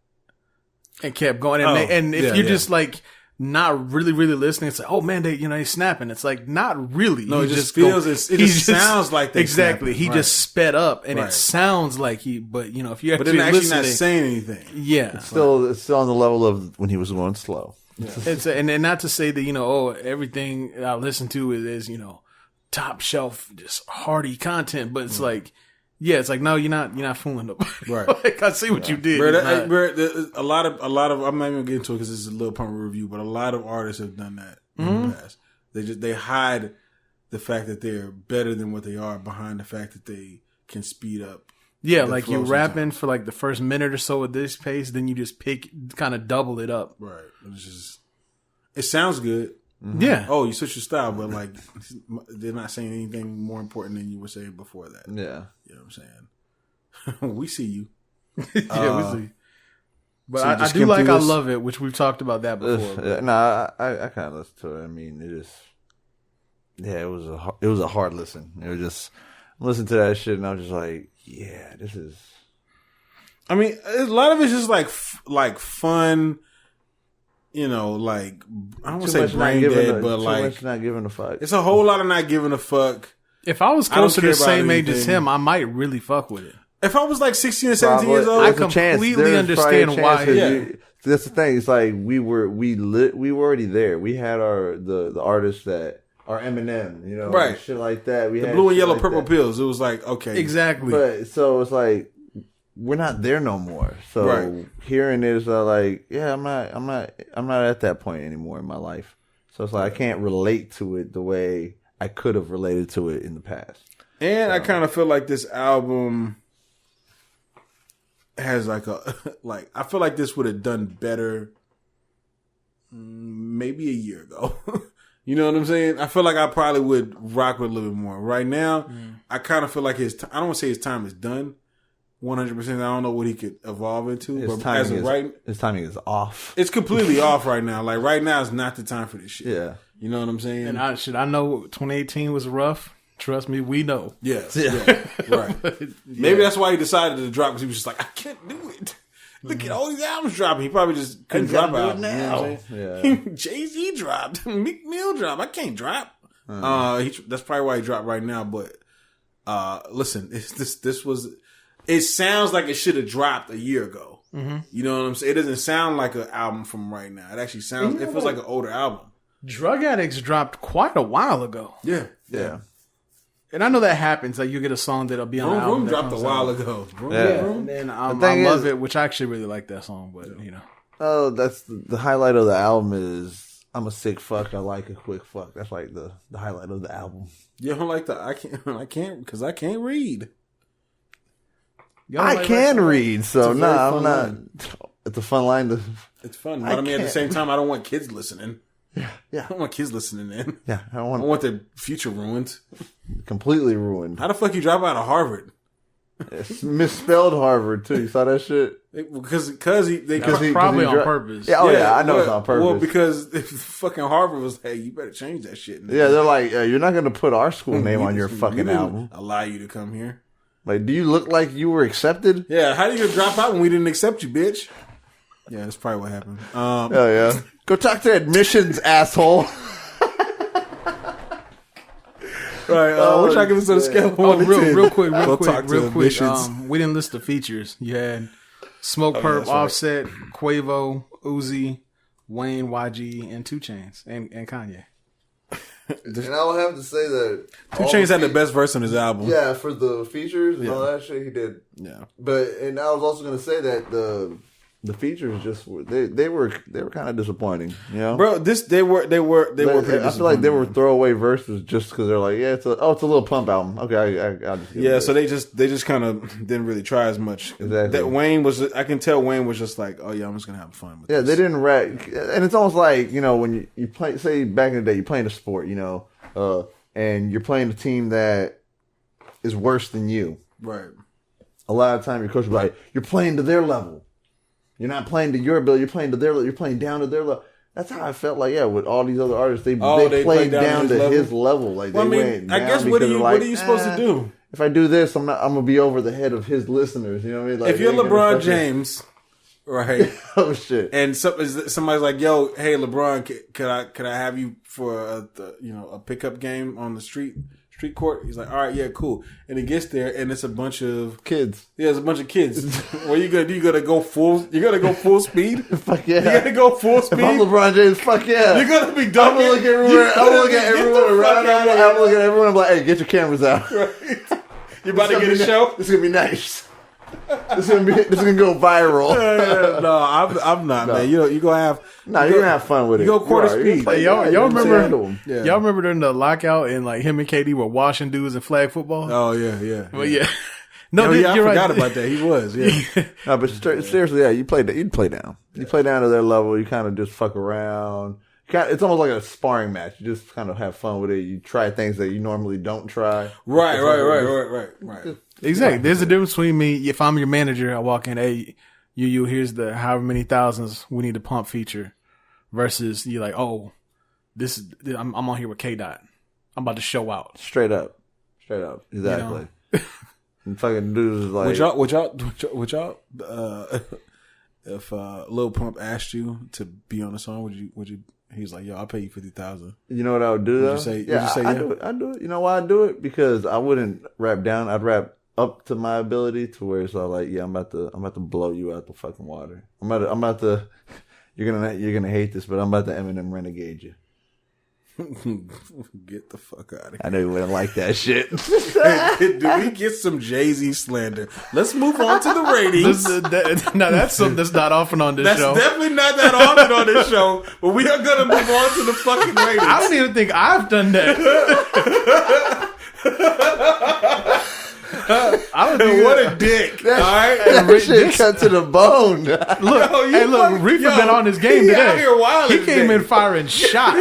And kept going, and if you're just like not really listening, it's like, oh man, they snapping. It's like not really. No, it just feels. It just sounds like they exactly. Snapping. He just sped up, and it sounds like he. But if you actually not saying anything, it's still on the level of when he was going slow. Yeah. It's and not to say that everything I listen to is top shelf, just hearty content, but it's like. Yeah, it's like no, you're not fooling nobody. Right? Like I see what you did. A lot of I'm not even getting into it because this is a Lil Pump review, but a lot of artists have done that in the past. They hide the fact that they're better than what they are behind the fact that they can speed up. Yeah, like you're rapping for like the first minute or so at this pace, then you just kind of double it up. Right. It sounds good. Mm-hmm. Yeah. Oh, you switched your style, but like they're not saying anything more important than you were saying before that. Yeah. You know what I'm saying? We see you. Yeah, we see. But so I do like I Love It, which we've talked about that before. I kind of listened to it. I mean, it was a hard listen. It was just listen to that shit, and I was just like, yeah, this is. I mean, a lot of it's just like fun. Like I don't want to say brain dead, but like much not giving a fuck. It's a whole lot of not giving a fuck. If I was closer to the same age as him, I might really fuck with it. If I was like 16 or 17 years old, I completely understand why. That's the thing. It's like we were already there. We had the artists that are Eminem, right? Shit like that. We the had blue and yellow like purple that. pills. It was like okay, exactly. But so it's like. We're not there no more. So hearing it is like, yeah, I'm not at that point anymore in my life. So it's like I can't relate to it the way I could have related to it in the past. And I kind of feel like this album has I feel like this would have done better maybe a year ago. You know what I'm saying? I feel like I probably would rock with a little bit more. Right now, I kind of feel like I don't want to say his time is done. 100%. I don't know what he could evolve into. His timing is off. It's completely off right now. Like right now is not the time for this shit. Yeah. You know what I'm saying? And I know 2018 was rough. Trust me, we know. Yes. Yeah. Right. Maybe that's why he decided to drop because he was just like, I can't do it. Look at all these albums dropping. He probably just couldn't drop out now. You know Jay-Z dropped. Meek Mill dropped. I can't drop. That's probably why he dropped right now. But listen, this was. It sounds like it should have dropped a year ago. Mm-hmm. You know what I'm saying? It doesn't sound like an album from right now. It actually sounds. It feels like an older album. Drug Addicts dropped quite a while ago. Yeah. And I know that happens. Like you get a song that'll be on the album. Room dropped a while ago. And then I Love It, which I actually really like that song. But oh, that's the highlight of the album is I'm a sick fuck. I like a quick fuck. That's like the highlight of the album. You don't like the I can't because I can't read. I can read, so no, I'm not. It's a fun line. It's fun, but I mean, at the same time, I don't want kids listening. Yeah. I don't want kids listening in. Yeah, I don't want their future ruined. Completely ruined. How the fuck you drop out of Harvard? It's misspelled Harvard too. You saw that shit? Because probably on purpose. Yeah, I know it's on purpose. Well, because if fucking Harvard was, hey, you better change that shit. Yeah, they're like, you're not going to put our school name on your fucking album. Allow you to come here. Like, do you look like you were accepted? Yeah, how you gonna drop out when we didn't accept you, bitch? Yeah, that's probably what happened. Yeah. Go talk to admissions, asshole. Right, we're trying to give this on a scale of 1 to 10. Real quick. We didn't list the features. You had Smoke Perp, Offset, Quavo, Uzi, Wayne, YG, and 2 Chainz, and Kanye. And I would have to say that 2 Chainz had the best verse on his album. Yeah, for the features and all that shit, he did. Yeah, and I was also going to say that the features just they were kind of disappointing, you know, bro. They were pretty I feel like they were throwaway verses just because they're like, it's a Lil Pump album. Okay, I'll just give it. So they just kind of didn't really try as much. Exactly. That Wayne was, I can tell Wayne was just like, oh yeah, I'm just gonna have fun with this. They didn't rap, and it's almost like, you know, when you play, say back in the day, you're playing a sport, you know, and you're playing a team that is worse than you. Right. A lot of time your coach will be like, you're playing to their level. You're not playing to your ability. You're playing to their level. You're playing down to their level. That's how I felt like, with all these other artists. They played down to his level. Like, well, they went down. I guess what are you supposed to do? If I do this, I'm gonna be over the head of his listeners. You know what I mean? Like, if you're LeBron James, right? Oh shit! And somebody's like, "Yo, hey LeBron, could I have you for a pickup game on the street court?" He's like, "All right, yeah, cool." And he gets there, and it's a bunch of kids. Yeah, it's a bunch of kids. What you gonna do? You gonna go full? You gonna go full speed? Fuck yeah! You gonna go full speed? If I'm LeBron James, fuck yeah! You're gonna be done. I'm gonna look everywhere. I'm gonna look at everyone around. I'm gonna look at everyone. I'm like, hey, get your cameras out. Right. You about to get a show? This is gonna be nice. This is gonna go viral. No, I'm not, man. You gonna have you're gonna have fun with it. You go quarter speed. Y'all remember? Yeah. Y'all remember during the lockout and like him and KD were washing dudes in flag football? Oh yeah. Well, yeah. No, I forgot about that. He was, yeah. No, but seriously, you play down. You play down to their level. You kind of just fuck around. It's almost like a sparring match. You just kind of have fun with it. You try things that you normally don't try. Right. Exactly. There's a difference between me. If I'm your manager, I walk in, hey, you here's the however many thousands we need to pump feature, versus you're like, oh, I'm on here with K-Dot. I'm about to show out. Straight up. Exactly. You know? And fucking dudes is like, would y'all if Lil Pump asked you to be on the song, would you? He's like, yo, I'll pay you $50,000. You know what I would do though? Would you say yeah? I'd do it. You know why I'd do it? Because I wouldn't rap down. I'd rap up to my ability to where it's all like, yeah, I'm about to blow you out the fucking water. I'm about to. You're gonna hate this, but I'm about to Eminem renegade you. Get the fuck out of here. I know you wouldn't like that shit. Do we get some Jay-Z slander? Let's move on to the ratings. That's something that's not often on this show. That's definitely not that often on this show, but we are going to move on to the fucking ratings. I don't even think I've done that. I don't think what a dick. All right, that shit cut to the bone. Look, Riffa been on his game today. Out here wild he came in firing shots.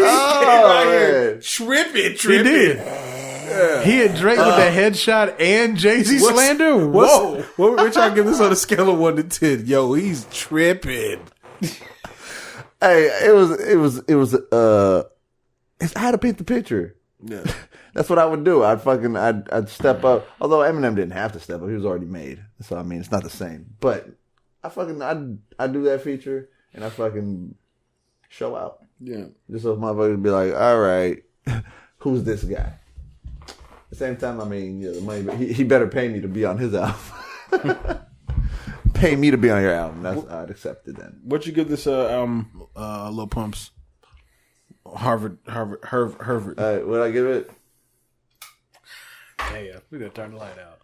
Tripping. He did. Yeah. He had Drake with the headshot and Jay-Z slander. Whoa! We're trying to give this on a scale of 1 to 10. Yo, he's tripping. Hey, it was. I had to paint the picture. Yeah. That's what I would do. I'd step up. Although Eminem didn't have to step up, he was already made. So I mean, it's not the same. But I do that feature and I fucking show out. Yeah. Just so motherfuckers be like, all right, who's this guy? At the same time, I mean, the money. He better pay me to be on his album. Pay me to be on your album. I'd accept it then. What you give this album, Lil Pump's Harvard? What'd I give it? Yeah, we gotta turn the light out.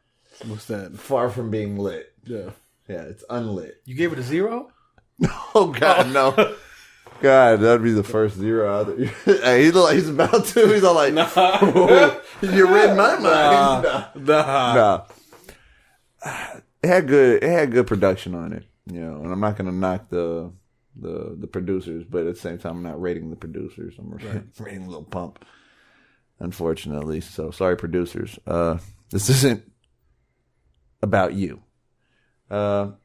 What's that? Far from being lit. Yeah, it's unlit. You gave it a 0? Oh God, no. God, that'd be the first 0 out there. Hey, he look like he's about to. He's all like, nah. You read my mind. Nah. It had good production on it, and I'm not gonna knock the producers, but at the same time I'm not rating the producers. I'm rating Lil Pump. Unfortunately, so sorry, producers. This isn't About You. I'm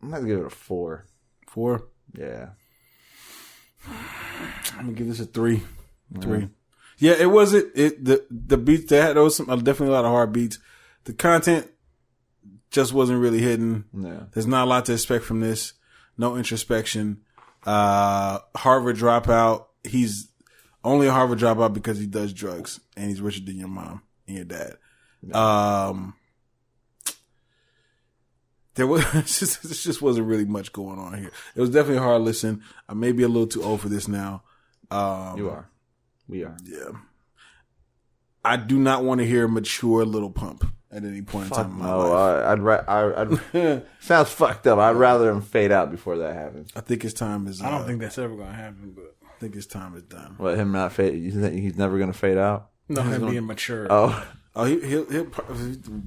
gonna give it a 4. 4? Yeah. I'm gonna give this a 3. 3. Yeah, it wasn't the beats they had. There was definitely a lot of hard beats. The content just wasn't really hidden. Yeah. There's not a lot to expect from this. No introspection. Harvard dropout. He's only a Harvard dropout because he does drugs and he's richer than your mom and your dad. Yeah. There just wasn't really much going on here. It was definitely a hard listen. I may be a little too old for this now. You are. We are. Yeah. I do not want to hear mature Lil Pump at any point in time in my life. I'd sounds fucked up. I'd rather him fade out before that happens. I think his time is. I don't think that's ever gonna happen, but I think his time is done. What, him not fade? You think he's never gonna fade out? No, him being mature. Oh, he'll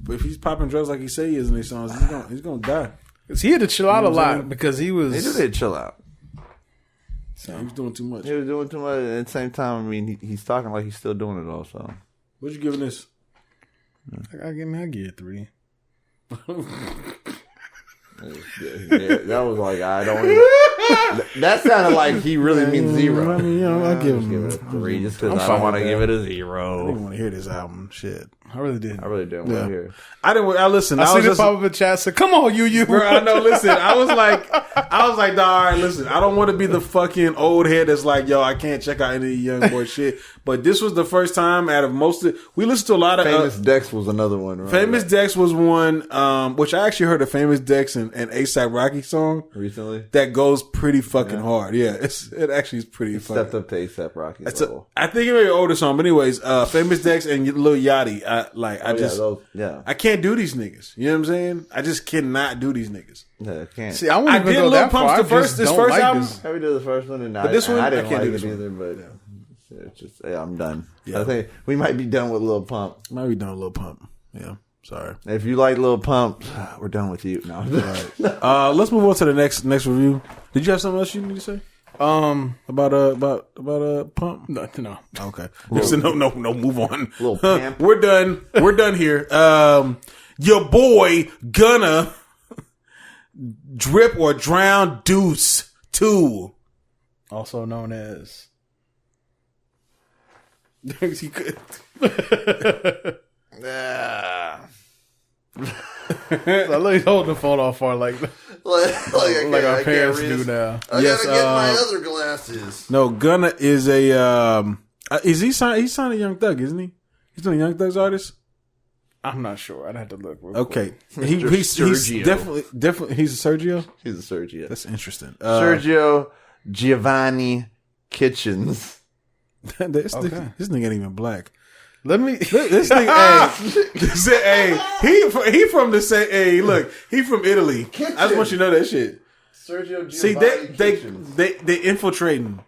if he's popping drugs like he say he is in these songs, he's gonna die. Cause he had to chill out a lot because he was. he just did chill out. So he was doing too much. He was doing too much. At the same time, I mean, he's talking like he's still doing it all. So, what you giving this? I give it 3. yeah, that was like I don't. Even, that sounded like he really means 0. I mean, I'll give him it a 3 just because I don't want to give it a 0. I didn't want to hear this album. Shit, I really did. I really didn't want to hear it. I didn't. I listened. I see the pop up in chat. Said, "Come on, you." Bro, I know. Listen, I was like, nah, all right, listen. I don't want to be the fucking old head that's like, yo, I can't check out any young boy shit. But this was the first time out of most of we listened to a lot of Famous Dex was another one. Right? Famous Dex was one, which I actually heard a Famous Dex and A$AP Rocky song recently that goes pretty fucking hard. Yeah, it actually is pretty. Stepped up to A$AP Rocky level. I think it may be an older song, but anyways, Famous Dex and Lil Yachty. I can't do these niggas. You know what I'm saying? I just cannot do these niggas. Yeah, I can't. See, I won't even go that far. This first album. How we did the first one, and but this one I didn't can't like do it this either. But it's just, I'm done. Yeah. I think we might be done with Lil Pump. Might be done with Lil Pump. Yeah, sorry. If you like Lil Pump, we're done with you. No. Right. Let's move on to the next review. Did you have something else you need to say? About Pump? No. Okay. No. Move on. Little Pamp. We're done here. Your boy Gunna Drip or Drown Deuce 2, also known as. He could. So look, he's holding the phone off far like our parents do now. I gotta get my other glasses. No, Gunna is a. Is he signed? He's signed a Young Thug, isn't he? He's a Young Thug's artist. I'm not sure. I'd have to look. Okay, he's definitely he's a Sergio. He's a Sergio. That's interesting. Sergio Giovanni Kitchens. This nigga ain't even black. Let me. This nigga, he from the same. Hey, look, he from Italy. Kitchen. I just want you to know that shit. Sergio Giovanni See, they infiltrating.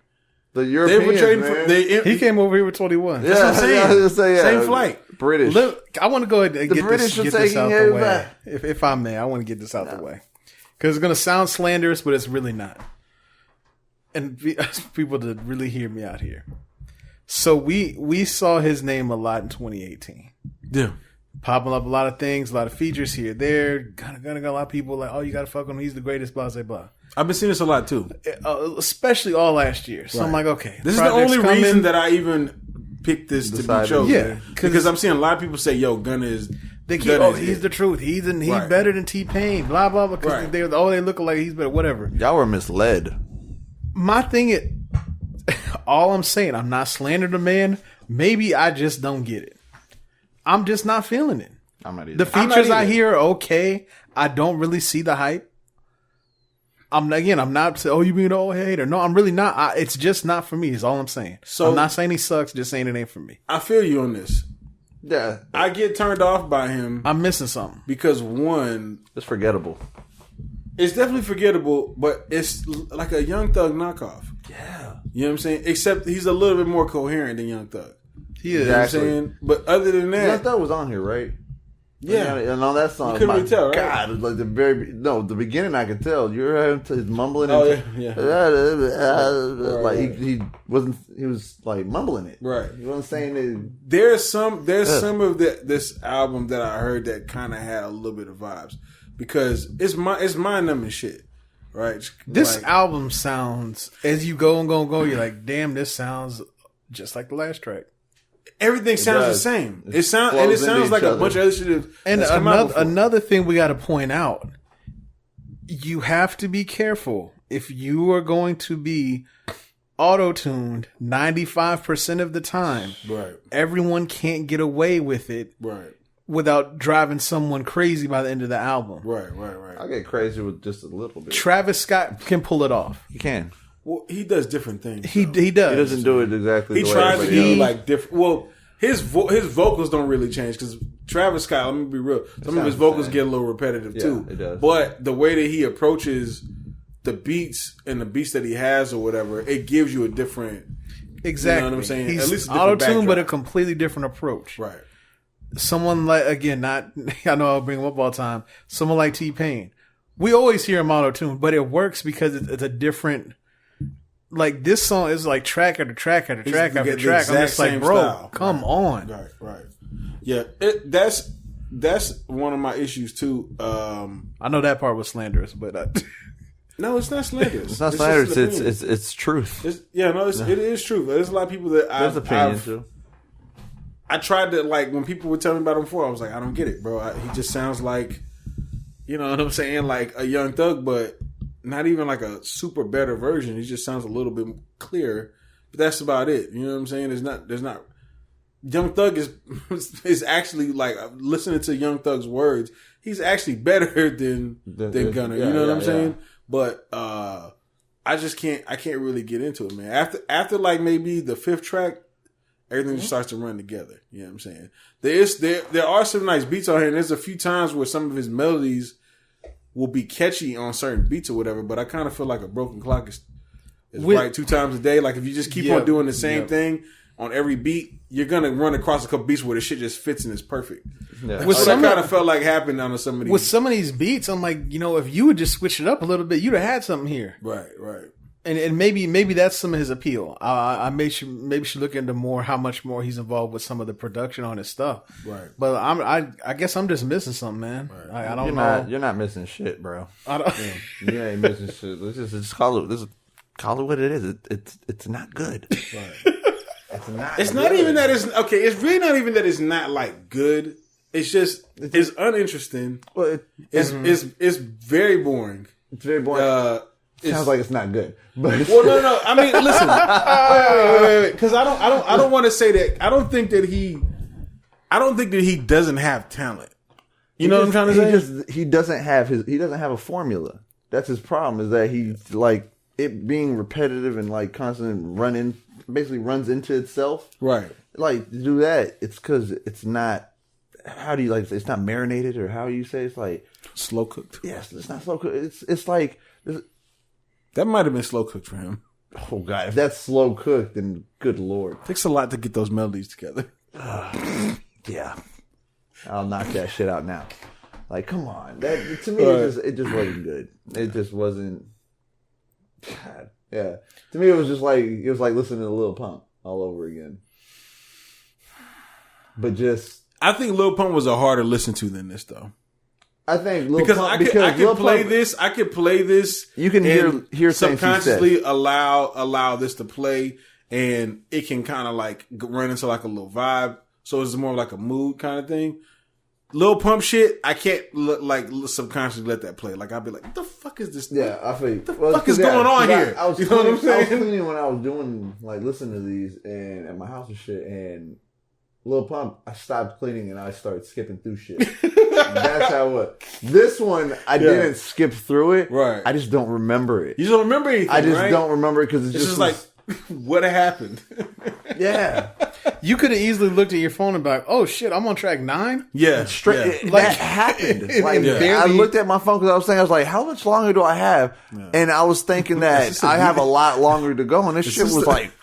The Europeans, he came over here with 21. That's what I'm saying. Same flight. British. Look, I want to go ahead and get this out the way. Back. If I may, I want to get this out the way. Because it's going to sound slanderous, but it's really not. And people to really hear me out here. So we saw his name a lot in 2018. Yeah. Popping up a lot of things, a lot of features here, there. Gonna got a lot of people like, oh, you got to fuck him. He's the greatest, blah, blah, blah. I've been seeing this a lot too. Especially all last year. So I'm like, okay. This is the only reason that I even picked this to be chosen. Yeah. Because I'm seeing a lot of people say, yo, Gunna is... They keep, he's the truth. He's better than T-Pain, blah, blah, blah. Because they look like he's better, whatever. Y'all were misled. My thing is, all I'm saying, I'm not slandering the man. Maybe I just don't get it. I'm just not feeling it. I'm not either. The features I hear are okay. I don't really see the hype. I'm not saying, oh, you being an old hater. No, I'm really not. It's just not for me, is all I'm saying. So I'm not saying he sucks, just saying it ain't for me. I feel you on this. Yeah. I get turned off by him. I'm missing something. Because one... It's forgettable. It's definitely forgettable, but it's like a Young Thug knockoff. Yeah. You know what I'm saying? Except he's a little bit more coherent than Young Thug. He is. You know what I'm saying? But other than that... Young Thug was on here, right? Yeah, and on that song, you couldn't really tell, right? God, like the beginning, I could tell. You heard him mumbling. Oh yeah. Right. He wasn't. He was like mumbling it. Right. He wasn't saying it. There's some of this album that I heard that kind of had a little bit of vibes because it's mind numbing shit. Right. This album sounds as you go and go. You're like, damn, this sounds just like the last track. Everything sounds the same. It sounds like a bunch of other shit. And another thing we got to point out: you have to be careful if you are going to be auto-tuned 95% of the time. Right. Everyone can't get away with it. Right. Without driving someone crazy by the end of the album. Right. I get crazy with just a little bit. Travis Scott can pull it off. He can. Well, he does different things. He does. He doesn't do it exactly. He tries to do like different. Well, his vocals don't really change because Travis Scott. Let me be real. Some of his vocals get a little repetitive too. It does. But the way that he approaches the beats and the beats that he has or whatever, it gives you a different. Exactly. You know what I'm saying? He's at least auto-tuned, but a completely different approach. Right. Someone like, again, not, I know I'll bring him up all the time. Someone like T-Pain. We always hear him auto-tuned, but it works because it's a different. Like this song is like track after track after track after track. I'm just like, bro, style. come on. Right. Yeah, that's one of my issues too. I know that part was slanderous, but no, it's not slanderous. It's not slanderous. It's truth. It is truth. There's a lot of people that There's opinions too. I tried to like when people were telling me about him before. I was like, I don't get it, bro. He just sounds like, you know what I'm saying, like a Young Thug, but. Not even like a super better version. He just sounds a little bit clearer, but that's about it. You know what I'm saying? There's not. Young Thug is actually like listening to Young Thug's words. He's actually better than Gunna. You know what I'm saying? But I can't really get into it, man. After like maybe the 5th track, everything just starts to run together. You know what I'm saying? There are some nice beats on here, and there's a few times where some of his melodies will be catchy on certain beats or whatever, but I kind of feel like a broken clock is right 2 times a day. Like if you just keep on doing the same thing on every beat, you're gonna run across a couple beats where the shit just fits and is perfect. Yeah. That kind of felt like happened on some of these. With some of these beats, I'm like, if you would just switch it up a little bit, you'd have had something here. Right. And maybe that's some of his appeal. I maybe should look into how much more he's involved with some of the production on his stuff. Right. But I guess I'm just missing something, man. Right. I don't know. You're not missing shit, bro. I don't. You ain't missing shit. Let's just call it what it is. It's not good. Right. It's not even that it's okay. It's really not even that it's not like good. It's just it's uninteresting. Well, it's very boring. It's very boring. Sounds like it's not good. But well, no. I mean, listen, wait, because I don't want to say that. I don't think that he doesn't have talent. You know what I'm trying to say? He doesn't have a formula. That's his problem. Is that he's like it being repetitive and like constant basically runs into itself. Right. Like to do that, it's because it's not. How do you like? It's not marinated, or how do you say it's like slow cooked? Yes, it's not slow cooked. It's like. That might have been slow cooked for him. Oh God! If that's slow cooked, then good Lord, it takes a lot to get those melodies together. Yeah, I'll knock that shit out now. Like, come on! That to me, it just wasn't good. It just wasn't. God, yeah. To me, it was like listening to Lil Pump all over again. But I think Lil Pump was a harder listen to than this, though. I think I could play this. You can hear subconsciously allow this to play, and it can kind of like run into like a little vibe. So it's more like a mood kind of thing. Lil Pump shit, I can't subconsciously let that play. Like I'll be like, what the fuck is this? Yeah, I feel you. What the fuck is going on here? I was cleaning when I was doing listening to these and at my house and shit, and Lil Pump, I stopped cleaning and I started skipping through shit. That's how it was. This one, I didn't skip through it. Right. I just don't remember it. You don't remember anything, I just don't remember it because it's just like, what happened? Yeah. You could have easily looked at your phone and be like, oh shit, I'm on track 9? Yeah. That happened. I looked at my phone because I was like, how much longer do I have? Yeah. And I was thinking that I have a lot longer to go. And this shit was like,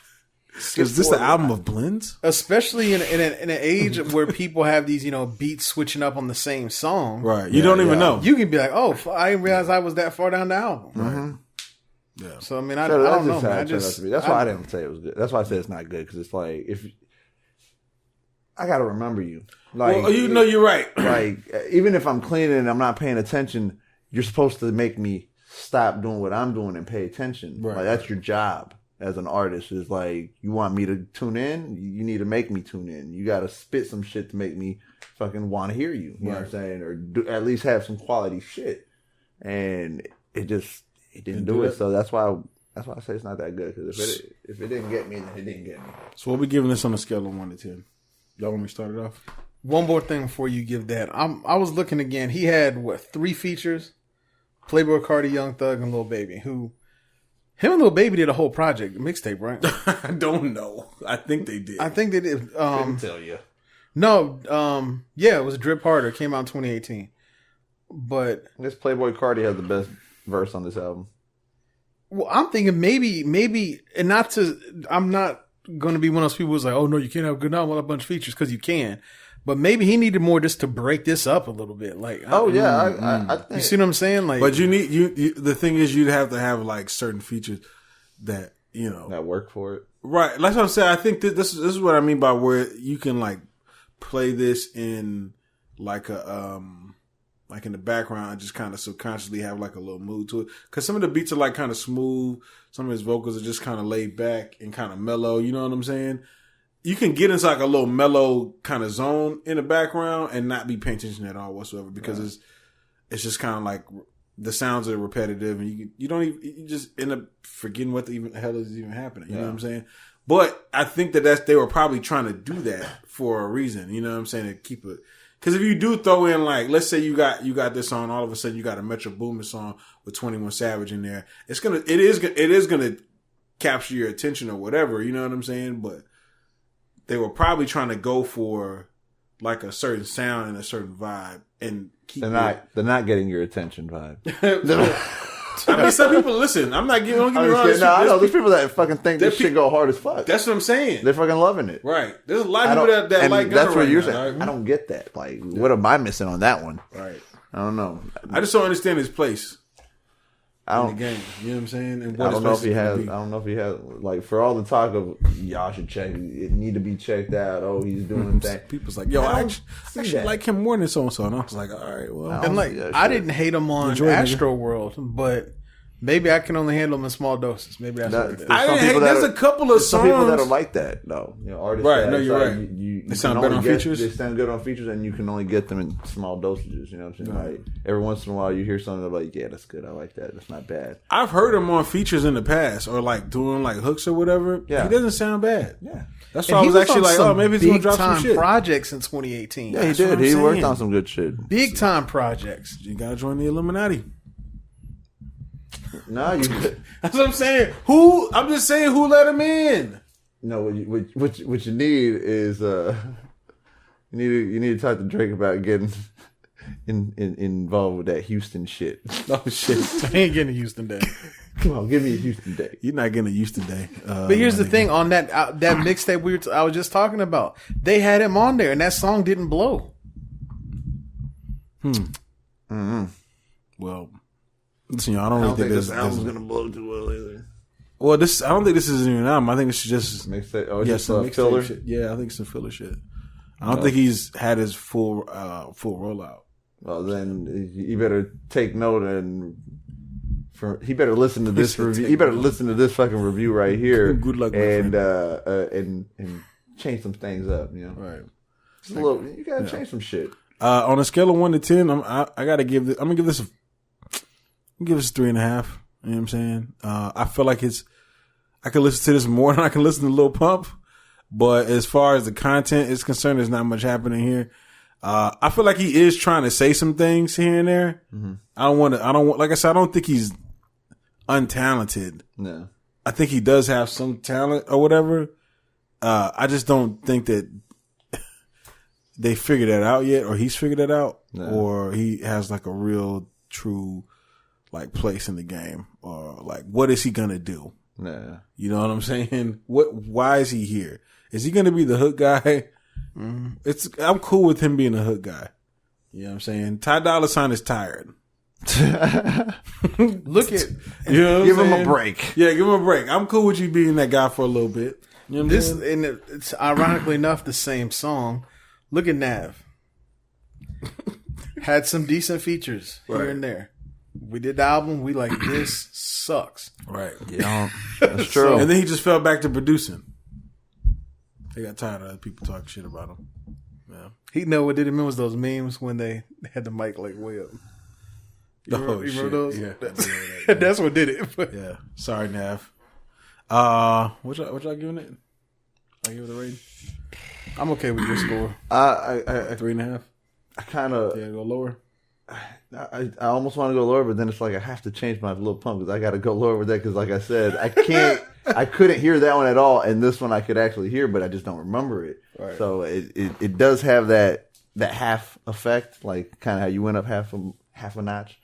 Is this the album of blends? Especially in an age where people have these, beats switching up on the same song. Right. You don't even know. You can be like, oh, I didn't realize I was that far down the album. Mm-hmm. Yeah. So, I mean, I don't know, man. That's why I didn't say it was good. That's why I said it's not good, because it's like, if I got to remember you. Like, well, you're right. Like, even if I'm cleaning and I'm not paying attention, you're supposed to make me stop doing what I'm doing and pay attention. Right. Like, that's your job as an artist. Is like, you want me to tune in, you need to make me tune in. You got to spit some shit to make me fucking want to hear you. You know what I'm saying? Or at least have some quality shit. And it didn't do it. So that's why I say it's not that good. Because if it didn't get me, then it didn't get me. So what we giving this on a scale of 1 to 10? Y'all want me to start it off? One more thing before you give that. I was looking again. He had 3 features: Playboy Carti, Young Thug, and Lil Baby. Him and Lil Baby did a whole project, mixtape, right? I don't know. I think they did. Couldn't tell you. No. Yeah, it was Drip Harder. Came out in 2018. But this Playboy Carti has the best verse on this album. Well, I'm thinking maybe, and I'm not going to be one of those people who's like, oh no, you can't have a good album with a bunch of features, because you can. But maybe he needed more just to break this up a little bit. Like, I think, you see what I'm saying? Like, but you need the thing is, you'd have to have like certain features that that work for it. Right. That's what I'm saying. I think this is what I mean by where you can like play this in like a like in the background and just kind of subconsciously have like a little mood to it. Because some of the beats are like kind of smooth. Some of his vocals are just kind of laid back and kind of mellow. You know what I'm saying? You can get into like a little mellow kind of zone in the background and not be paying attention at all whatsoever, because it's just kind of like the sounds are repetitive, and you just end up forgetting what the hell is even happening. You know what I'm saying? But I think they were probably trying to do that for a reason. You know what I'm saying? To keep it. Because if you do throw in, like, let's say you got this song, all of a sudden you got a Metro Boomin song with 21 Savage in there, it is gonna capture your attention or whatever. You know what I'm saying? But they were probably trying to go for like a certain sound and a certain vibe, and keep. They're not getting your attention vibe. I mean, some people listen. Don't get me wrong. I know there's people that fucking think this shit go hard as fuck. That's what I'm saying. They're fucking loving it. Right. There's a lot of people that like Gunna. That's what you're saying. Right? I don't get that. Like, what am I missing on that one? Right. I don't know. I just don't understand his place in the game. You know what I'm saying? And I don't know if he has. Like, for all the talk of y'all should check, it need to be checked out. Oh, he's doing things. People's like, yo, I actually like him more than so and so. And I was like, all right, well, and like, I didn't hate him on Astro World, but maybe I can only handle them in small doses. Maybe that's what it is. There's a couple of songs. Some people that are like that, though. Artists. Right, no, you're right. They sound better on features. They sound good on features, and you can only get them in small dosages. You know what I'm saying? Like, every once in a while, you hear something like, yeah, that's good. I like that. That's not bad. I've heard him on features in the past, or like doing like hooks or whatever. Yeah. He doesn't sound bad. Yeah. That's why I was actually like, oh, maybe he's going to drop some shit. Projects in 2018. Yeah, he did. He worked on some good shit. Big time projects. You got to join the Illuminati. No, you. That's what I'm saying. I'm just saying, who let him in? No, what you need is you need to talk to Drake about getting involved with that Houston shit. Oh shit, I ain't getting a Houston day. Come on, give me a Houston day. You're not getting a Houston day. But here's the thing: on that mixtape I was just talking about, they had him on there, and that song didn't blow. Well. Listen, I don't think this album's gonna blow too well either. Well, I don't think this is even an album. I think it's just mixtape. Oh, just some filler shit. Yeah, I think it's some filler shit. I don't think he's had his full rollout. Well, then you better take note he better listen to this review. He better listen to this fucking review right here. Good luck, and change some things up. You know, right? Just a little. You gotta change some shit. On a scale of 1 to 10, I gotta give this. I'm gonna give this. Give us 3.5. You know what I'm saying? I feel like I can listen to this more than I can listen to Lil Pump. But as far as the content is concerned, there's not much happening here. I feel like he is trying to say some things here and there. Mm-hmm. Like I said, I don't think he's untalented. No. I think he does have some talent or whatever. I just don't think that they figured that out yet, or he's figured it out, or he has like a real true like place in the game, or like what is he gonna do? Nah. You know what I'm saying? Why is he here? Is he going to be the hook guy? I'm cool with him being a hook guy. You know what I'm saying? Ty Dolla $ign is tired. Look at give him a break. Yeah, give him a break. I'm cool with you being that guy for a little bit. You know what I'm saying? And it's ironically enough the same song. Look at Nav. Had some decent features here and there. We did the album. We like, this sucks. Right. Yeah, that's true. And then he just fell back to producing. They got tired of other people talking shit about him. Yeah. He know what did him in was those memes when they had the mic like way up. You remember those? Yeah. That's what did it. But. Yeah. Sorry, Nav. What y'all giving it? I give it a rating. I'm okay with your score. I 3.5. I kind of go lower. I almost want to go lower, but then it's like I have to change my Lil Pump because I got to go lower with that because, like I said, I couldn't hear that one at all, and this one I could actually hear, but I just don't remember it. Right. So it does have that half effect, like kind of how you went up half a notch.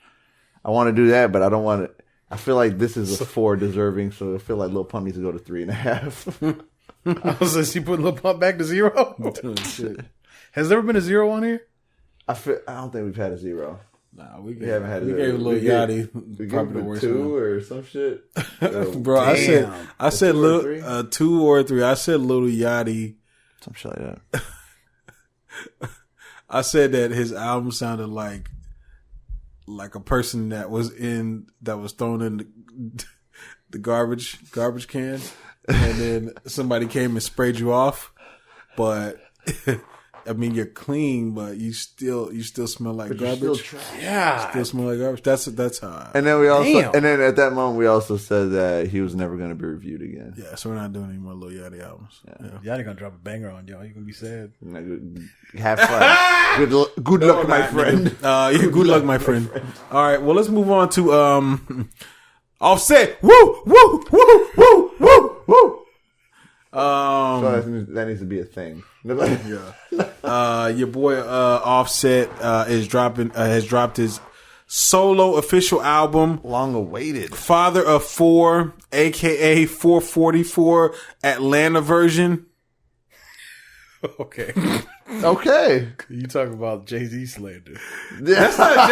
I want to do that, but I don't want to. I feel like this is a 4 deserving, so I feel like Lil Pump needs to go to 3.5. I was like, you put Lil Pump back to 0? Has there ever been a 0 on here? I don't think we've had a 0. Nah, we haven't had. We gave Lil Yachty probably the worst 2 or some shit. Bro, damn. I said Lil 2 or 3. I said Lil Yachty. Some shit like that. I said that his album sounded like a person that was thrown in the garbage can, and then somebody came and sprayed you off, but. I mean, you're clean, but you still smell like garbage. Yeah, still smell like garbage. That's how. And then we also, and then at that moment, we also said that he was never going to be reviewed again. Yeah, so we're not doing any more Lil Yachty albums. Yeah. Yachty gonna drop a banger on y'all. You gonna be sad. Have fun. Good luck, my friend. Good luck, my friend. All right, well, let's move on to Offset. Woo, woo, woo, woo, woo, woo. So that needs to be a thing. Yeah. Your boy Offset has dropped his solo official album, long awaited, Father of 4, aka 444 Atlanta version. Okay. You talk about Jay-Z slander. That's not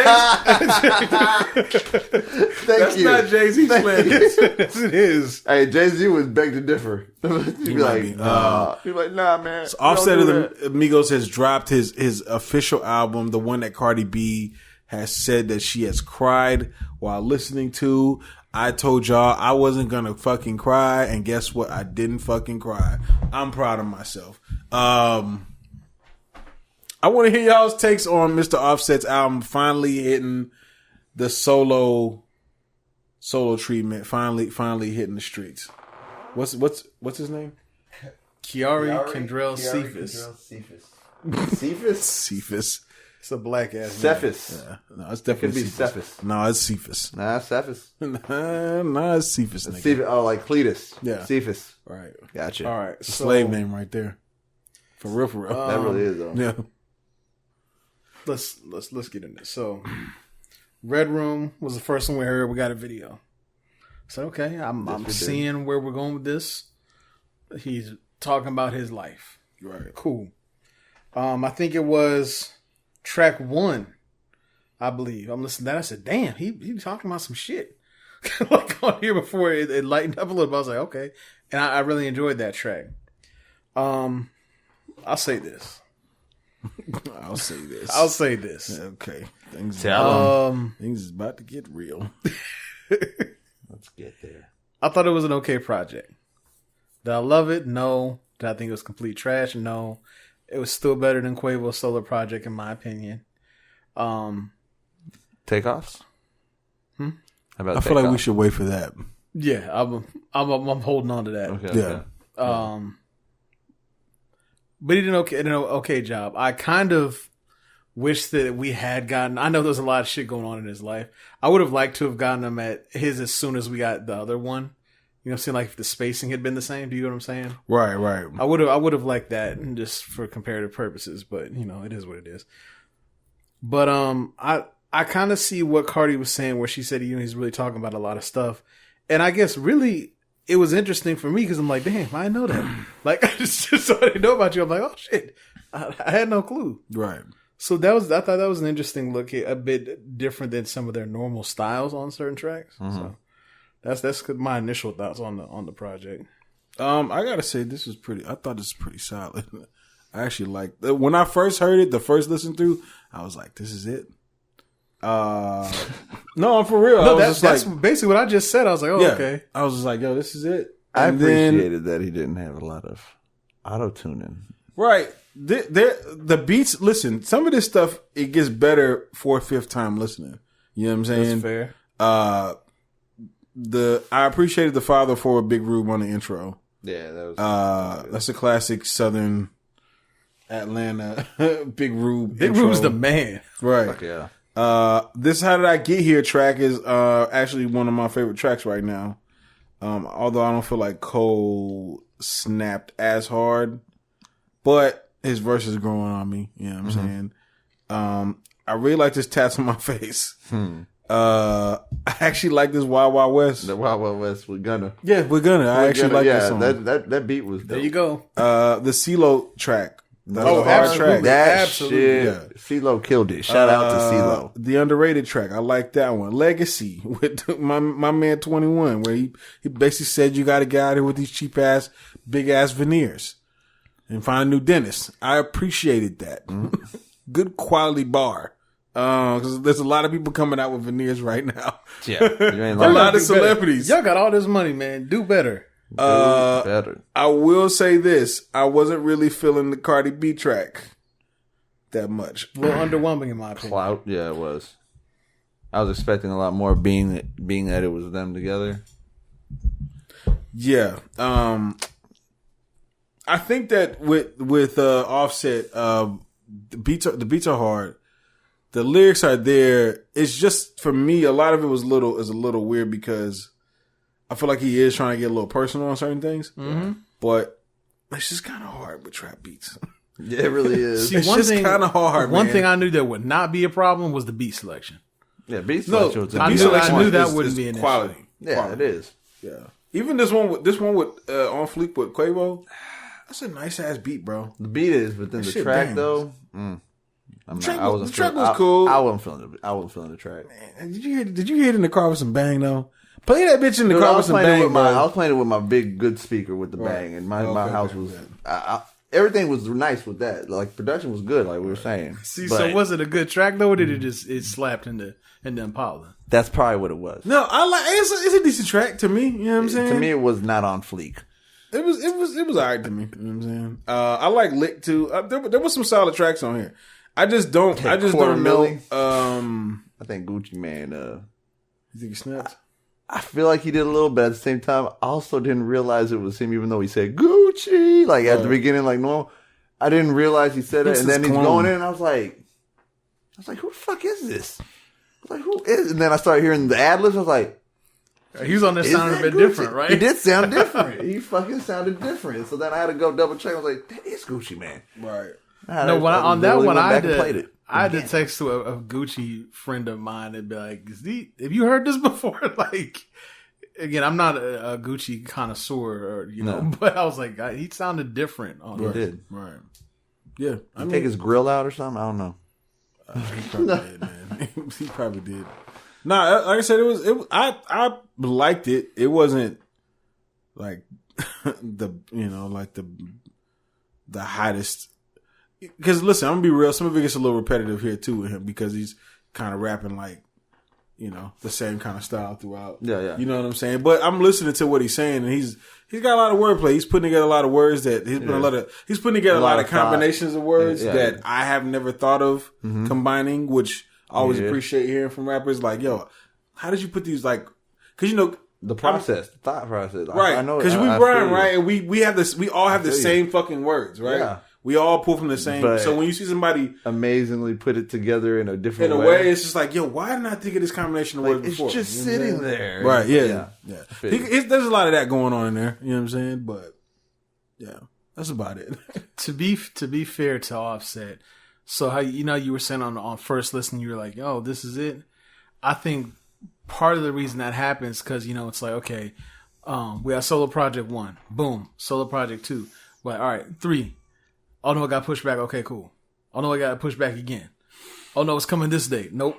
Jay-Z slander. Yes, it is. Hey, Jay-Z would beg to differ. He'd be like, nah, man. So Offset of the Amigos has dropped his official album, the one that Cardi B has said that she has cried while listening to. I told y'all I wasn't gonna fucking cry, and guess what? I didn't fucking cry. I'm proud of myself. I want to hear y'all's takes on Mr. Offset's album finally hitting the solo treatment. Finally hitting the streets. What's his name? Kiari Kendrell Cephas. It's a black ass. Cephas. Yeah. No, it's definitely Cephas. No, it's Cephas. Nah, Cephas. Nah, it's Cephas. Cephas. Oh, like Cletus. Yeah. Cephas. Right. Gotcha. All right. So, slave name right there. For real. That really is though. Yeah. Let's get into this. So, Red Room was the first one we heard. We got a video. So okay, I'm seeing where we're going with this. He's talking about his life. Right. Cool. I think it was track 1, I believe. I'm listening to that. I said, damn, he talking about some shit. Like on here before it lightened up a little bit. I was like, okay. And I really enjoyed that track. I'll say this. I'll say this. Okay. Things is about to get real. Let's get there. I thought it was an okay project. Did I love it? No. Did I think it was complete trash? No. It was still better than Quavo's solo project, in my opinion. Takeoffs? How about I feel like we should wait for that. Yeah, I'm holding on to that. Okay, yeah. But he did an okay job. I kind of wish that we had gotten. I know there's a lot of shit going on in his life. I would have liked to have gotten him at his as soon as we got the other one. You know, seeing like if the spacing had been the same. Do you know what I'm saying? Right. I would have liked that just for comparative purposes. But you know, it is what it is. But I kind of see what Cardi was saying, where she said, you know, he's really talking about a lot of stuff, and I guess really it was interesting for me because I'm like, damn, I didn't know that. Like, I just so I didn't know about you. I'm like, oh shit, I had no clue. Right. So I thought that was an interesting look, a bit different than some of their normal styles on certain tracks. So that's my initial thoughts on the project. I gotta say, I thought this was pretty solid. I actually liked when I first heard it, the first listen through, I was like, this is it. No, I'm for real. No, that's basically what I just said. I was like, okay. I was just like, yo, this is it. I appreciated that he didn't have a lot of auto-tuning. Right. The beats, listen, some of this stuff, it gets better 4th, 5th time listening. You know what I'm saying? That's fair. I appreciated the Father for a Big Rube on the intro. Yeah, that was that's a classic Southern Atlanta Big Rube. Big Rube's the man. Right. Fuck yeah. This How Did I Get Here track is actually one of my favorite tracks right now. Although I don't feel like Cole snapped as hard, but his verse is growing on me. You know what I'm saying? I really like this Tats on My Face. I actually like this Wild Wild West. The Wild Wild West with Gunna. Yeah, with Gunna. I actually like this song. That beat was dope. There you go. The CeeLo track. That's a hard track. That shit. Yeah. CeeLo killed it. Shout out to CeeLo. The underrated track. I like that one. Legacy with my man 21, where he basically said you got to get out here with these cheap ass, big ass veneers and find a new dentist. I appreciated that. Good quality bar. Because there's a lot of people coming out with veneers right now. Yeah. You ain't a lot of celebrities. Y'all got all this money, man. Do better. Better. I will say this. I wasn't really feeling the Cardi B track that much. A little underwhelming in my opinion. Clout. Yeah, it was. I was expecting a lot more being that it was them together. Yeah. I think that with Offset, the beats are hard. The lyrics are there. It's just, for me, a lot of it is a little weird because I feel like he is trying to get a little personal on certain things. But it's just kind of hard with trap beats. Yeah, it really is. See, it's just kind of hard, One man. thing I knew that would not be a problem was the beat selection. Yeah, beat selection was I knew that wouldn't be an quality. issue. Yeah, quality. it is. Yeah. Even this one with On Fleek with Quavo, that's a nice ass beat, bro. The beat is, but then the track bangs. Though, The track was cool. I wasn't feeling the track. Man, did you hear it in the car with some bang though? Play that bitch in the car with some bang, bro. I was playing it with my big good speaker with the bang, and my house was everything was nice with that. Like production was good, like we were saying. See, so was it a good track though, or did it slapped into Impala? That's probably what it was. No, I like it's a decent track to me. You know what I'm saying? To me, it was not on fleek. It was alright to me. You know what I'm saying? I like Lick too. There was some solid tracks on here. I just don't know. I think Gucci Man. You think he snaps? I feel like he did a little bit. At the same time, I also didn't realize it was him, even though he said Gucci like at the beginning, like normal. I didn't realize he said it, and then he's going in, and I was like, who the fuck is this? I was like, who is? And then I started hearing the ad libs. I was like, he was on this sounding a bit different, right? He did sound different. He fucking sounded different. So then I had to go double check. I was like, that is Gucci Man, right? No, on that one, I had to text to a Gucci friend of mine and be like, have you heard this before? Like, again, I'm not a Gucci connoisseur, but I was like, he sounded different on it. He did. Right. Yeah. I take his grill out or something? I don't know. He probably did, man. He probably did. Nah, like I said, I liked it. It wasn't like the hottest. Because listen, I'm gonna be real. Some of it gets a little repetitive here too with him because he's kind of rapping like, the same kind of style throughout. Yeah. You know what I'm saying? But I'm listening to what he's saying, and he's got a lot of wordplay. He's putting together a lot of words that he's putting together a lot of combinations of words that I have never thought of combining, which I always appreciate hearing from rappers. Like, yo, how did you put these because the process, the thought process, right? I know because we rhyme, right, and we have this. We all have the same fucking words, right? Yeah. We all pull from the same. But so when you see somebody amazingly put it together in a different way, it's just like, yo, why didn't I think of this combination of words before? It's just sitting there. Right, yeah. There's a lot of that going on in there. You know what I'm saying? But, yeah, that's about it. To be fair to Offset, so how you were saying on first listen, you were like, oh, this is it. I think part of the reason that happens because, it's like, okay, We got solo project 1. Boom. Solo project 2. Like, all right, 3. Oh no, it got pushed back. Okay, cool. Oh no, it got pushed back again. Oh no, it's coming this day. Nope.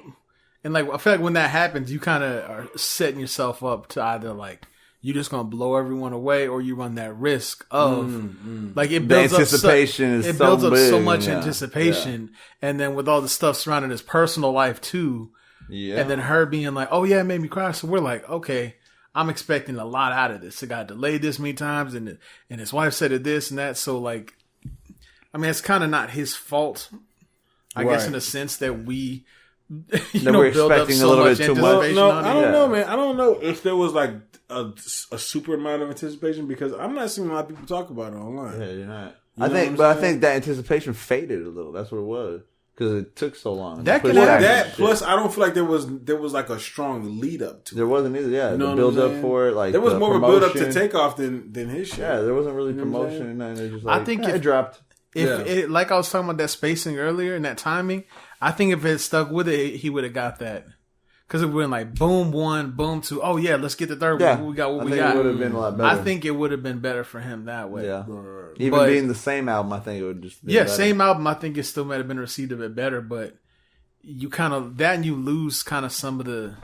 And like, I feel like when that happens, you kind of are setting yourself up to either like, you're just going to blow everyone away, or you run that risk of like, it builds up so much anticipation. Yeah. And then with all the stuff surrounding his personal life too. Yeah. And then her being like, oh yeah, it made me cry. So we're like, okay, I'm expecting a lot out of this. It got delayed this many times, and his wife said it this and that. So like, I mean, it's kind of not his fault, I guess, in a sense that we, we're expecting a little bit too much. No, I don't know, man. I don't know if there was like a super amount of anticipation, because I'm not seeing a lot of people talk about it online. Yeah, you're not. I think that anticipation faded a little. That's what it was. Because it took so long. Plus, I don't feel like there was like a strong lead up to it. There wasn't either. Yeah, the build up for it, like there was more of a build up to Takeoff than his shit. Yeah, there wasn't really promotion and nothing. Just like, I think it dropped. If like I was talking about that spacing earlier and that timing, I think if it stuck with it, he would have got that. Because it went like boom 1, boom 2. Oh yeah, let's get the third one. We got what we got. It would have been a lot better. I think it would have been better for him that way. Yeah, even being the same album, I think it would just be better. Same album. I think it still might have been received a bit better, but you kind of and you lose kind of some of the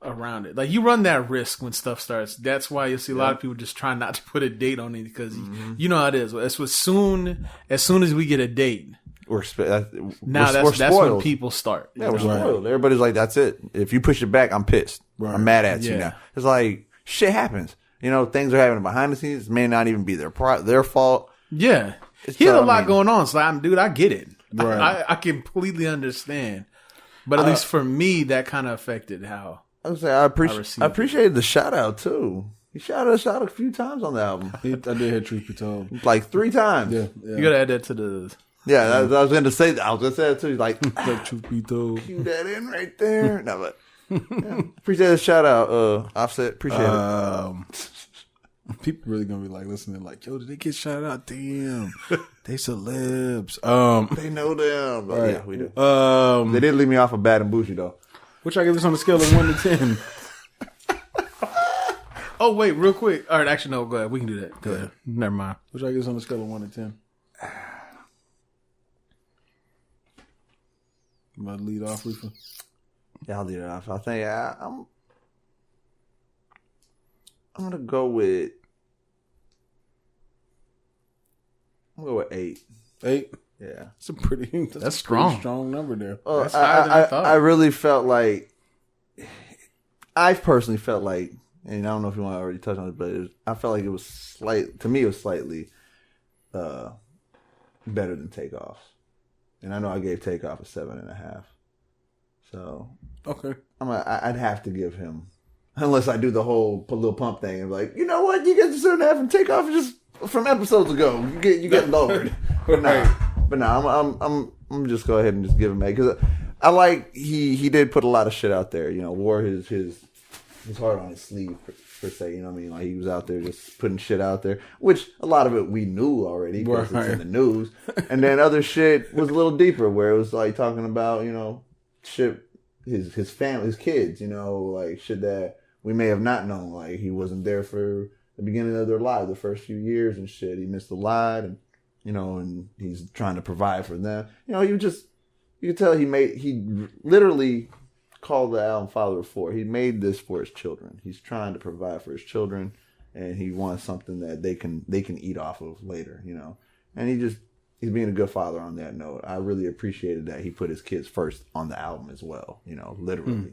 around it. Like, you run that risk when stuff starts. That's why you'll see a lot of people just try not to put a date on it, because you know how it is. As soon as we get a date, that's when people start. Yeah, we're spoiled. Everybody's like, that's it. If you push it back, I'm pissed. Right. I'm mad at you now. It's like, shit happens. Things are happening behind the scenes. It may not even be their fault. Yeah. He had a lot going on. So, I get it. Right. I completely understand. But at least for me, that kind of affected how I appreciated the shout out too. He shouted us out a few times on the album. I did hear Truth Be Told. Like 3 times. Yeah. You gotta add that to the... Yeah, I was going to say that. I was going to say that too. Like, Truth Be Told. Cue that in right there. No, but appreciate the shout out, Offset. Appreciate it. People really going to be like listening like, yo, did they get shout out? Damn. They celebs. They know them. But right. Yeah, we do. They did leave me off of Bad and Bougie though. What y'all give this on the scale of 1 to 10? Oh, wait, real quick. All right, actually, no, go ahead. We can do that. Go ahead. Never mind. What y'all give this on the scale of 1 to 10? You want to lead off, Riffa? Yeah, I'll lead it off. I think I'm going to go with... 8. 8? Yeah. That's a pretty strong number there. That's higher than I thought. I really felt like... I personally felt like, and I don't know if you want to already touch on it, but I felt like it was slightly better than Takeoff. And I know I gave Takeoff a 7.5. So okay, I'd have to give him, unless I do the whole Lil Pump thing and like, you know what, you get the 7.5 and Takeoff just from episodes ago. You get lowered. But I'm just go ahead and just give him 8, because I like he did put a lot of shit out there. Wore his heart on his sleeve per se. You know what I mean? Like, he was out there just putting shit out there, which a lot of it we knew already because it's in the news. And then other shit was a little deeper, where it was like talking about, shit, his family, his kids, like shit that we may have not known. Like, he wasn't there for the beginning of their lives, the first few years and shit. He missed a lot, and and he's trying to provide for them. You could tell he literally called the album Father of 4. He made this for his children. He's trying to provide for his children, and he wants something that they can eat off of later, And he's being a good father on that note. I really appreciated that he put his kids first on the album as well, literally.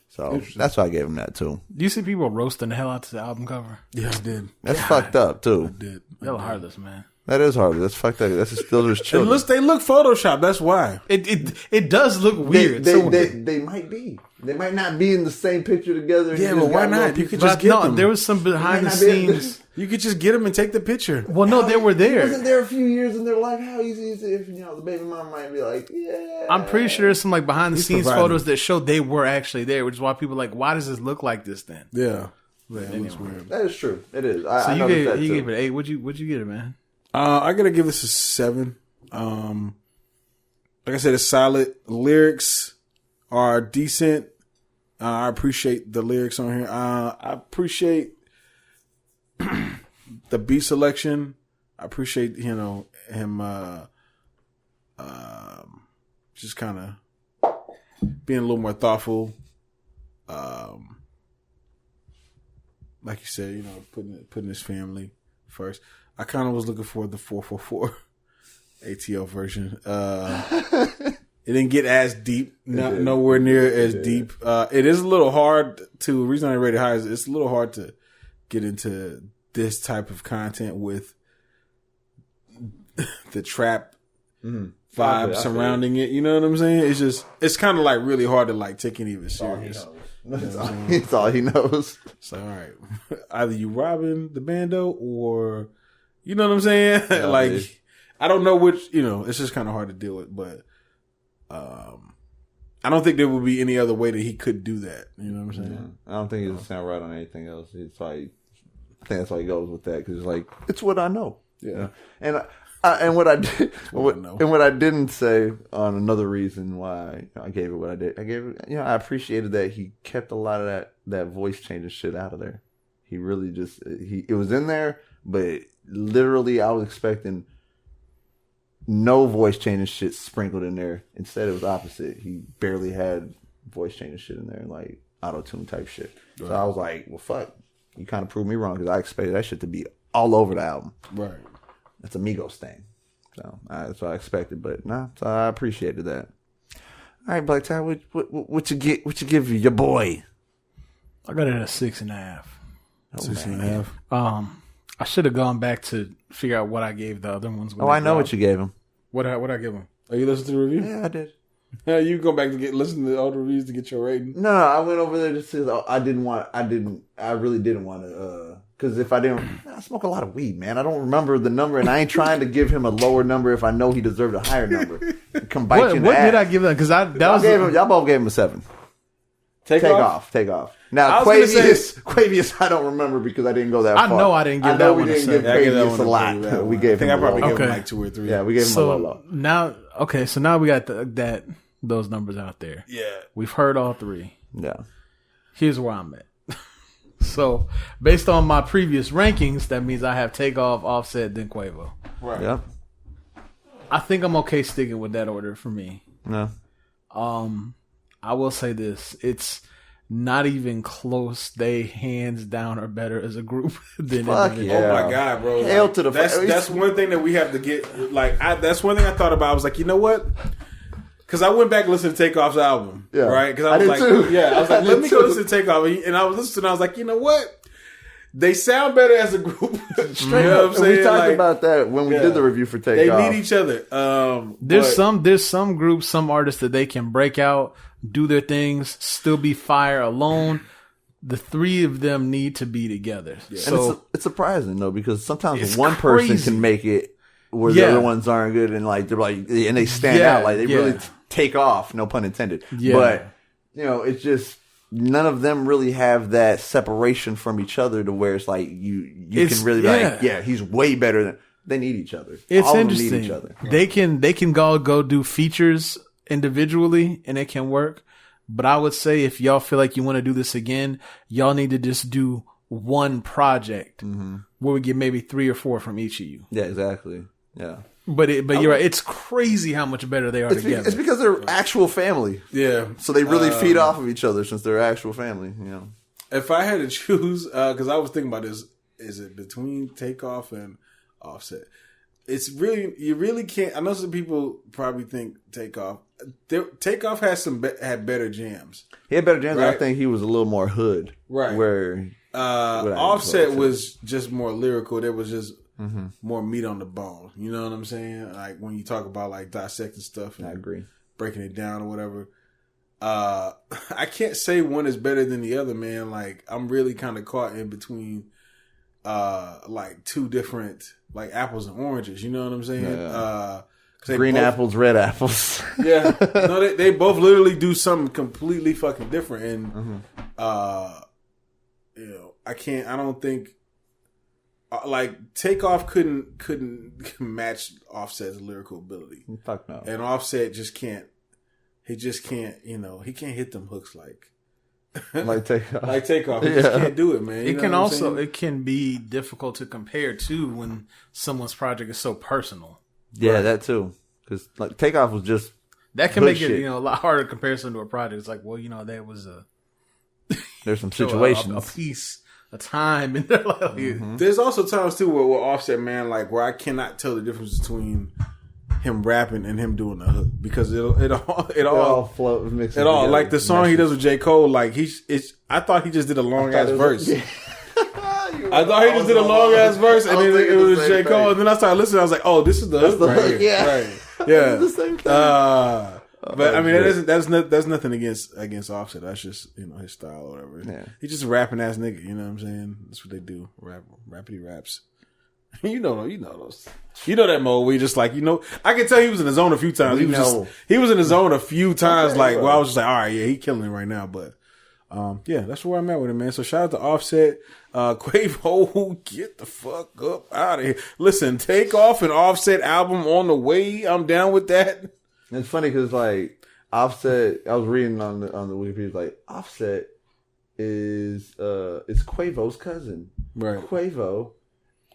So that's why I gave him that too. Do you see people roasting the hell out of the album cover? Yeah, I did. That's fucked up too. I did. Y'all heartless, man. That is hard. That's fucked up. That's still his children. They look Photoshopped. That's why. It does look weird. They might be. They might not be in the same picture together. Yeah, but why not? You could just get them. There was some behind the scenes. You could just get them and take the picture. Well, no, they were there. He wasn't there a few years in their life. How easy is it if the baby mom might be like, yeah. I'm pretty sure there's some behind the scenes photos that show they were actually there, which is why people are like, why does this look like this then? Yeah. It looks weird. That is true. It is. So you gave it 8. What'd you get it, man? I gotta give this a 7. Like I said, it's solid. Lyrics are decent. I appreciate the lyrics on here. I appreciate the beat selection, I appreciate him just kind of being a little more thoughtful. Like you said, putting his family first. I kind of was looking for the 444 ATL version. It didn't get as deep, nowhere near as deep. It is a little hard to. The reason I rated high is it's a little hard to get into this type of content with the trap vibe surrounding it. You know what I'm saying? It's kind of like really hard to like take it even serious. It's all he knows. So all right, either you robbing the bando or you know what I'm saying? Yeah, like I don't know which. It's just kind of hard to deal with, but. I don't think there would be any other way that he could do that. You know what I'm saying? I don't think he doesn't sound right on anything else. It's like, I think that's why he goes with that because it's like it's what I know. Yeah, and what I did, and what I didn't say on another reason why I gave it what I did. I gave it. I appreciated that he kept a lot of that voice changing shit out of there. He really it was in there, but literally I was expecting. No voice changing shit sprinkled in there. Instead, it was opposite. He barely had voice changing shit in there, like auto-tune type shit. Right. So I was like, well, fuck. You kind of proved me wrong because I expected that shit to be all over the album. Right. That's a Migos thing. So that's what I expected, but nah, so I appreciated that. All right, Black Tie, what you give your boy? I got it at 6.5. 6.5. I should have gone back to figure out what I gave the other ones. I know what you gave him. What I give him? Are you listening to the review? Yeah, I did. You go back to listen to all the reviews to get your rating. No, I went over there just because I really didn't want to. Because if I smoke a lot of weed, man. I don't remember the number, and I ain't trying to give him a lower number if I know he deserved a higher number. Come bite you in the ass. What did I give them? Because y'all both gave him a 7. Take off. Now, Quavius, I don't remember because I didn't go that far. I know I didn't give that one a 7. We didn't give Quavius a lot. We gave him I probably gave him like 2 or 3. Yeah, we gave him a low. So now we got those numbers out there. Yeah. We've heard all 3. Yeah. Here's where I'm at. So, based on my previous rankings, that means I have Takeoff, Offset, then Quavo. Right. Yeah. I think I'm okay sticking with that order for me. No. I will say this. It's not even close. They hands down are better as a group than individually. Yeah. Oh my God, bro. Hell to the that's one thing that we have to get. Like, that's one thing I thought about. I was like, you know what? Because I went back and listened to Takeoff's album. Yeah. Right? Because I was like, too. Yeah, I was like, let me go listen to Takeoff. And I was listening, I was like, you know what? They sound better as a group. Straight you know up. We talked about that when we did the review for Takeoff. They need each other. There's some groups, some artists that they can break out, do their things, still be fire alone. The 3 of them need to be together. Yeah. So and it's surprising though because sometimes one person can make it where the other ones aren't good and like they're like and they stand out like they really take off. No pun intended. Yeah. But it's just. None of them really have that separation from each other to where it's like you can really be like, yeah, he's way better than they need each other. It's all interesting. Of them need each other. They can go do features individually and it can work. But I would say if y'all feel like you want to do this again, y'all need to just do one project where we get maybe 3 or 4 from each of you. Yeah, exactly. Yeah. But you're right. It's crazy how much better they are together. It's because they're actual family. Yeah. So they really feed off of each other since they're actual family. If I had to choose, because I was thinking about this, is it between Takeoff and Offset? It's really you really can't. I know some people probably think Takeoff. Takeoff had better jams. He had better jams. Right? I think he was a little more hood. Right. Where Offset was just more lyrical. There was just. More meat on the bone. You know what I'm saying? Like when you talk about like dissecting stuff and I agree. Breaking it down or whatever. I can't say one is better than the other, man. Like I'm really kind of caught in between like 2 different like apples and oranges. You know what I'm saying? Yeah. Green apples, red apples. Yeah. No, they both literally do something completely fucking different. And I don't think like Takeoff couldn't match Offset's lyrical ability. Fuck no. And Offset just can't. He just can't. He can't hit them hooks like Like Takeoff. Like Takeoff. You just can't do it, man. It can be difficult to compare to when someone's project is so personal. Yeah, that too. Because like Takeoff was just that can make it a lot harder comparison to a project. It's like, well, that was there's some situations, a piece, a time, and like, there's also times too where Offset, man, like where I cannot tell the difference between him rapping and him doing the hook because it all flows mixed. It all like the song he does with J. Cole. Like I thought he just did a long ass verse. I thought he just did a long ass verse, and then it was J. Cole. And then I started listening. I was like, "Oh, this is the hook right here." Yeah, right. Yeah. The same thing. But I mean, that's nothing against Offset. That's just his style or whatever. Yeah. He's just a rapping ass nigga. You know what I'm saying? That's what they do. Rappity raps. You know those. You know that mode where you just like, I can tell he was in the zone a few times. He was in the zone a few times, I was just like, all right, yeah, he killing it right now. But yeah, that's where I'm at with it, man. So shout out to Offset, Quavo, get the fuck up out of here. Listen, Takeoff and Offset album on the way. I'm down with that. It's funny because like Offset, I was reading on the Wikipedia, like Offset is Quavo's cousin, right? Quavo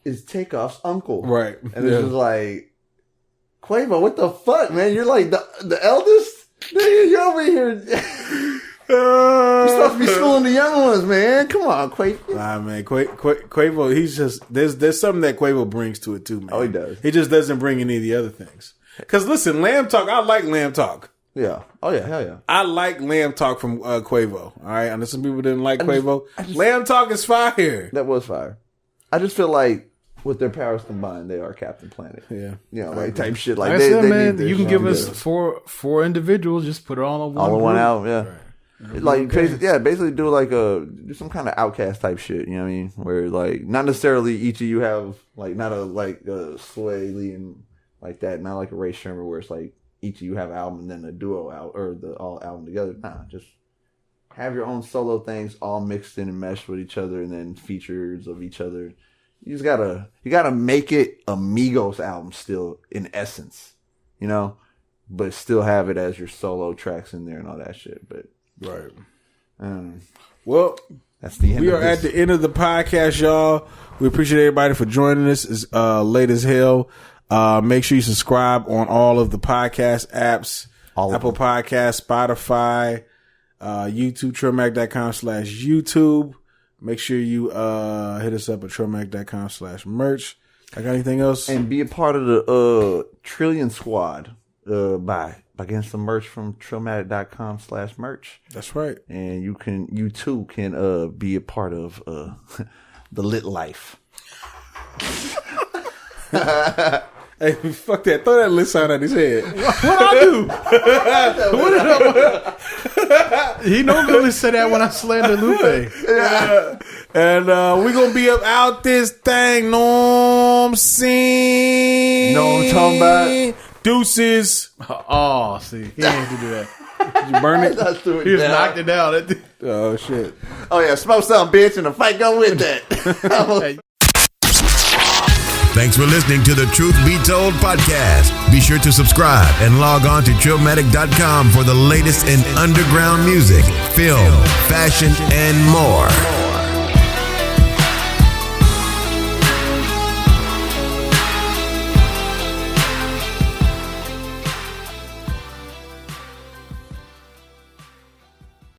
is Takeoff's uncle, right? And it's just like, Quavo, what the fuck, man? You're like the eldest. You're over here. You're supposed to be schooling the young ones, man. Come on, Quavo. Nah, man, Quavo. He's just there's something that Quavo brings to it too, man. Oh, he does. He just doesn't bring any of the other things. Cause listen, Lamb Talk. I like Lamb Talk. Yeah. Oh yeah. Hell yeah. I like Lamb Talk from Quavo. All right. I know some people didn't like Quavo. Lamb Talk is fire. That was fire. I just feel like with their powers combined, they are Captain Planet. Yeah. Like type shit. Like I said, man, you can give us four individuals, just put it all in one. All in one album, yeah. Right. Like basically do like do some kind of Outcast type shit. You know what I mean? Where like not necessarily each of you have like not a Sway Lee and like that. Not like a Ray Sherman where it's like each of you have an album and then a duo out or the all album together. Nah, just have your own solo things all mixed in and meshed with each other, and then features of each other. You just gotta make it a Migos album still in essence, but still have it as your solo tracks in there and all that shit. But right. Well, that's the end. We are at the end of the podcast, y'all. We appreciate everybody for joining us. It's late as hell. Make sure you subscribe on all of the podcast apps, Apple Podcasts, Spotify, YouTube, TrillMac.com/YouTube. Make sure you hit us up at TrillMac.com/merch. I got anything else? And be a part of the Trillion Squad by getting some merch from Trillmatic.com/merch. That's right. And you too can be a part of the lit life. Hey, fuck that. Throw that lit sign on his head. What I do? What did I? He don't really say that when I slander Lupe. Yeah. And we gonna be up out this thing. Know what I'm saying? Know what I'm talking about? Deuces. Oh, see. He didn't have to do that. Did you burn it? He just knocked it down. Oh, shit. Oh, yeah. Smoke something, bitch, and the fight go with that. Thanks for listening to the Truth Be Told podcast. Be sure to subscribe and log on to Trillmatic.com for the latest in underground music, film, fashion, and more.